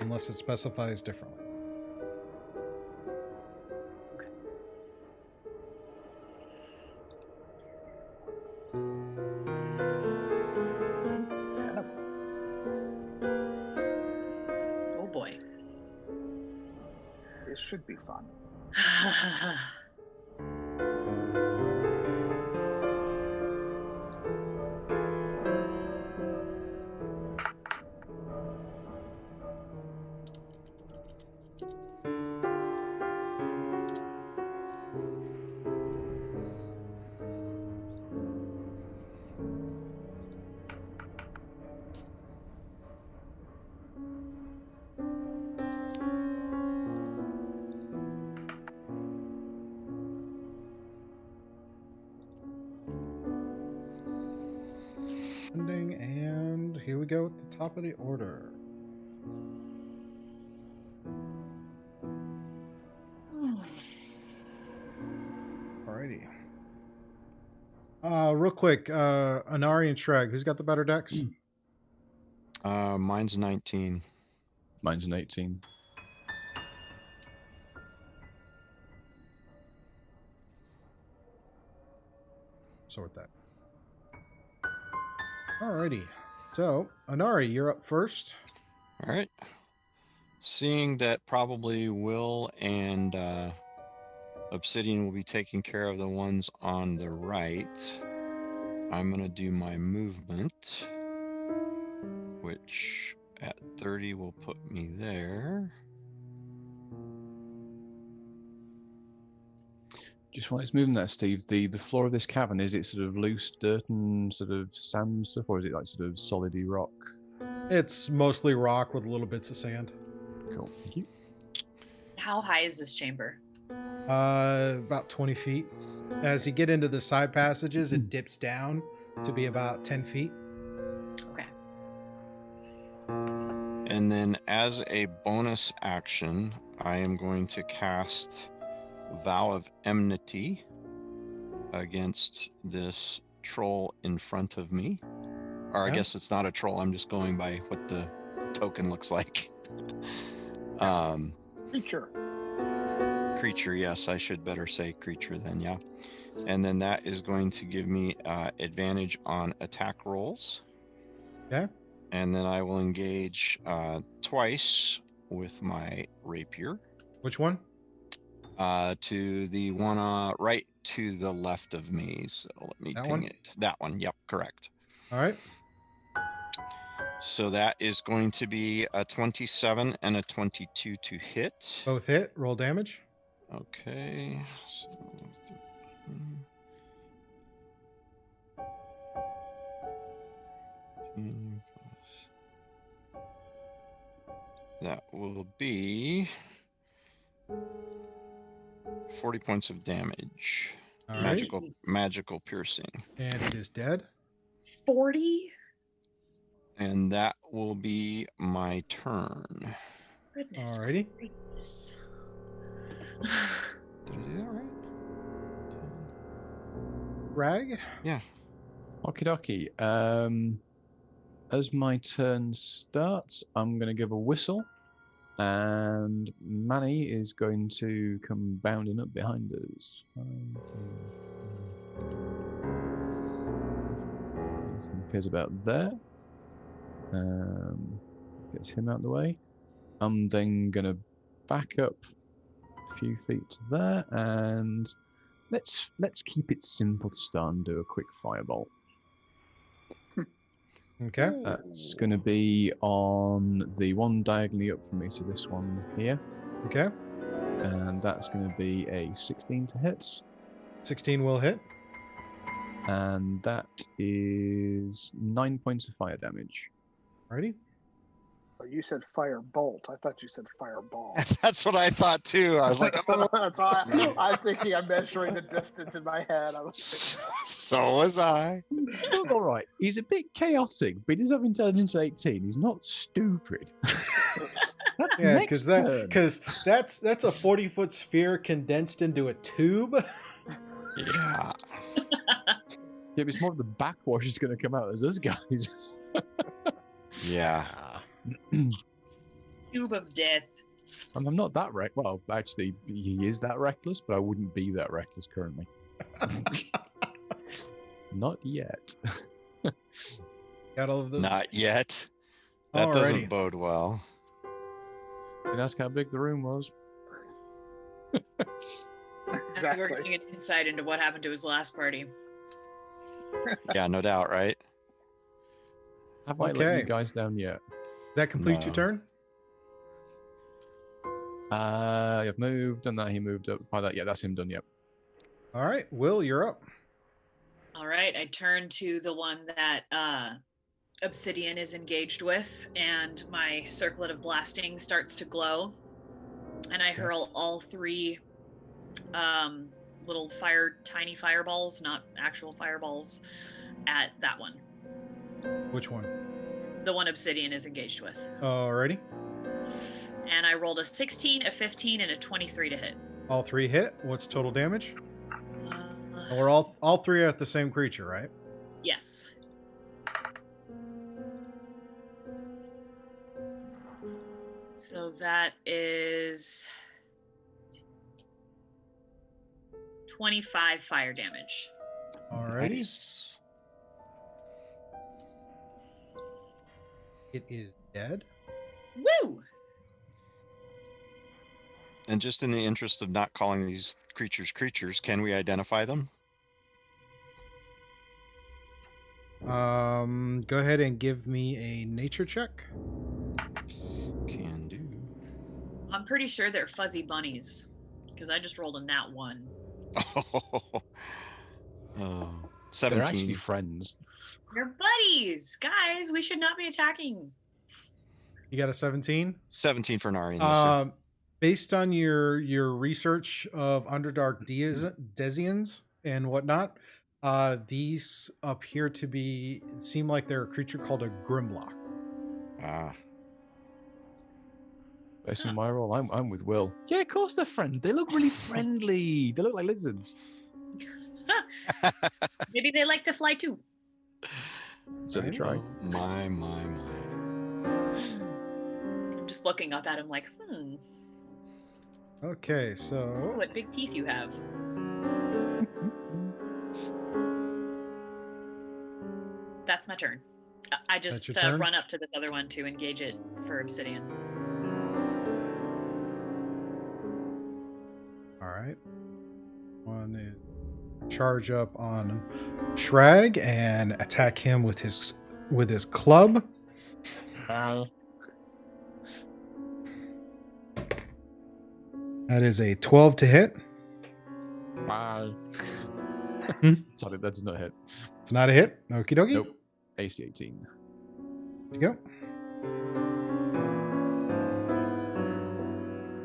unless it specifies differently. Okay. Oh boy. This should be fun. And here we go at the top of the order. Alrighty. Real quick, Anari and Shrag, who's got the better decks? Mine's 19. Mine's an 18. Sort that. Alrighty. So, Anari, you're up first. All right. Seeing that probably Will and Obsidian will be taking care of the ones on the right, I'm going to do my movement, which at 30 will put me there. Just while it's moving there, Steve, the floor of this cavern, is it sort of loose dirt and sort of sand stuff, or is it like sort of solidy rock? It's mostly rock with little bits of sand. Cool, thank you. How high is this chamber? About 20 feet. As you get into the side passages, it dips down to be about 10 feet. Okay. And then as a bonus action, I am going to cast Vow of Enmity against this troll in front of me. Or I Okay. guess it's not a troll. I'm just going by what the token looks like. Creature, yes, I should better say creature then, yeah. And then that is going to give me advantage on attack rolls. Okay. And then I will engage twice with my rapier. Which one? To the one right to the left of me. So let me That ping one? it. That one, yep, correct. All right. So that is going to be a 27 and a 22 to hit. Both hit. Roll damage. Okay. So 13 plus- That will be 40 points of damage. All right. Magical piercing. And it is dead. 40? And that will be my turn. Goodness. Alrighty. gracious. Did I do that right? Rag? Yeah. Okie dokie. As my turn starts, I'm going to give a whistle, and Manny is going to come bounding up behind us. Appears about there. Gets him out of the way. I'm then going to back up a few feet to there, and let's keep it simple to start and do a quick firebolt. Okay. That's going to be on the one diagonally up from me, so this one here. Okay. And that's going to be a 16 to hit. 16 will hit. And that is 9 points of fire damage. Alrighty. Oh, you said fire bolt. I thought you said fireball. That's what I thought too. I was like, oh. That's all I'm thinking. I'm measuring the distance in my head. I was So was I. Look, all right. He's a bit chaotic, but he does have intelligence 18. He's not stupid. That's Yeah, next because turn. that's a 40-foot sphere condensed into a tube. Yeah. Yeah, but it's more of the backwash is going to come out as us guys. Yeah. Tube of death. And I'm not that well, actually, he is that reckless, but I wouldn't be that reckless currently. Not yet. Got all of those. Not yet. That Alrighty. doesn't bode well. And ask how big the room was. Exactly. We're getting an insight into what happened to his last party. Yeah, no doubt, right? Have I let Okay. you guys down yet? That complete your No. turn? I've moved, and that he moved up by that. Yeah, that's him done. Yep. All right. Will, you're up. All right, I turn to the one that Obsidian is engaged with, and my circlet of blasting starts to glow, and I hurl all three little tiny fireballs, not actual fireballs, at that one. Which one? The one Obsidian is engaged with. Alrighty. And I rolled a 16, a 15, and a 23 to hit. All three hit. What's total damage? Uh, Or all three are at the same creature, right? yes. So that is 25 fire damage. Alrighty. Nice. It is dead. Woo! And just in the interest of not calling these creatures, can we identify them? Go ahead and give me a nature check. Can do. I'm pretty sure they're fuzzy bunnies because I just rolled a nat 1. Oh, They're actually 17. friends. They're buddies, guys. We should not be attacking. You got a 17? 17 for Nari. Yes, sir. Based on your research of Underdark Desians and whatnot, these appear to seem like they're a creature called a Grimlock. Ah. Based on my role, I'm with Will. Yeah, of course they're friends. They look really friendly. They look like lizards. Maybe they like to fly too. So they try. Oh, my. I'm just looking up at him like, Okay, so what big teeth you have. That's my turn. I just That's your turn? run up to this other one to engage it for obsidian. all right. One is charge up on Shrag and attack him with his club. That is a 12 to hit. Bye. Sorry, that does not hit. It's not a hit. Okie dokie. Nope. AC 18. There you go.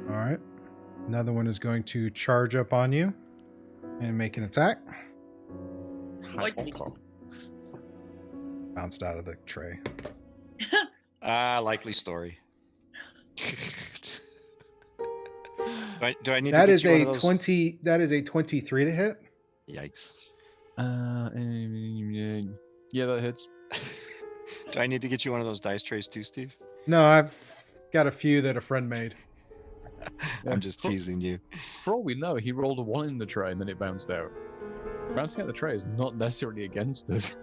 All right. Another one is going to charge up on you and make an attack. Bounced out of the tray. Likely story. Do I need That to is get you one a of those? 20. That is a 23 to hit. Yikes. Yeah, that hits. Do I need to get you one of those dice trays too, Steve? No, I've got a few that a friend made. Yeah. I'm just teasing you. For all we know, he rolled a 1 in the tray and then it bounced out. Bouncing out the tray is not necessarily against us.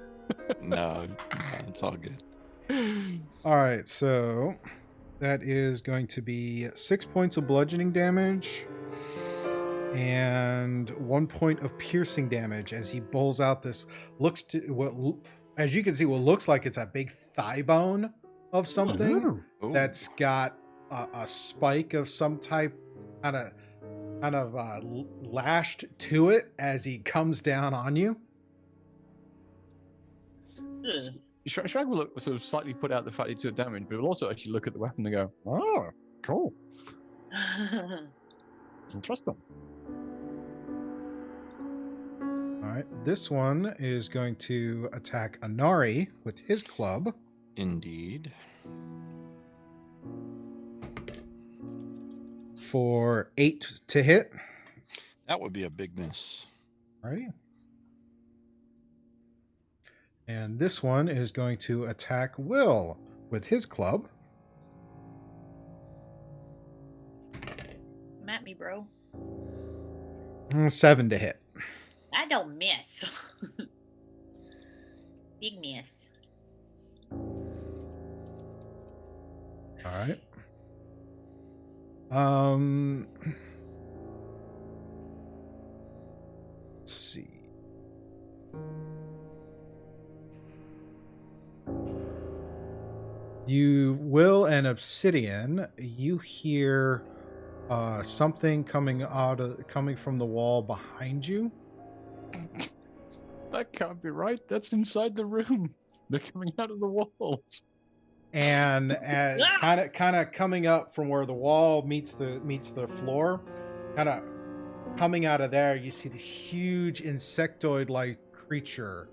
No, it's all good. All right, so that is going to be 6 points of bludgeoning damage and 1 point of piercing damage as he bowls out this as you can see, what looks like it's a big thigh bone of something Ooh. that's got a spike of some type, kind of lashed to it as he comes down on you. Shrag will look, sort of slightly put out the fact he took damage, but will also actually look at the weapon and go, "Oh, cool, interesting." All right, this one is going to attack Anari with his club. Indeed. For 8 to hit. That would be a big miss. Alrighty. And this one is going to attack Will with his club. Come at me, bro. 7 to hit. I don't miss. Big miss. All right. Let's see. You, Will and Obsidian, you hear something coming from the wall behind you. That can't be right. That's inside the room. They're coming out of the walls. And as kind of coming up from where the wall meets the floor, kind of coming out of there, you see this huge insectoid-like creature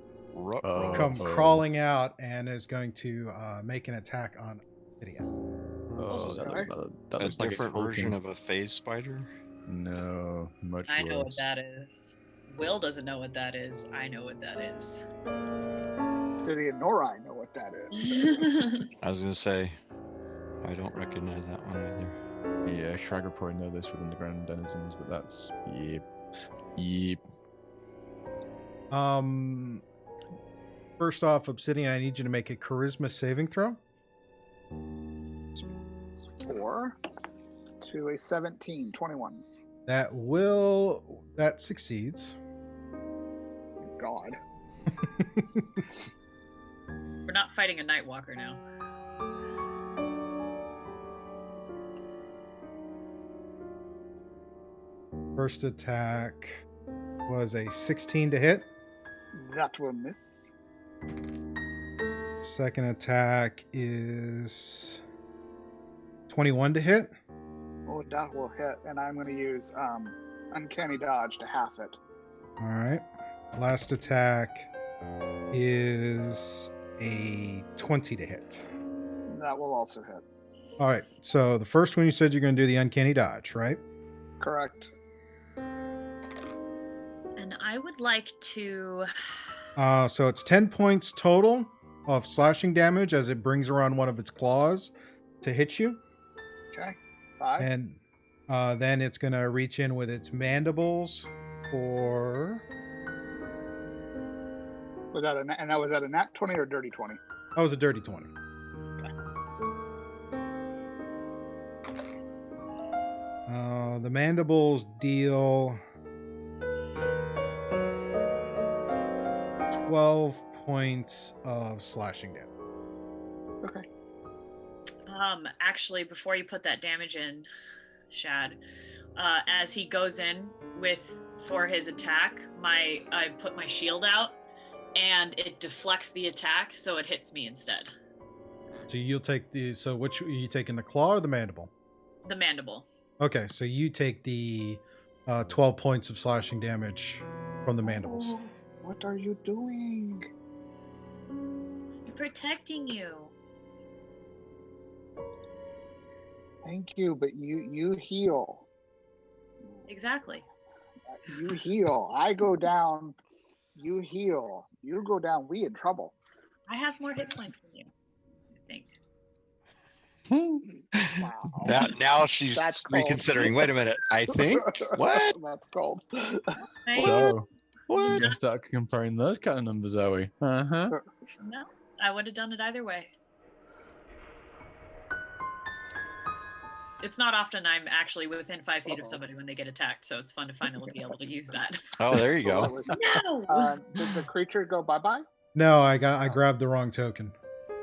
come crawling out and is going to make an attack on Obsidian. Oh, that A looks like different it's version of a phase spider? No, much worse. I know what that is. Will doesn't know what that is. I know what that is. Obsidian nor I know what that is. I was going to say, I don't recognize that one either. Yeah, Shrag will probably know this with underground denizens, but that's yep. First off, Obsidian, I need you to make a charisma saving throw. 4 to a 17, 21. That succeeds. God. We're not fighting a Nightwalker now. First attack was a 16 to hit. That will miss. Second attack is 21 to hit. Oh, that will hit, and I'm going to use Uncanny Dodge to half it. All right. Last attack is a 20 to hit. That will also hit. All right. So the first one you said you're going to do the uncanny dodge, right? Correct. And I would like to. So it's 10 points total of slashing damage as it brings around one of its claws to hit you. Okay. 5. And then it's going to reach in with its mandibles for... Was that a nat 20 or dirty 20? That was a dirty 20. The mandibles deal 12 points of slashing damage. Okay. Actually, before you put that damage in, Shad, as he goes in for his attack, I put my shield out, and it deflects the attack, so it hits me instead. So you'll take which are you taking, the claw or the mandible? The mandible. Okay, so you take the 12 points of slashing damage from the mandibles. Oh, what are you doing? I'm protecting you. Thank you, but you heal. Exactly. You heal. I go down. You heal. You go down. We in trouble. I have more hit points than you, I think. Wow. Now she's That's cold. reconsidering. Wait a minute. I think what? That's cold. So, What? we're gonna start comparing those kind of numbers, are we? Uh-huh. No, I would have done it either way. It's not often I'm actually within 5 feet of somebody when they get attacked, so it's fun to finally be able to use that. Oh, there you go. No! Did the creature go bye-bye? No, I grabbed the wrong token.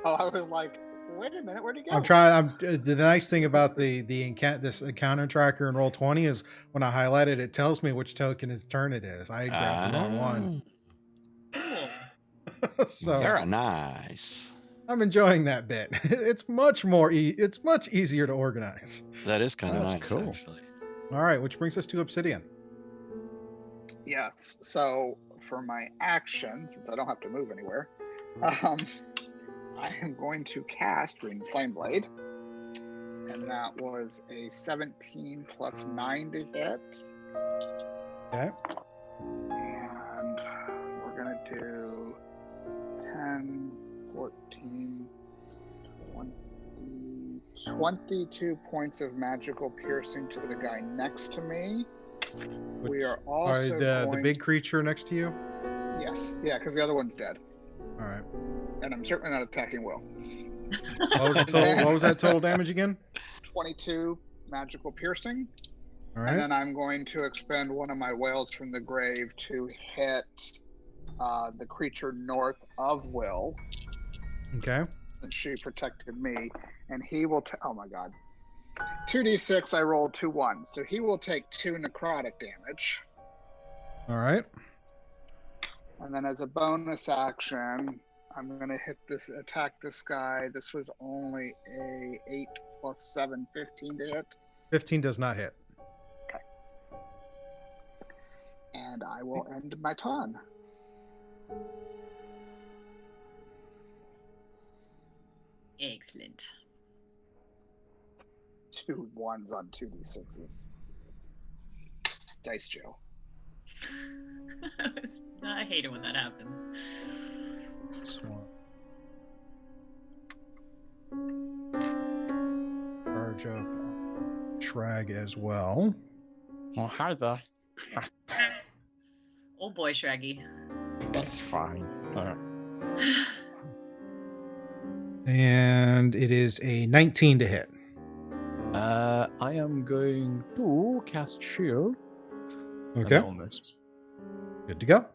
Oh, I was like, wait a minute, where'd he go? The nice thing about this encounter tracker in Roll20 is when I highlight it, it tells me which token his turn it is. I grabbed the wrong one. Cool. So Very nice. I'm enjoying that bit. It's much easier to organize. That is kind of That's nice, cool. actually. All right, which brings us to Obsidian. Yes. So for my action, since I don't have to move anywhere, I am going to cast Green Flame Blade, and that was a 17 plus 9 to hit. Okay. And we're gonna do 10, 14, 20, 22 points of magical piercing to the guy next to me. We are also the big creature next to you. Yes, yeah, because the other one's dead, All right. and I'm certainly not attacking Will. What was that total damage again? 22 magical piercing. All And right. then I'm going to expend one of my whales from the grave to hit the creature north of Will, Okay. since she protected me. And he will, oh my god. 2d6, I rolled 2 1s. So he will take 2 necrotic damage. All right. And then as a bonus action, I'm going to attack this guy. This was only a 8 plus 7, 15 to hit. 15 does not hit. And I will end my turn. Excellent. 2 1s on 2d6s. Dice Joe. I hate it when that happens. Charge up Shrag as well. Well, hi there. Oh boy, Shraggy. That's fine. And it is a 19 to hit. I am going to cast shield. and Okay. that will miss. Good to go.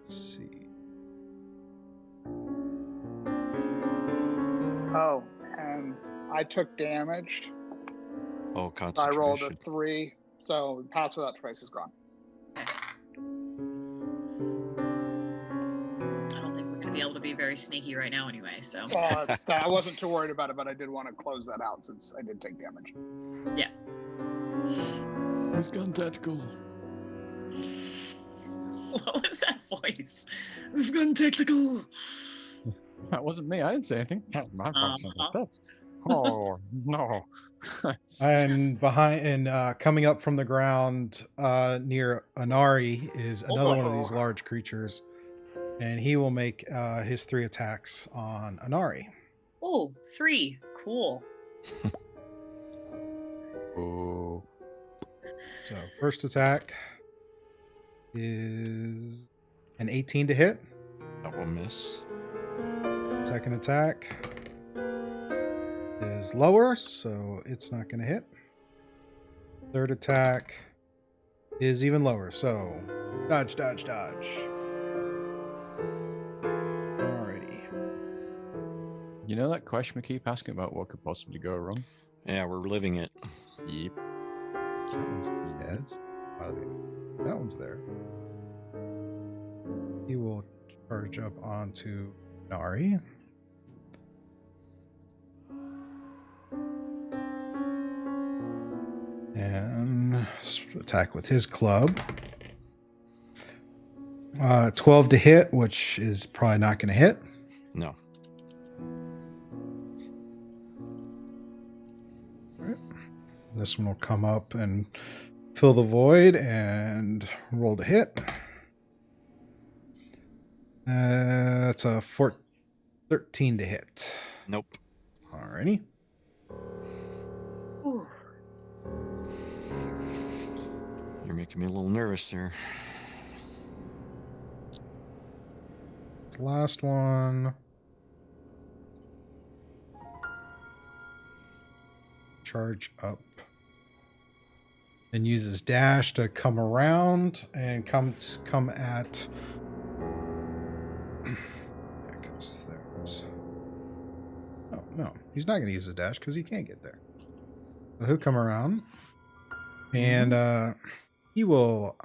Let's see. Oh, I took damage. Oh, So I rolled a concentration. 3. So pass without trace is gone. I don't think we're gonna be able to be very sneaky right now, anyway. So I wasn't too worried about it, but I did want to close that out since I did take damage. yeah. He's gone tactical. What was that voice? We've gone tactical. That wasn't me. I didn't say anything. My voice sounded like Uh-huh. that. Oh no. And behind and coming up from the ground near Anari is another one of these large creatures, and he will make his 3 attacks on Anari. Oh, 3. Cool. Oh. So first attack is an 18 to hit. That will miss. Second attack is lower, so it's not going to hit. Third attack is even lower, so dodge, dodge, dodge. Alrighty. You know that question we keep asking about what could possibly go wrong? Yeah, we're living it. Yep. Heads. That one's there. He will charge up onto Nari. And attack with his club. 12 to hit, which is probably not going to hit. No. Right. This one will come up and fill the void and roll to hit. That's a 13 to hit. Nope. Alrighty. Ooh. You're making me a little nervous there. Last one. Charge up. And uses dash to come around and come at. Oh no, he's not going to use his dash because he can't get there. So he'll come around, and he will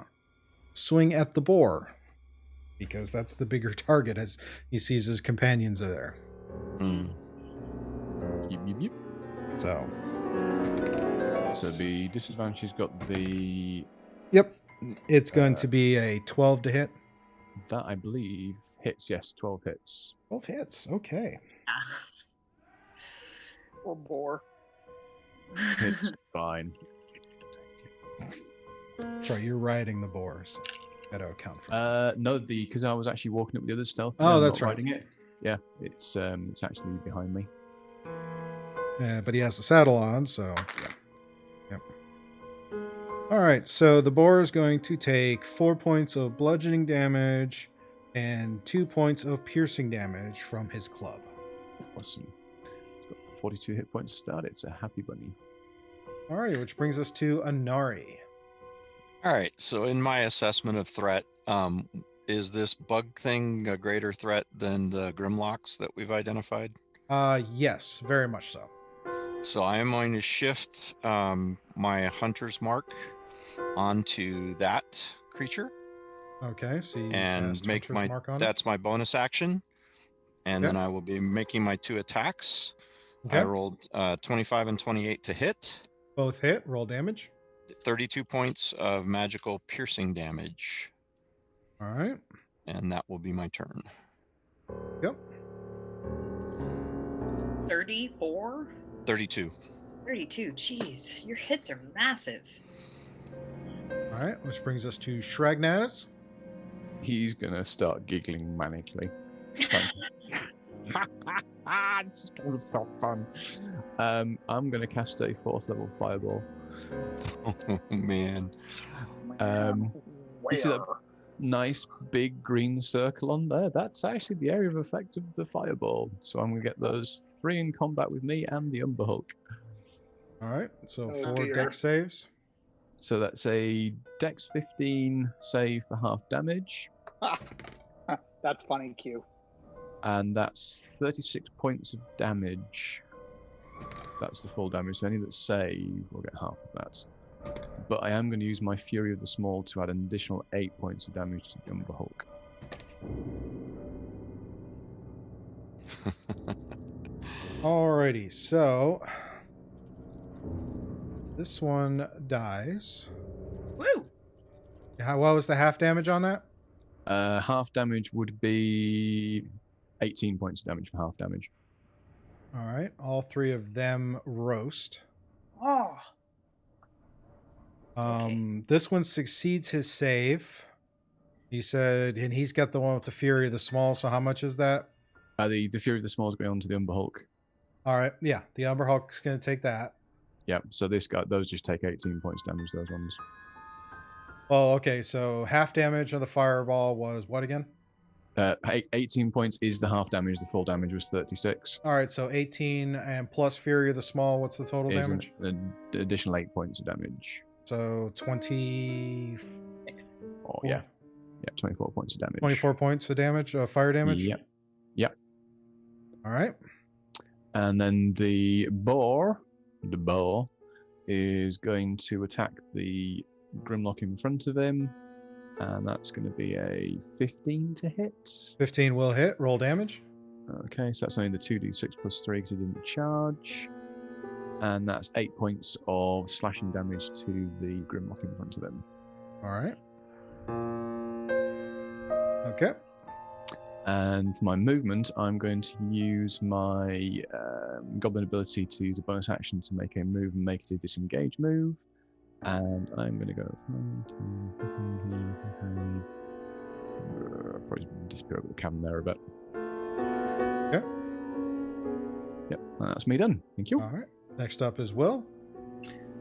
swing at the boar because that's the bigger target as he sees his companions are there. Yep, yep, yep. So the disadvantage has got the... Yep. It's going to be a 12 to hit. That, I believe, hits. Yes, 12 hits. 12 hits. Okay. Or boar. It's fine. Sorry, you're riding the boars. Got to account for that. No, because I was actually walking up the other stealth. Oh, I'm that's not right. riding it. Yeah, it's actually behind me. But he has the saddle on, so yeah. Yep. All right, so the boar is going to take 4 points of bludgeoning damage and 2 points of piercing damage from his club. Awesome. It's got 42 hit points to start. It's a happy bunny. All right, which brings us to Anari. All right. So in my assessment of threat, is this bug thing a greater threat than the Grimlocks that we've identified? Yes, very much so. So I am going to shift my hunter's mark onto that creature Okay, so you and cast make Hunter's my mark on it. that's my bonus action, and Okay. then I will be making my 2 attacks. Okay. I rolled 25 and 28 to hit. Both hit. Roll damage. 32 points of magical piercing damage, All right. and that will be my turn. Yep. 34? 32. 32. Jeez, your hits are massive. All right, which brings us to Shragnaz. He's gonna start giggling manically. This is gonna be so fun. I'm gonna cast a 4th level fireball. Oh man. You see that nice big green circle on there? That's actually the area of effect of the fireball. So I'm gonna get those 3 in combat with me and the Umber Hulk. All right, so Oh, 4 dear. dex saves. So that's a Dex 15 save for half damage, That's funny, Q. and that's 36 points of damage. That's the full damage. So any that save will get half of that. But I am going to use my Fury of the Small to add an additional 8 points of damage to the Umber Hulk. Alrighty, so this one dies. Woo! What was the half damage on that? Half damage would be 18 points of damage for half damage. All right, all 3 of them roast. Oh. This one succeeds his save. He said, and he's got the one with the Fury of the Small. So how much is that? The Fury of the Small is going on to the Umber Hulk. All right, yeah, the Umber Hulk's going to take that. Yeah, so those just take 18 points damage, those ones. Well, okay, so half damage of the fireball was what again? 18 points is the half damage, the full damage was 36. All right, so 18 and plus Fury of the Small, what's the total Is damage? an additional 8 points of damage. So 20... Oh, yeah. Yeah, 24 points of damage. 24 points of damage, fire damage? Yep. Yep. All right. And then the boar is going to attack the Grimlock in front of him. And that's going to be a 15 to hit. 15 will hit. Roll damage. Okay, so that's only the 2d6 plus 3 because he didn't charge. And that's 8 points of slashing damage to the Grimlock in front of him. All right. Okay. And for my movement, I'm going to use my Goblin ability to use a bonus action to make a move and make it a disengage move. And I'm going to go... probably disappear over the cavern there a bit. Okay. Yep, that's me done. Thank you. All right. Next up is Will.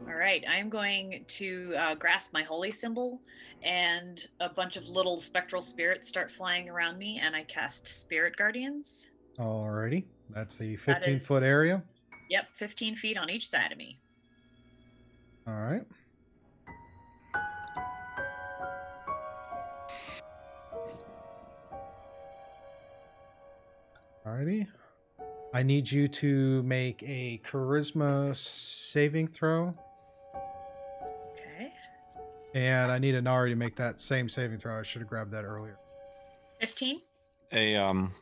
All right, I'm going to grasp my holy symbol, and a bunch of little spectral spirits start flying around me, and I cast Spirit Guardians. Alrighty. That's the So that 15-foot area. Yep, 15 feet on each side of me. All right. Alrighty. I need you to make a charisma saving throw. Okay. And I need Inari to make that same saving throw. I should have grabbed that earlier. 15. I'm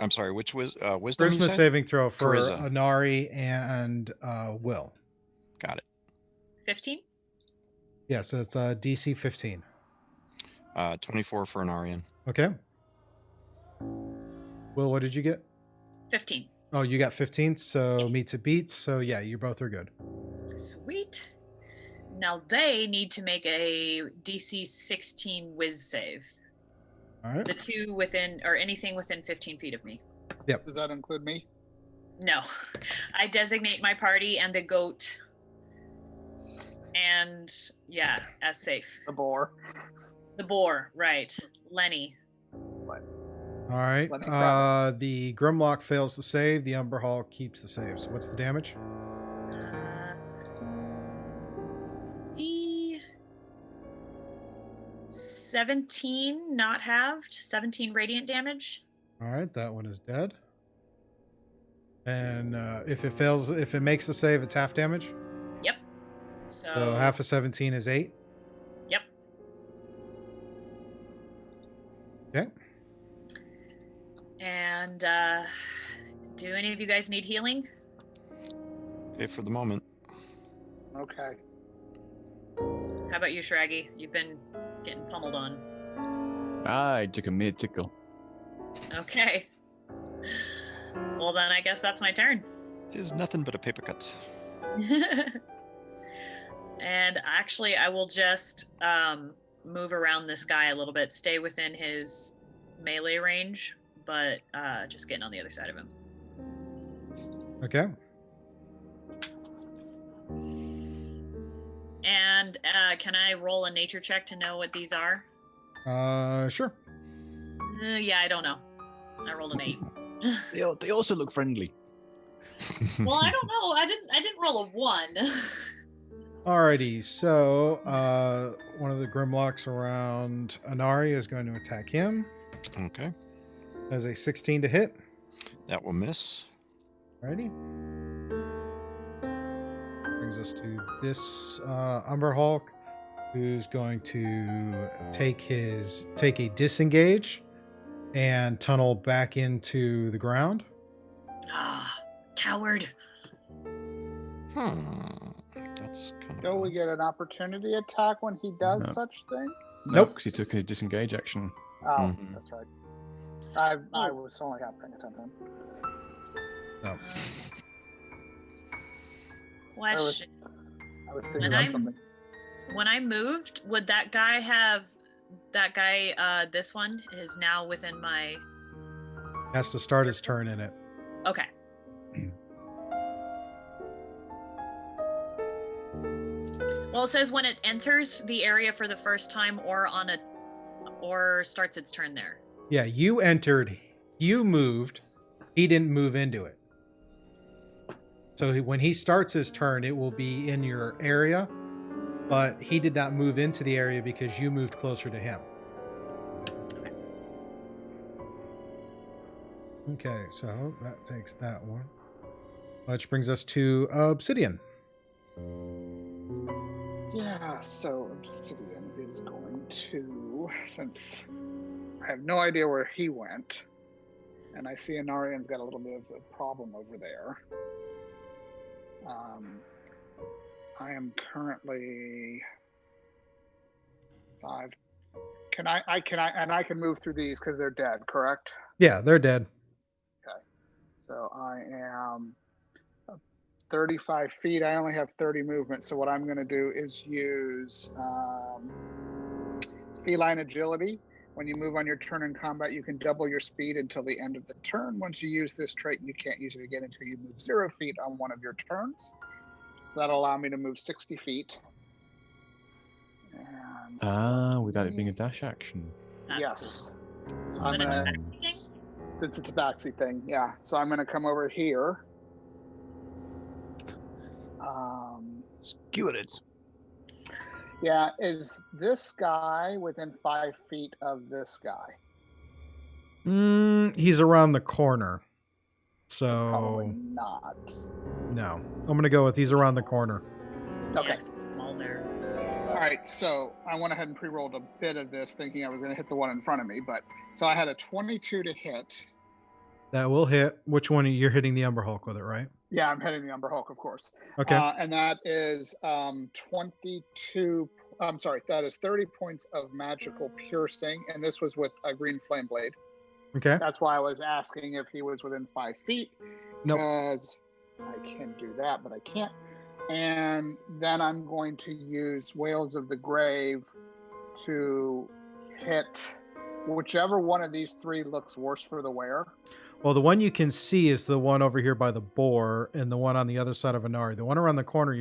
sorry, which was wisdom? you Charisma said? saving throw for Charisma. Inari and Will. Got it. 15. Yes, it's DC 15. 24 for an Aryan. Okay. Will, what did you get? 15. Oh, you got 15, so meets it beats. So yeah, you both are good. Sweet. Now they need to make a DC 16 whiz save. All right. The two within, or anything within 15 feet of me. Does that include me? No. I designate my party and the goat. And yeah, as safe. The boar. The boar, right. Lenny. All right. Let me grab The Grimlock fails to save. The Umber Hall keeps the save. So what's the damage? E 17, not halved. 17 radiant damage. All right, that one is dead. And if it fails, if it makes the save, it's half damage. Yep. So half of 17 is 8. Yep. Okay. And do any of you guys need healing? Okay, for the moment. Okay. How about you, Shraggy? You've been getting pummeled on. I took a mid tickle. Okay. Well, then I guess that's my turn. It is nothing but a paper cut. And actually, I will just move around this guy a little bit, stay within his melee range, but just getting on the other side of him. Okay. And can I roll a nature check to know what these are? Sure. Yeah, I don't know. I rolled an 8. They also look friendly. Well, I don't know. I didn't roll a 1. Alrighty, so one of the Grimlocks around Inari is going to attack him. Okay. As a 16 to hit. That will miss. Alrighty. Brings us to this Umber Hulk, who's going to take a disengage and tunnel back into the ground. Ah, coward. That's kind Do we of get an opportunity attack when he does No. such things? Nope. because he took a disengage action. Oh, Mhm. that's right. I was only half paying attention. No. Question. I was thinking When about I'm- something. When I moved, would that guy have this one is now within my Has to start his turn in it. okay. Well, it says when it enters the area for the first time or starts its turn there. Yeah, you entered. You moved. He didn't move into it. So when he starts his turn, it will be in your area, but he did not move into the area because you moved closer to him. Okay, so that takes that one. Which brings us to Obsidian. Yeah, so Obsidian is going to, since I have no idea where he went, and I see Anarian's got a little bit of a problem over there. I am currently 5. I can move through these because they're dead, correct? Yeah, they're dead. So I am 35 feet. I only have 30 movement. So what I'm going to do is use feline agility. When you move on your turn in combat, you can double your speed until the end of the turn. Once you use this trait, you can't use it again until you move 0 feet on one of your turns. So that'll allow me to move 60 feet. And Without it being a dash action. That's yes. So cool. I'm Is it a gonna, tabaxi thing? it's a tabaxi thing, yeah. So I'm going to come over here. Skewered. Yeah, is this guy within 5 feet of this guy? He's around the corner. Probably So, not. no. I'm going to go with he's around the corner. Okay. Yeah, 'cause I'm all there. All right, so I went ahead and pre-rolled a bit of this thinking I was going to hit the one in front of me, but so I had a 22 to hit. That will hit. Which one? You're hitting the Umber Hulk with it, right? Yeah, I'm hitting the Umber Hulk, of course. Okay. And that is 22. I'm sorry, that is 30 points of magical piercing, and this was with a green flame blade. Okay. That's why I was asking if he was within 5 feet. Nope. Because I can do that, but I can't. And then I'm going to use Whales of the Grave to hit whichever one of these 3 looks worse for the wearer. Well, the one you can see is the one over here by the boar, and the one on the other side of Inari. The one around the corner,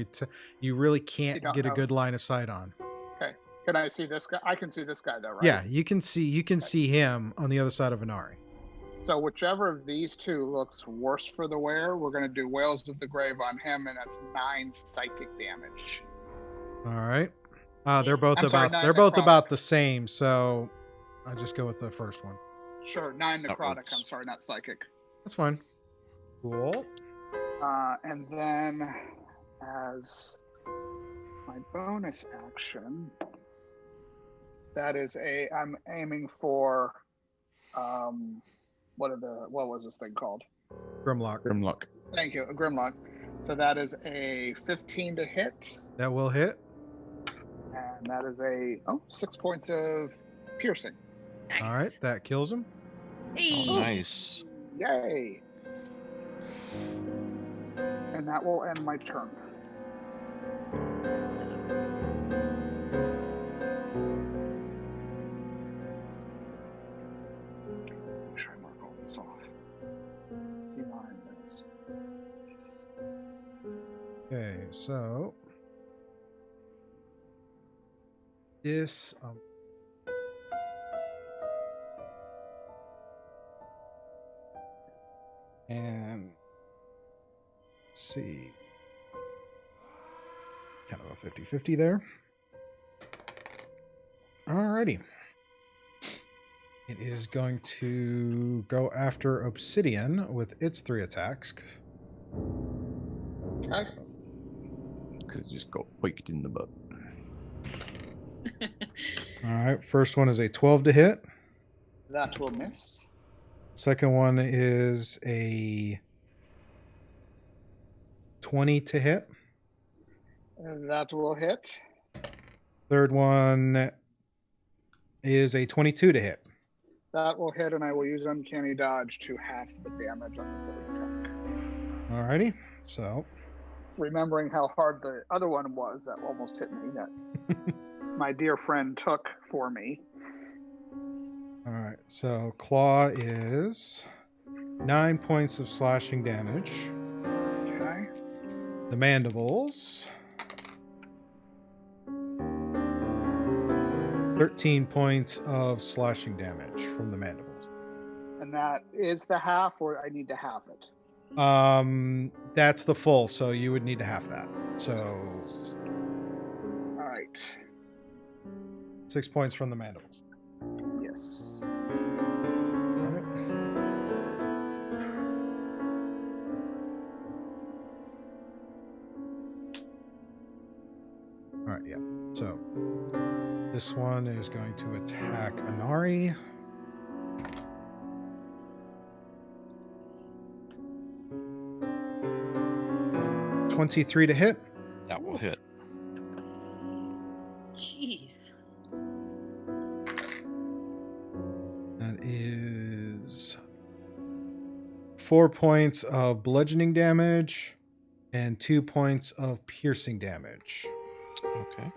you really can't don't get a know. good line of sight on. Okay. Can I see this guy? I can see this guy though, right? Yeah, you can see him on the other side of Inari. So whichever of these 2 looks worse for the wearer, we're going to do Whales of the Grave on him, and that's 9 psychic damage. All right. They're both I'm sorry, about 9 they're both necrotic. about the same, so I'll just go with the first one. Sure, 9 That necrotic. works. I'm sorry, not psychic. That's fine. Cool. And then as my bonus action, I'm aiming for what was this thing called? Grimlock. Grimlock. Thank you, a Grimlock. So that is a 15 to hit, That will hit. and that is 6 points of piercing. Nice. All right, that kills him. Hey. nice. Yay! And that will end my turn. Stuff. Make sure I mark all this off. Feline is. Okay, so this and let's see, kind of a 50-50 there. Alrighty. It is going to go after Obsidian with its 3 attacks. Okay. Because it just got tweaked in the butt. All right. First one is a 12 to hit. That will miss. Second one is a 20 to hit. That will hit. Third one is a 22 to hit. That will hit, and I will use Uncanny Dodge to half the damage on the third attack. Alrighty. So, Remembering how hard the other one was that almost hit me, that my dear friend took for me. alright. So, Claw is 9 points of slashing damage. Okay. The Mandibles, 13 points of slashing damage from the Mandibles. And that is the half, or I need to half it? That's the full, so you would need to half that. So, All right. 6 points from the Mandibles. Yes. Alright, yeah. So, this one is going to attack Anari. $23 to hit. That will hit. Jeez. That is 4 points of bludgeoning damage and 2 points of piercing damage. Okay.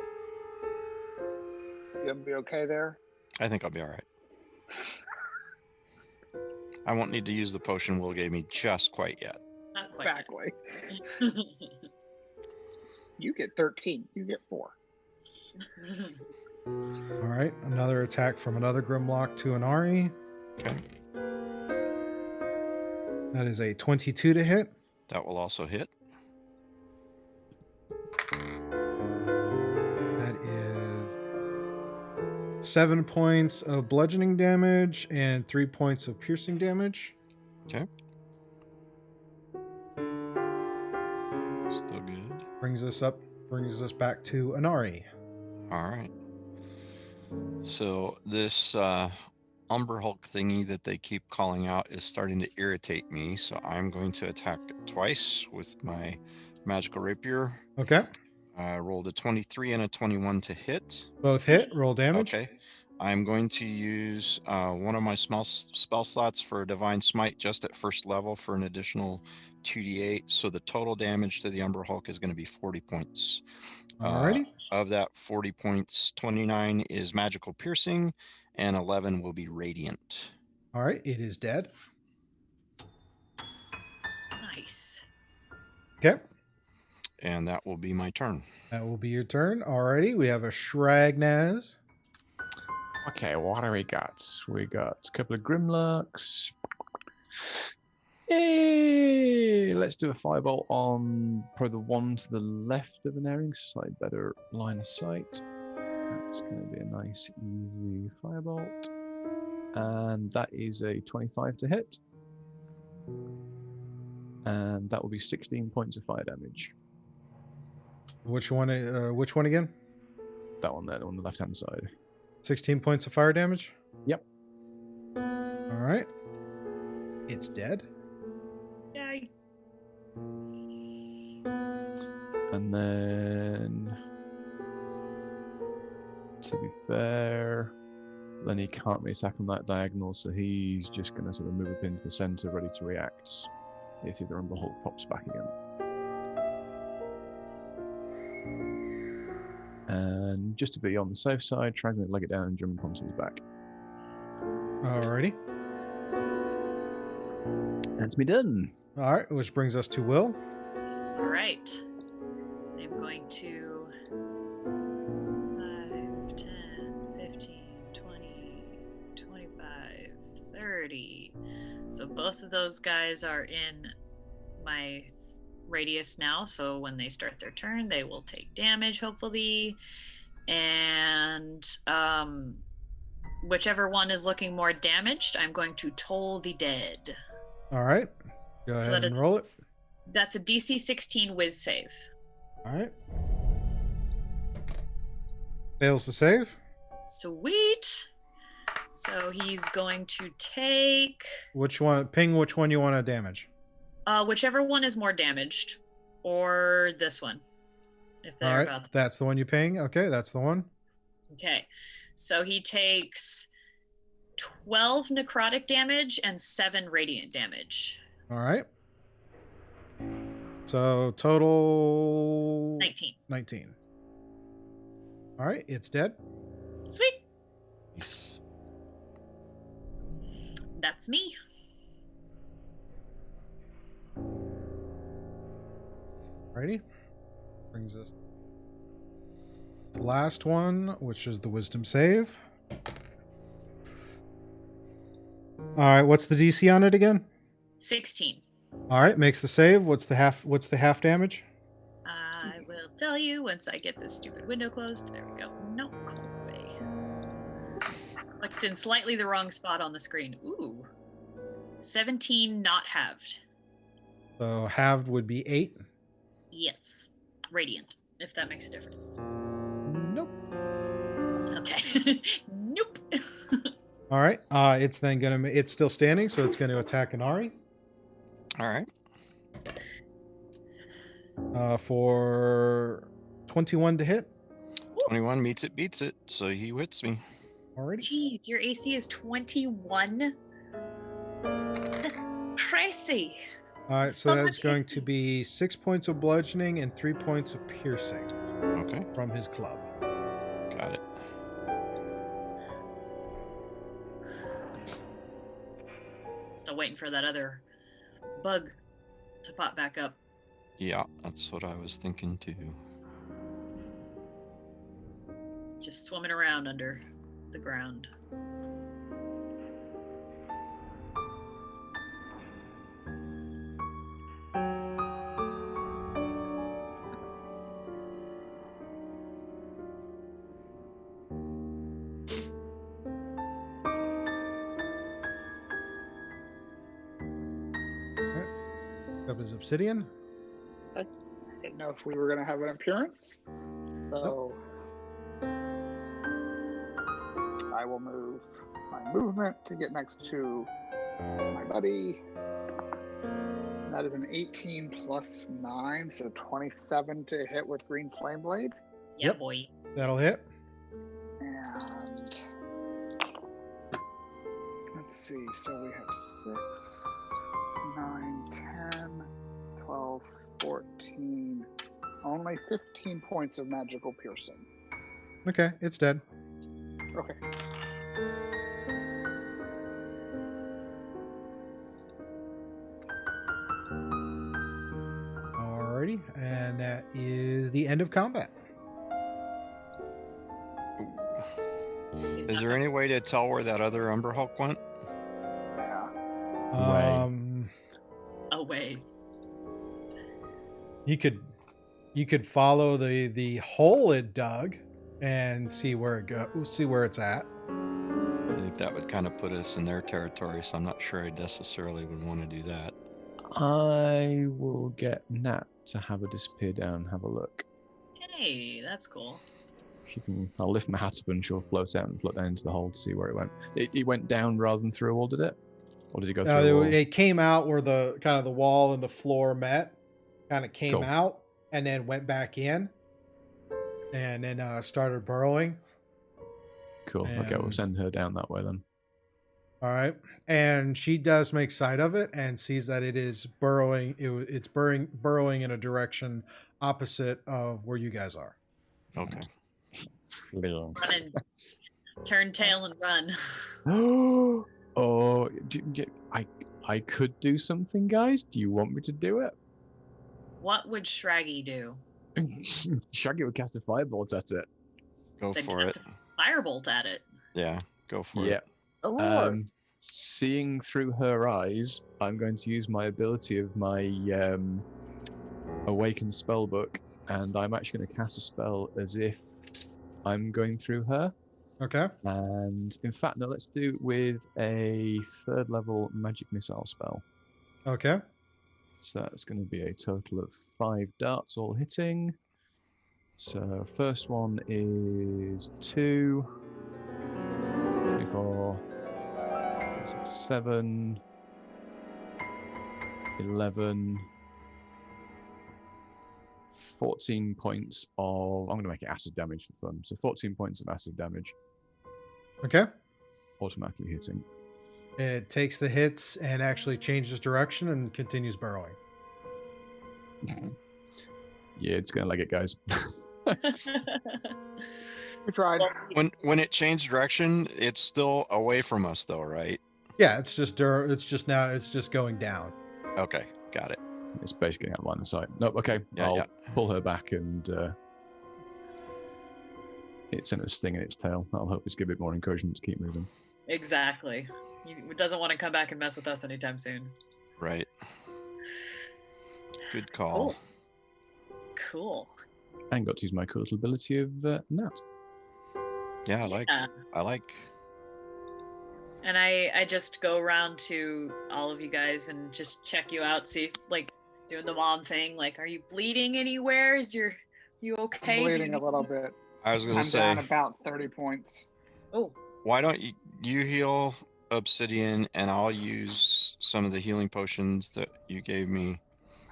You gonna be okay there? I think I'll be all right. I won't need to use the potion Will gave me just quite yet. Not quite. yet. Exactly. You get 13. You get 4. All right, another attack from another Grimlock to Anari. Okay. That is a 22 to hit. That will also hit. That is 7 points of bludgeoning damage and 3 points of piercing damage. Okay. Still good. Brings us back to Anari. All right. So this Umber Hulk thingy that they keep calling out is starting to irritate me. So I'm going to attack it twice with my magical rapier. Okay. I rolled a 23 and a 21 to hit. Both hit. Roll damage. Okay. I'm going to use one of my small spell slots for a Divine Smite just at first level for an additional 2d8. So the total damage to the Umber Hulk is going to be 40 points. Alrighty. Of that 40 points, 29 is magical piercing and 11 will be radiant. All right. It is dead. Nice. Okay. And that will be my turn. That will be your turn. Alrighty. We have a Shragnaz. Okay, what do we got? We got a couple of Grimlocks. Hey, let's do a firebolt on probably the one to the left of an airing, slightly better line of sight. That's going to be a nice, easy firebolt. And that is a 25 to hit. And that will be 16 points of fire damage. Which one again? That one there, the one on the left-hand side. 16 points of fire damage? Yep. All right. It's dead. Yay. And then, to be fair, then he can't really attack on that diagonal, so he's just going to sort of move up into the center, ready to react if the Umber Hulk pops back again. And just to be on the safe side, try to leg it down and jump onto his back. Alrighty. That's me done. All right, which brings us to Will. All right. I'm going to 5, 10, 15, 20, 25, 30. So both of those guys are in my radius now. So when they start their turn, they will take damage, hopefully. And whichever one is looking more damaged, I'm going to toll the dead. All right. Go So ahead that and roll it. That's a DC 16 whiz save. All right. Fails to save. Sweet. So he's going to take Which one? Ping which one you want to damage. whichever one is more damaged, or this one, if All they're right. about. That's the one you ping. Okay, that's the one. Okay, so he takes 12 necrotic damage and 7 radiant damage. All right. So total 19. 19. All right, it's dead. Sweet. That's me. Alrighty. Brings us the last one, which is the wisdom save. All right, what's the DC on it again? 16. All right, makes the save. What's the half damage? I will tell you once I get this stupid window closed. There we go. No, go away. Clicked in slightly the wrong spot on the screen. Ooh. 17 not halved. So halved would be 8. Yes. Radiant, if that makes a difference. Nope. Okay. Nope. All right. It's then gonna. It's still standing, so it's going to attack Inari. All right. For 21 to hit. 21 meets it, beats it. So he hits me. Already. Jeez, your AC is 21? Crazy. All right, so So that's much going hit. to be 6 points of bludgeoning and 3 points of piercing Okay. from his club. Got it. Still waiting for that other bug to pop back up. Yeah, that's what I was thinking too. Just swimming around under the ground. Up his obsidian. I didn't know if we were going to have an appearance. So I will move my movement to get next to my buddy. That is an 18 plus 9, so 27 to hit with Green Flame Blade. Yeah, Yep. boy. That'll hit. And let's see, so we have 6, 9, 10, 12, 14, only 15 points of magical piercing. Okay, it's dead. Okay. Alrighty, and that is the end of combat. Is there any way to tell where that other Umber Hulk went? Yeah. Away. You could follow the hole it dug and see where it goes, see where it's at. I think that would kind of put us in their territory, so I'm not sure I necessarily would want to do that. I will get Nat to have a disappear down and have a look. Hey, that's cool. She can, I'll lift my hat up and she'll float out and float down into the hole to see where it went. It went down rather than through a wall, did it? Or did it go through a wall? It came out where the kind of the wall and the floor met. Kind of came Cool. out and then went back in, and then started burrowing. Cool. Okay, we'll And- send her down that way then. All right, and she does make sight of it and sees that it is burrowing. It's burrowing in a direction opposite of where you guys are. Okay. Run and turn tail and run. Oh, I could do something, guys. Do you want me to do it? What would Shraggy do? Shaggy would cast a firebolt at it. Go Then for it. cast a Firebolt at it. Yeah, go for Yeah. it. Oh, Lord. Seeing through her eyes, I'm going to use my ability of my Awakened Spellbook, and I'm actually going to cast a spell as if I'm going through her. Okay. And in fact, no, let's do it with a 3rd level magic missile spell. Okay. So that's going to be a total of 5 darts all hitting. So first one is 2, 24, 7, 11, 14 points of... I'm going to make it acid damage for fun. So 14 points of acid damage. Okay. Automatically hitting. It takes the hits and actually changes direction and continues burrowing. Yeah, it's going to leg it, guys. We tried. When it changed direction, it's still away from us, though, right? Yeah, it's just going down. Okay, got it. It's basically out of line of sight. Nope, okay. I'll pull her back and it's in a sting in its tail. That'll help us give it more encouragement to keep moving. Exactly. It doesn't want to come back and mess with us anytime soon. Right. Good call. Cool. And got to use my cool little ability of Nat. Yeah, I like. And I just go around to all of you guys and just check you out, see if, like, doing the mom thing, like, are you bleeding anywhere? You okay? I'm bleeding a little bit. I was gonna say, I'm down about 30 points. Oh. Why don't you heal Obsidian and I'll use some of the healing potions that you gave me.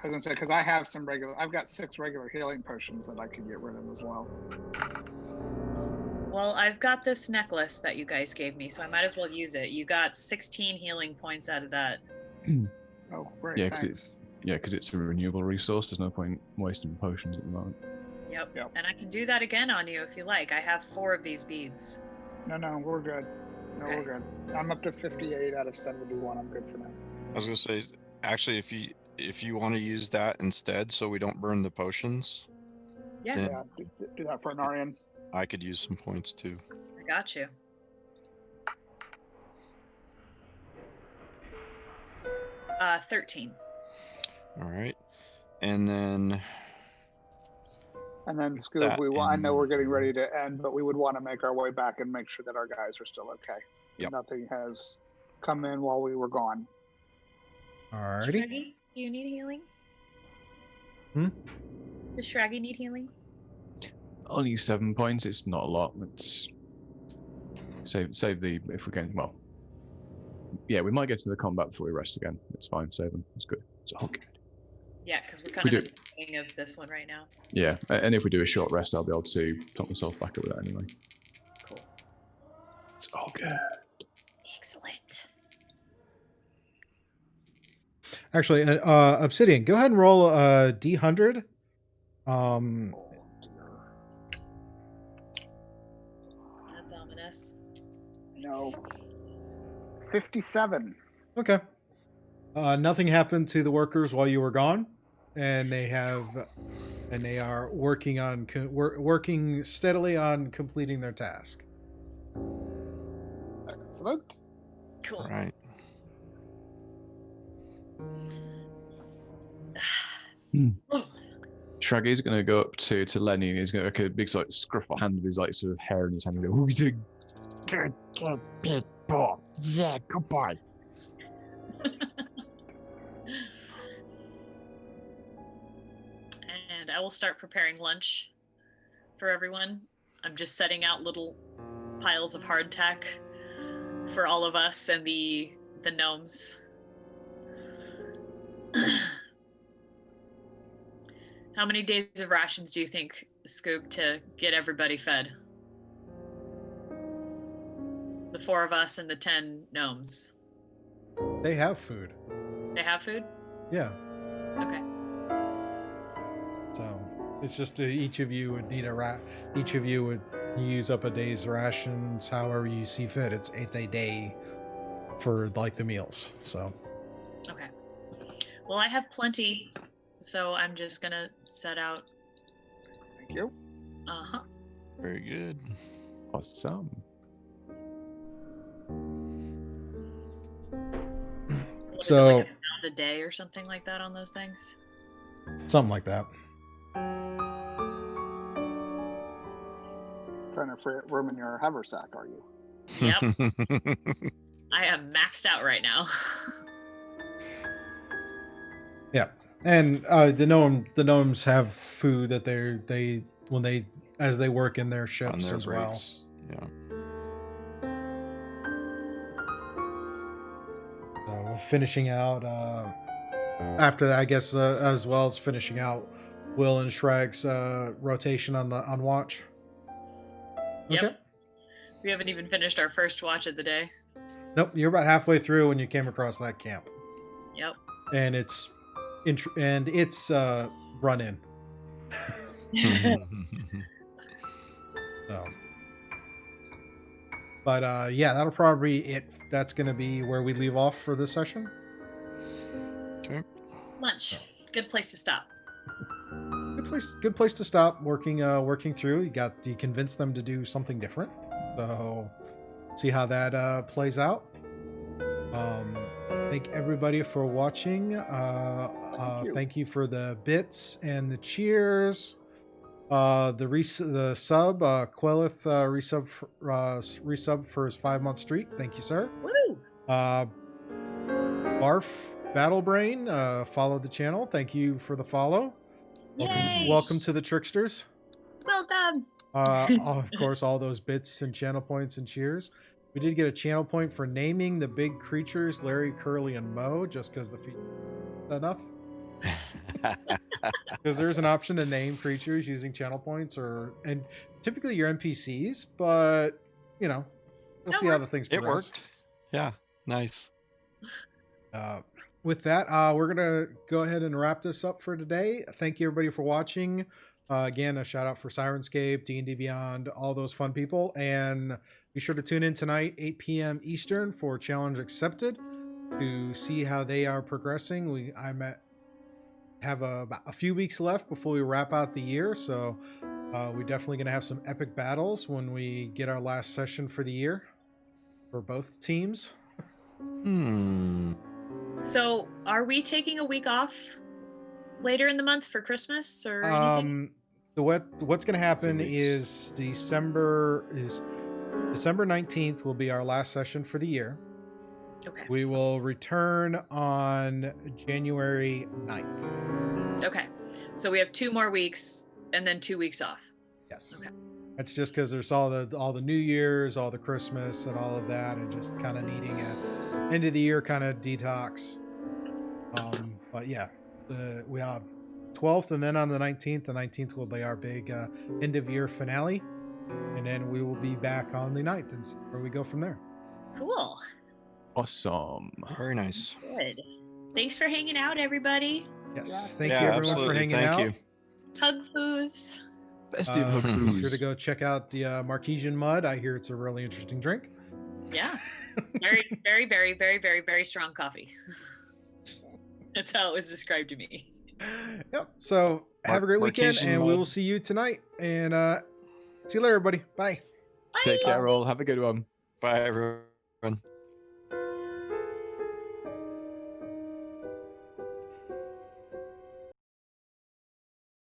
I was gonna say, because I've got 6 regular healing potions that I could get rid of as well. Well, I've got this necklace that you guys gave me, so I might as well use it. You got 16 healing points out of that. Oh, great, Yeah, thanks. because it's a renewable resource. There's no point wasting potions at the moment. Yep. And I can do that again on you if you like. I have 4 of these beads. No, we're good. No, Okay. we're good. I'm up to 58 out of 71. I'm good for now. I was gonna say, actually, if you want to use that instead, so we don't burn the potions, Yeah. then Yeah, do that for an Arian. I could use some points too. I got you. Uh, 13. All right, and then Scoob, that I know and- we're getting ready to end, but we would want to make our way back and make sure that our guys are still okay. Yep. Nothing has come in while we were gone. Alrighty. Shraggy, do you need healing? Hmm? Does Shraggy need healing? Only 7 points. It's not a lot. Let's save the if we can. Well, yeah, we might get to the combat before we rest again. It's fine. Save them. It's good. It's all good. Yeah, because we're kind of in the beginning of this one right now. Yeah, and if we do a short rest, I'll be able to top myself back up with that anyway. Cool. It's all good. Excellent. Actually, Obsidian, go ahead and roll a D100. That's ominous. No. 57. Okay. Nothing happened to the workers while you were gone, and they are working steadily on completing their task. Excellent. Cool. All right. Shraggy's going to go up to Lenny and he's going to make a big sort of scruffle hand with his like sort of hair in his hand and go, "Who's doing good people? Yeah, goodbye." And I will start preparing lunch for everyone. I'm just setting out little piles of hardtack for all of us and the gnomes. How many days of rations do you think, Scoop, to get everybody fed? The 4 of us and the 10 gnomes. They have food. They have food? Yeah. Okay. So it's just each of you would need each of you would use up a day's rations, however you see fit. It's a day for like the meals. So. Okay. Well, I have plenty, so I'm just gonna set out. Thank you. Uh-huh. Very good. Awesome. What is it, So- like a pound a day or something like that on those things? Something like that. Trying to free up room in your haversack, are you? Yep. I am maxed out right now. Yeah, and the gnomes have food that they when they as they work in their On shifts their as well. breaks. Yeah. So finishing out after that, I guess, as well as finishing out Will and Shrag's rotation on watch. Yep. Okay. We haven't even finished our first watch of the day. Nope, you're about halfway through when you came across that camp, Yep. and it's run in. So, but yeah, that'll probably be it. That's gonna be where we leave off for this session. Okay. Lunch. Good place to stop. Good place to stop working through. You convinced them to do something different, so see how that plays out. Thank everybody for watching. Thank you for the bits and the cheers. The sub, Quelith resub for his 5-month streak. Thank you, sir. Woo! Barf Battlebrain followed the channel. Thank you for the follow. Yay! Welcome to the Tricksters. Welcome. Of course, all those bits and channel points and cheers. We did get a channel point for naming the big creatures Larry, Curly, and Mo, just because the feature enough. Because there's an option to name creatures using channel points, and typically your NPCs, but we'll see how the things progress. It worked. Yeah, nice. With that, we're gonna go ahead and wrap this up for today. Thank you everybody for watching. Again, a shout out for Syrinscape, D&D Beyond, all those fun people, and be sure to tune in tonight, 8 p.m. Eastern, for Challenge Accepted to see how they are progressing. Have about a few weeks left before we wrap out the year, so we're definitely going to have some epic battles when we get our last session for the year for both teams. So, are we taking a week off later in the month for Christmas or anything? What's going to happen is December 19th will be our last session for the year. Okay. We will return on January 9th. Okay. So we have 2 more weeks and then 2 weeks off. Yes. Okay. That's just because there's all the New Year's, all the Christmas, and all of that, and just kind of needing a end of the year kind of detox. But yeah, we have 12th, and then on the 19th. The 19th will be our big end of year finale, and then we will be back on the 9th and see where we go from there. Cool. Awesome. Very nice. Good. Thanks for hanging out, everybody. Yes. Thank you everyone for hanging out. You. Hug foos. Best of Be sure to go check out the Marquesian Mud. I hear it's a really interesting drink. Yeah. Very, very, very, very, very, very strong coffee. That's how it was described to me. Yep. So have a great weekend, and we will see you tonight. And see you later, everybody. Bye. Bye. Take care, all. Have a good one. Bye, everyone.